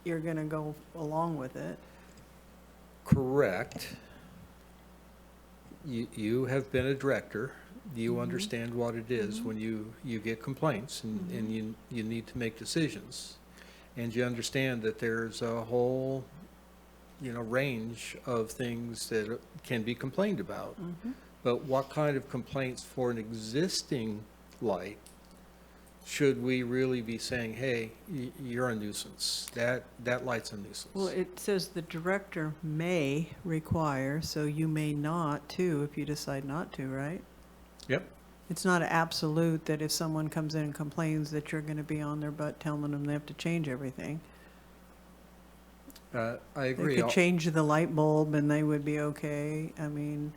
you're gonna go along with it. correct. You have been a director. You understand what it is when you get complaints and you need to make decisions. And you understand that there's a whole, range of things that can be complained about. But what kind of complaints for an existing light should we really be saying, hey, you're a nuisance? That light's a nuisance. Well, it says the director may require, so you may not too, if you decide not to, right? Yep. It's not an absolute that if someone comes in and complains that you're gonna be on their butt telling them they have to change everything. I They agree. could change the light bulb and they would be okay. I mean,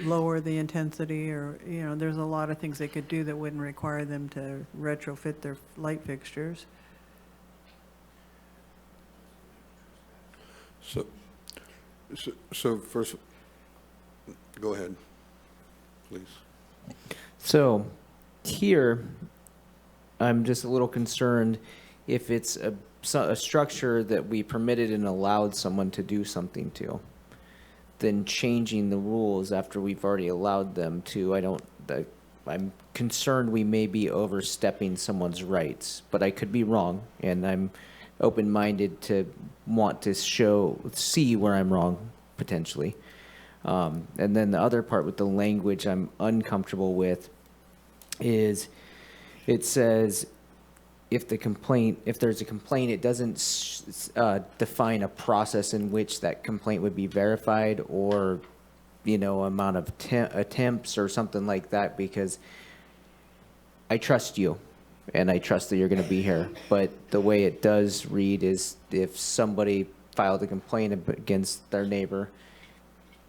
lower the intensity or, there's a lot of things they could do that wouldn't require them to retrofit their light fixtures. So first, go ahead, please. So here, I'm just a little concerned if it's a structure that we permitted and allowed someone to do something to, then changing the rules after we've already allowed them to, I'm concerned we may be overstepping someone's rights, but I could be wrong, and I'm open-minded to want to see where I'm wrong, potentially. And then the other part with the language I'm uncomfortable with is it says if there's a complaint, it doesn't define a process in which that complaint would be verified or, amount of attempts or something like that, because I trust you and I trust that you're going to be here. But the way it does read is if somebody filed a complaint against their neighbor,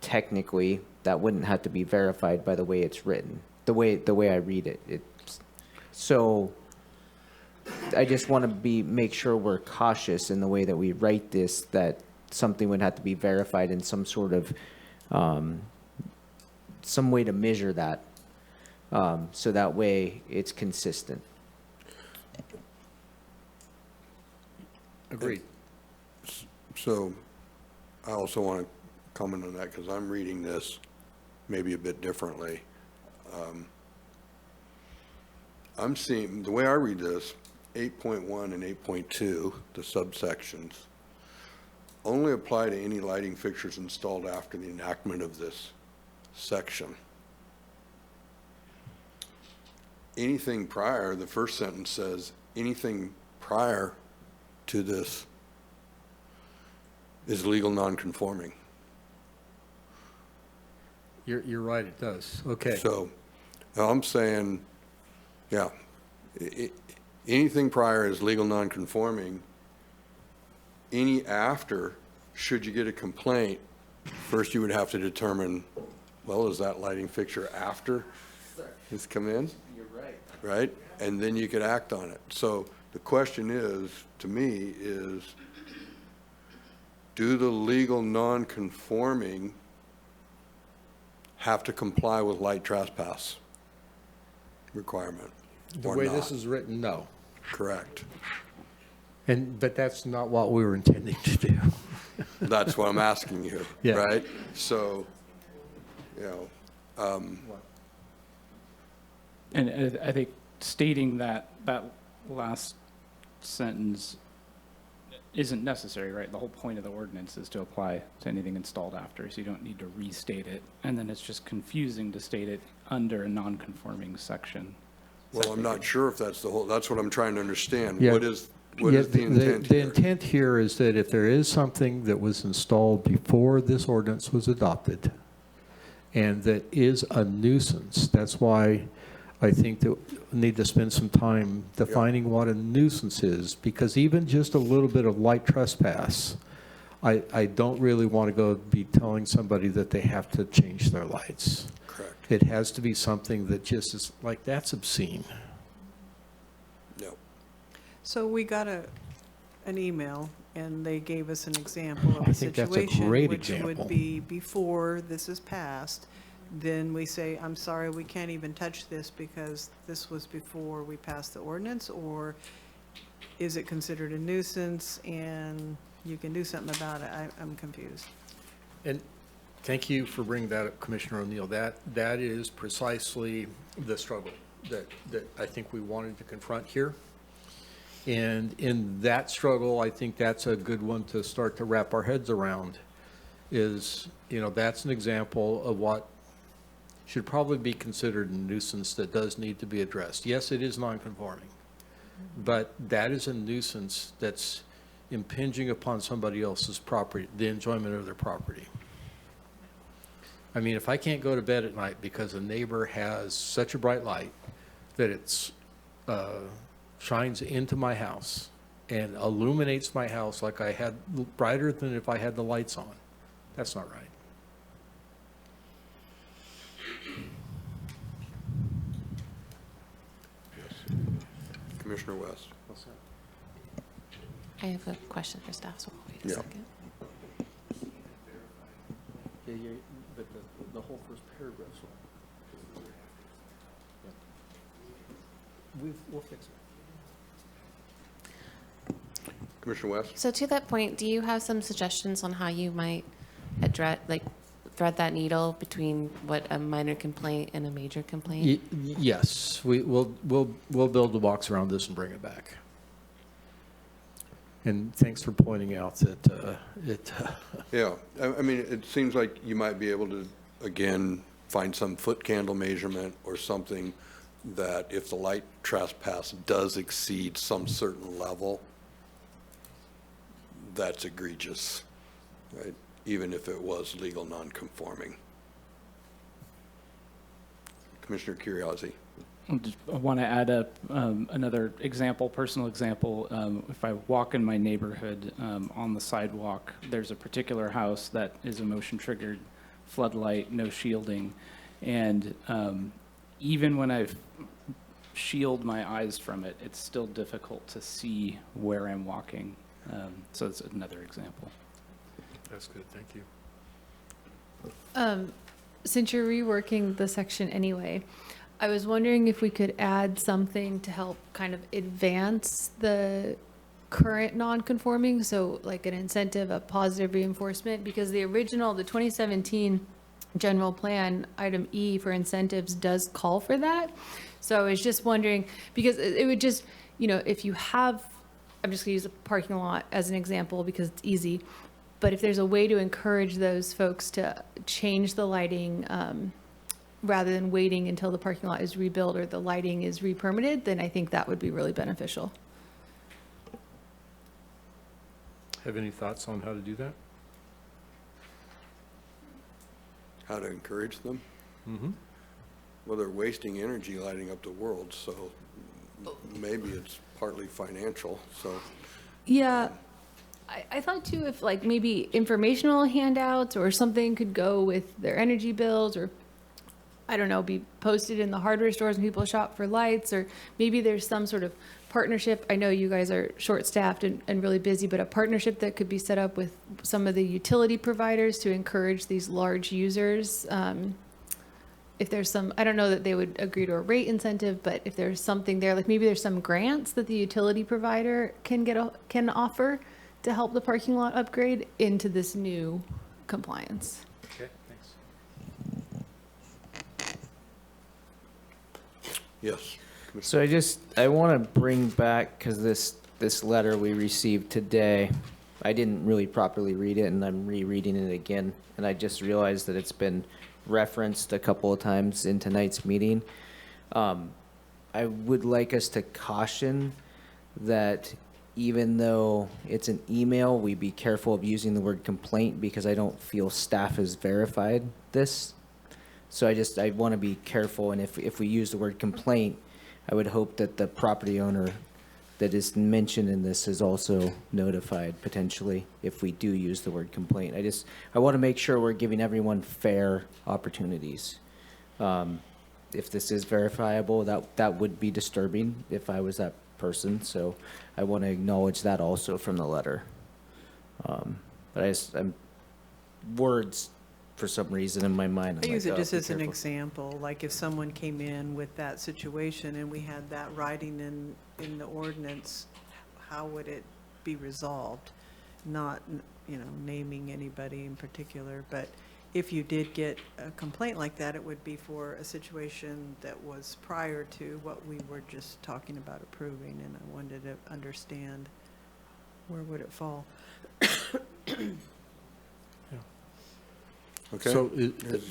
technically that wouldn't have to be verified by the way it's written, the way I read it. So I just want to make sure we're cautious in the way that we write this, that something would have to be verified in some sort of, some way to measure that, so that way it's consistent. Agreed. So I also want to comment on that because I'm reading this maybe a bit differently. I'm seeing, the way I read this, 8.1 and 8.2, the subsections, only apply to any lighting fixtures installed after the enactment of this section. Anything prior, the first sentence says, anything prior to this is legal nonconforming. You're right, it does. Okay. So now I'm saying, yeah, anything prior is legal nonconforming. Any after, should you get a complaint, first you would have to determine, well, is that lighting fixture after it's come in? You're right. Right? And then you could act on it. So the question is, to me, is do the legal nonconforming have to comply with light trespass requirement The or way not? this is written, no. Correct. But that's not what we were intending to do. That's what I'm asking you, Yeah. right? So, And I think stating that last sentence isn't necessary, right? The whole point of the ordinance is to apply to anything installed after, so you don't need to restate it. And then it's just confusing to state it under a non-conforming section. well, I'm not sure if that's that's what I'm trying to understand. Yeah. What is the intent The here? intent here is that if there is something that was installed before this ordinance was adopted and that is a nuisance, that's why I think that we need to spend some time defining what a nuisance is, because even just a little bit of light trespass I don't really want to go be telling somebody that they have to change their lights. Correct. It has to be something that just is, like, that's obscene. Yep. So we got an email, and they gave us an example of I a think that's a situation, great which example. would be before this is passed. Then we say, I'm sorry, we can't even touch this because this was before we passed the ordinance, or is it considered a nuisance and you can do something about it? I'm confused. And thank you for bringing that up, Commissioner O'Neill. That is precisely the struggle that I think we wanted to confront here. And in that struggle, I think that's a good one to start to wrap our heads around is, that's an example of what should probably be considered a nuisance that does need to be addressed. Yes, it is nonconforming, but that is a nuisance that's impinging upon somebody else's property, the enjoyment of their property. I mean, if I can't go to bed at night because a neighbor has such a bright light that it's shines into my house and illuminates my house like I had, brighter than if I had the lights on, that's not right. Commissioner West. I have a question for staff, so we'll wait a Yeah. second. Yeah, but the whole first paragraph's wrong. We'll fix it. Commissioner West? So to that point, do you have some suggestions on how you might address, thread that needle between what a minor complaint and a major complaint? Yes, we'll build the box around this and bring it back. And thanks for pointing out that Yeah, I mean, it seems like you might be able to, again, find some foot candle measurement or something that if the light trespass does exceed some certain level, that's egregious, right? Even if it was legal non-conforming. Commissioner Curriasi. I want to add up another example, personal example. If I walk in my neighborhood on the sidewalk, there's a particular house that is a motion-triggered floodlight, no shielding. And even when I've shielded my eyes from it, it's still difficult to see where I'm walking. So it's another example. That's good, thank you. Since you're reworking the section anyway, I was wondering if we could add something to help kind of advance the current non-conforming, so like an incentive, a positive reinforcement, because the original, the 2017 general plan, item E for incentives does call for that. So I was just wondering, because it would just, if you have, I'm just gonna use a parking lot as an example because it's easy, but if there's a way to encourage those folks to change the lighting, rather than waiting until the parking lot is rebuilt or the lighting is re-permitted, then I think that would be really beneficial. Have any thoughts on how to do that? How to encourage them? Mm-hmm. Well, they're wasting energy lighting up the world, so maybe it's partly financial, so. Yeah, I thought too, if like maybe informational handouts or something could go with their energy bills, or I don't know, be posted in the hardware stores when people shop for lights, or maybe there's some sort of partnership. I know you guys are short-staffed and really busy, but a partnership that could be set up with some of the utility providers to encourage these large users. If there's some, I don't know that they would agree to a rate incentive, but if there's something there, like maybe there's some grants that the utility provider can offer to help the parking lot upgrade into this new compliance. Okay, thanks. Yes. So I want to bring back, because this letter we received today, I didn't really properly read it, and I'm rereading it again, and I just realized that it's been referenced a couple of times in tonight's meeting. I would like us to caution that even though it's an email, we be careful of using the word complaint, because I don't feel staff has verified this. So I want to be careful, and if we use the word complaint, I would hope that the property owner that is mentioned in this is also notified potentially if we do use the word complaint. I want to make sure we're giving everyone fair opportunities. If this is verifiable, that would be disturbing if I was that person, so I want to acknowledge that also from the letter. But I'm words, for some reason in my mind. I I'm use like, it oh, just be as an careful. example, like if someone came in with that situation and we had that writing in the ordinance, how would it be resolved? Not, naming anybody in particular, but if you did get a complaint like that, it would be for a situation that was prior to what we were just talking about approving, and I wanted to understand where would it fall. Okay, So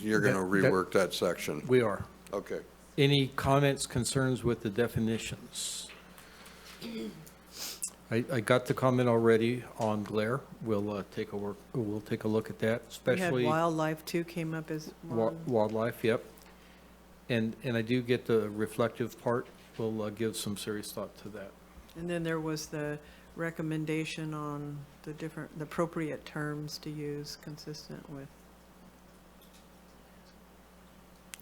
you're going to that- rework that section. We are. Okay. Any comments, concerns with the definitions? I got the comment already on glare. We'll take a look at that, We had especially wildlife too came up as one. wildlife, yep. And I do get the reflective part. We'll give some serious thought to that. And then there was the recommendation on the appropriate terms to use consistent with.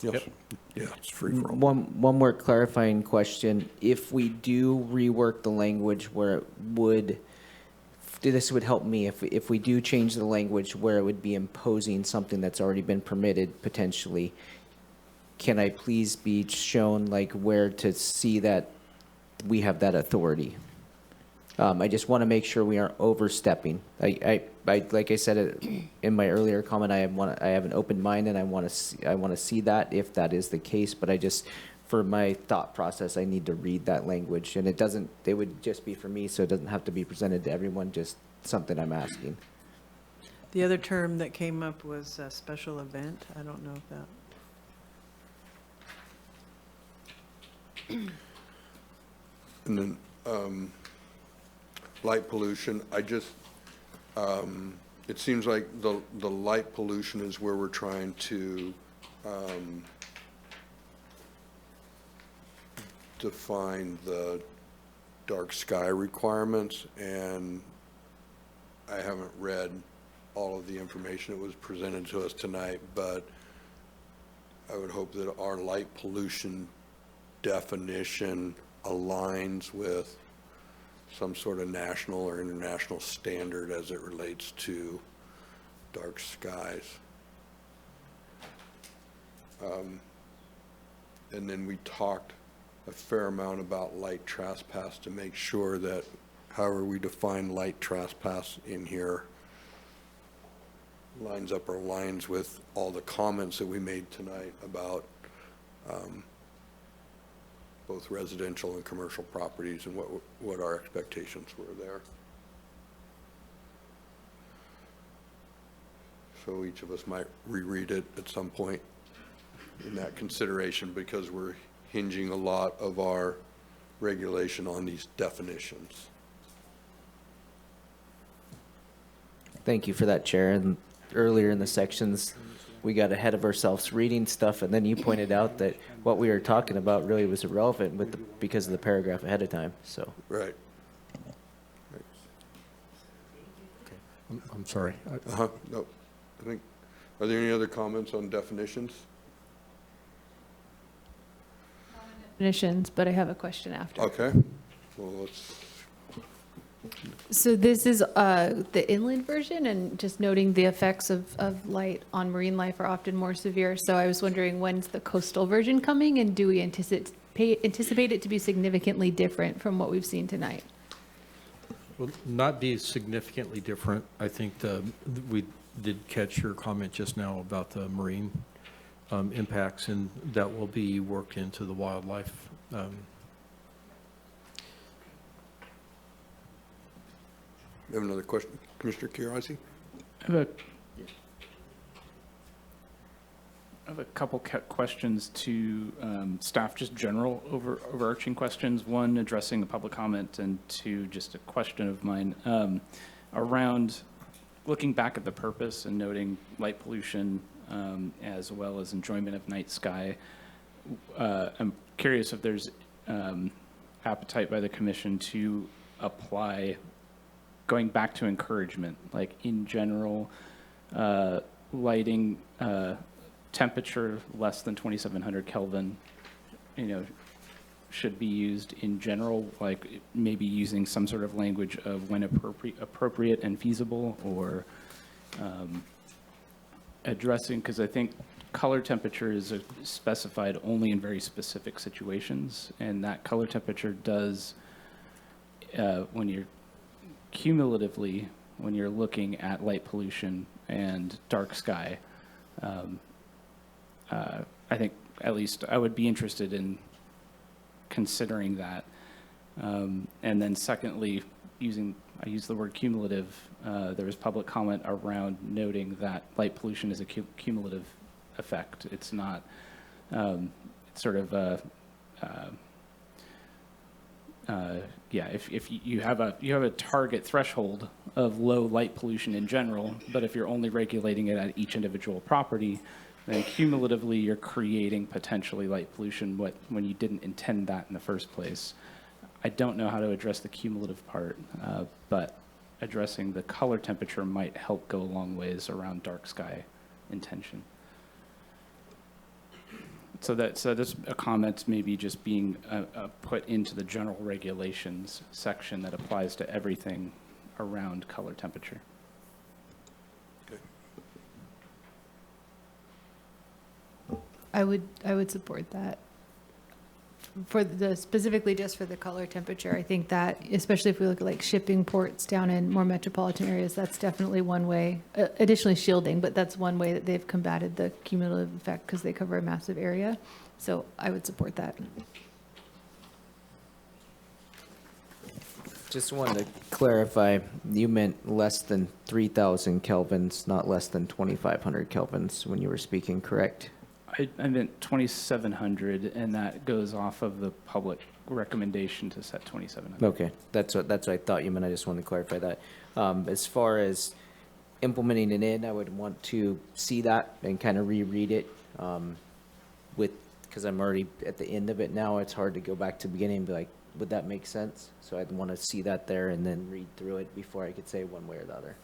Yes. Yeah, it's free for all. One more clarifying question. If we do rework the language where it would, this would help me, if we do change the language where it would be imposing something that's already been permitted potentially, can I please be shown like where to see that we have that authority? I just want to make sure we aren't overstepping. I like I said in my earlier comment, I have an open mind and I want to see that if that is the case. But for my thought process, I need to read that language, and it would just be for me, so it doesn't have to be presented to everyone. Just something I'm asking. The other term that came up was a special event. I don't know if that. And then, light pollution, it seems like the light pollution is where we're trying to define the dark sky requirements, and I haven't read all of the information that was presented to us tonight, but I would hope that our light pollution definition aligns with some sort of national or international standard as it relates to dark skies. And then we talked a fair amount about light trespass to make sure that however we define light trespass in here lines up or aligns with all the comments that we made tonight about both residential and commercial properties and what our expectations were there. So each of us might reread it at some point in that consideration, because we're hinging a lot of our regulation on these definitions. Thank you for that, Chair. And earlier in the sections, we got ahead of ourselves reading stuff, and then you pointed out that what we were talking about really was irrelevant because of the paragraph ahead of time, so. Right. I'm sorry. No, I think, are there any other comments on definitions? Definitions, but I have a question after. Okay, well, let's, So this is the inland version, and just noting the effects of light on marine life are often more severe. So I was wondering, when's the coastal version coming, and do we anticipate it to be significantly different from what we've seen tonight? Will not be significantly different. I think we did catch your comment just now about the marine impacts, and that will be worked into the wildlife. we have another question. Commissioner Kirazzi? I have a couple questions to staff, just general overarching questions. One, addressing the public comment, and two, just a question of mine around looking back at the purpose and noting light pollution as well as enjoyment of night sky. I'm curious if there's appetite by the commission to apply, going back to encouragement, like in general, lighting, temperature less than 2,700 Kelvin, should be used in general, like maybe using some sort of language of when appropriate and feasible, or addressing, because I think color temperature is specified only in very specific situations, and that color temperature does, when you're cumulatively, when you're looking at light pollution and dark sky, I think at least I would be interested in considering that. And then secondly, I use the word cumulative. There was public comment around noting that light pollution is a cumulative effect. It's not sort of if you have a target threshold of low light pollution in general, but if you're only regulating it at each individual property, then cumulatively you're creating potentially light pollution when you didn't intend that in the first place. I don't know how to address the cumulative part, but addressing the color temperature might help go a long ways around dark sky intention. So this a comment maybe just being put into the general regulations section that applies to everything around color temperature. I would support that. Specifically just for the color temperature, I think that, especially if we look at like shipping ports down in more metropolitan areas, that's definitely one way. Additionally shielding, but that's one way that they've combated the cumulative effect because they cover a massive area. So I would support that. Just wanted to clarify, you meant less than 3,000 kelvins, not less than 2,500 kelvins when you were speaking, correct? I meant 2,700, and that goes off of the public recommendation to set 2,700. Okay, that's what I thought you meant. I just wanted to clarify that. As far as implementing it in, I would want to see that and kind of reread it because I'm already at the end of it now. It's hard to go back to the beginning and be like, would that make sense? So I'd want to see that there and then read through it before I could say one way or the other.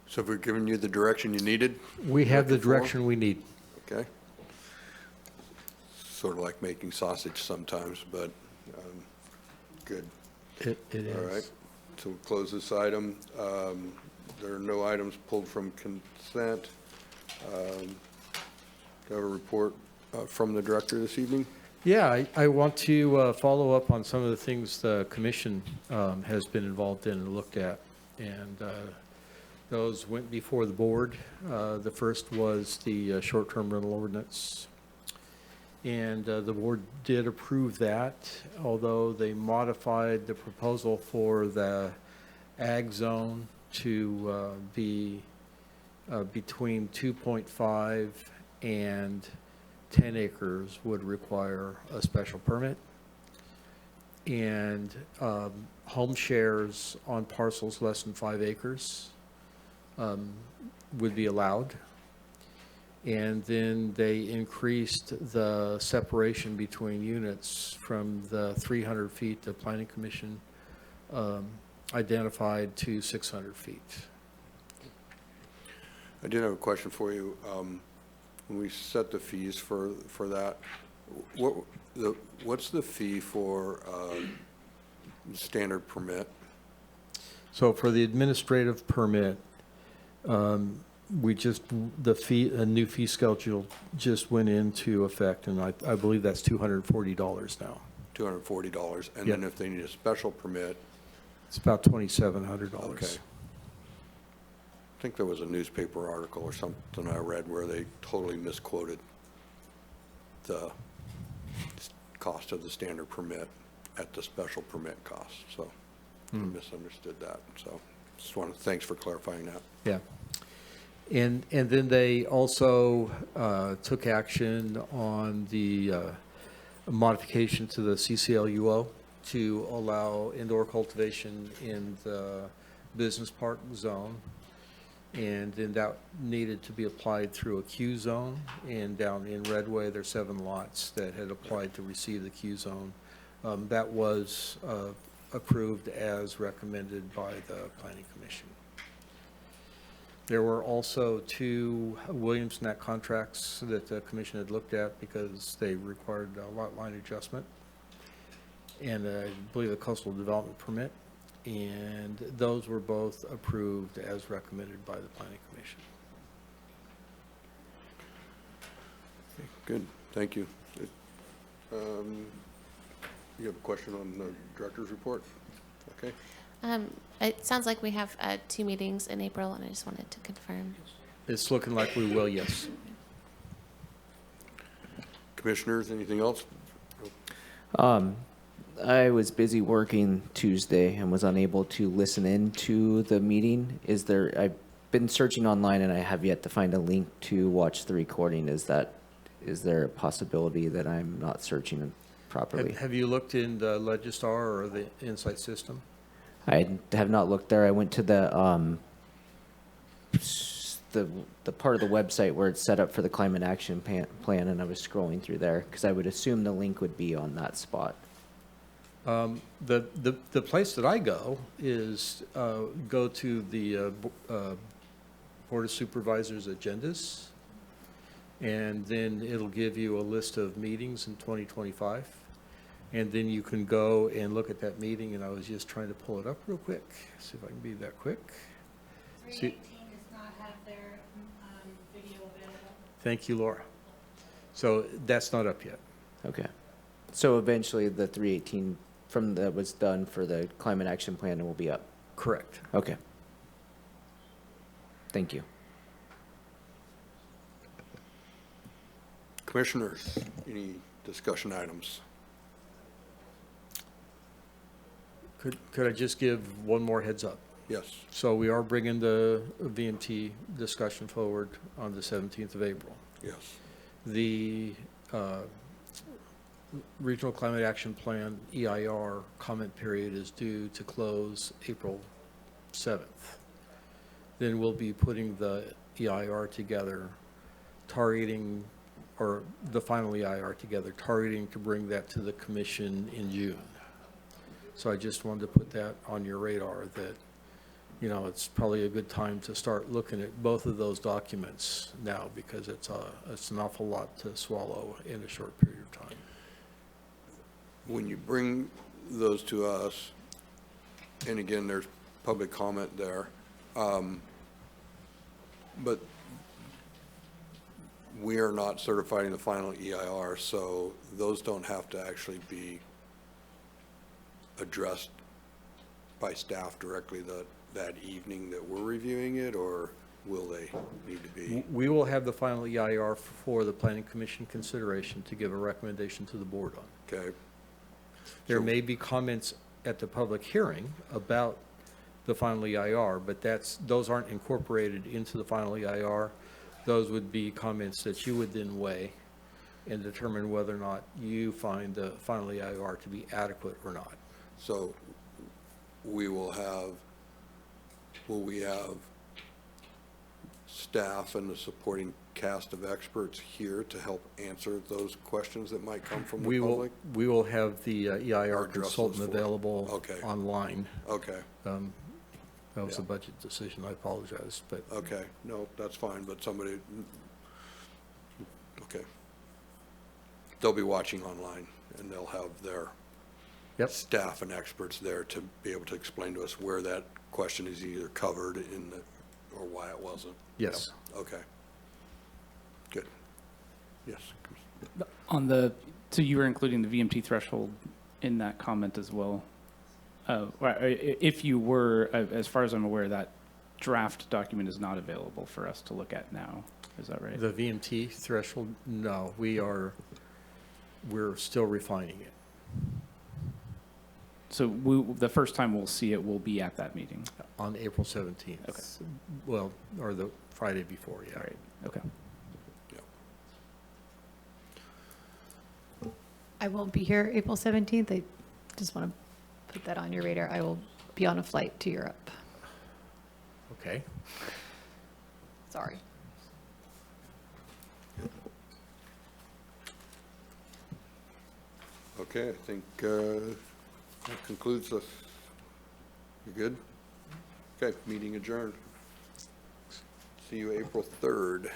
So have we given you the direction you needed? We have the Looking for? direction we need. Okay. Sort of like making sausage sometimes, but good. It is. All right. So we'll close this item. There are no items pulled from consent. Do I have a report from the director this evening? Yeah, I want to follow up on some of the things the commission has been involved in and looked at. And those went before the board. The first was the short-term rental ordinance. And the board did approve that, although they modified the proposal for the ag zone to be between 2.5 and 10 acres would require a special permit. And home shares on parcels less than 5 acres would be allowed. And then they increased the separation between units from the 300 feet the Planning Commission identified to 600 feet. I did have a question for you. When we set the fees for that, what's the fee for standard permit? So for the administrative permit, a new fee schedule just went into effect, and I believe that's $240 now. $240, and Yep. then if they need a special permit, It's about $2,700. okay. I think there was a newspaper article or something I read where they totally misquoted the cost of the standard permit at the special permit cost, so I misunderstood that. So just thanks for clarifying that. Yeah. And then they also took action on the modification to the CCLUO to allow indoor cultivation in the business park zone. And then that needed to be applied through a Q zone, and down in Redway, there's 7 lots that had applied to receive the Q zone. That was approved as recommended by the Planning Commission. There were also 2 Williams Neck contracts that the commission had looked at because they required a lot line adjustment, and I believe a coastal development permit. And those were both approved as recommended by the Planning Commission. Okay, good, thank you. You have a question on the director's report? Okay. It sounds like we have 2 meetings in April, and I just wanted to confirm. It's looking like we will, yes. Commissioners, anything else? I was busy working Tuesday and was unable to listen in to the meeting. I've been searching online and I have yet to find a link to watch the recording. Is there a possibility that I'm not searching properly? Have you looked in the Legistar or the Insight system? I have not looked there. I went to the part of the website where it's set up for the climate action plan, and I was scrolling through there because I would assume the link would be on that spot. The place that I go is go to the Board of Supervisors agendas, and then it'll give you a list of meetings in 2025, and then you can go and look at that meeting. And I was just trying to pull it up real quick, see if I can be that quick. 318 does not have their video available. Thank you, Laura. So that's not up yet. Okay. So eventually the 318 that was done for the climate action plan will be up? Correct. Okay. Thank you. Commissioners, any discussion items? Could I just give one more heads up? Yes. So we are bringing the VMT discussion forward on the 17th of April. Yes. The Regional Climate Action Plan, EIR, comment period is due to close April 7th. Then we'll be putting the EIR together, targeting, or the final EIR together, targeting to bring that to the commission in June. So I just wanted to put that on your radar that, you know, it's probably a good time to start looking at both of those documents now, because it's an awful lot to swallow in a short period of time. When you bring those to us, and again, there's public comment there, but we are not certifying the final EIR, so those don't have to actually be addressed by staff directly that evening that we're reviewing it, or will they need to be? We will have the final EIR for the Planning Commission consideration to give a recommendation to the board on. Okay. There may be comments at the public hearing about the final EIR, but those aren't incorporated into the final EIR. Those would be comments that you would then weigh and determine whether or not you find the final EIR to be adequate or not. So will we have staff and the supporting cast of experts here to help answer those questions that might come from the public? We will have the EIR address those consultant for- available Okay. online. Okay, That was a budget decision, I apologize, but. okay, no, that's fine, but somebody, okay. They'll be watching online, and they'll have their staff and experts there to be able to explain to us where that question is either covered in the, or why it wasn't. Yes. Yep. Okay. Good. Yes. So you were including the VMT threshold in that comment as well? If you were, as far as I'm aware, that draft document is not available for us to look at now. Is that right? The VMT threshold, no, we're still refining it. So the first time we'll see it will be at that meeting? On April 17th. Okay. Well, or the Friday before, yeah. All right, okay. I won't be here April 17th. I just want to put that on your radar. I will be on a flight to Europe. Okay. Sorry. Okay, I think that concludes us. You good? Okay, meeting adjourned. See you April 3rd.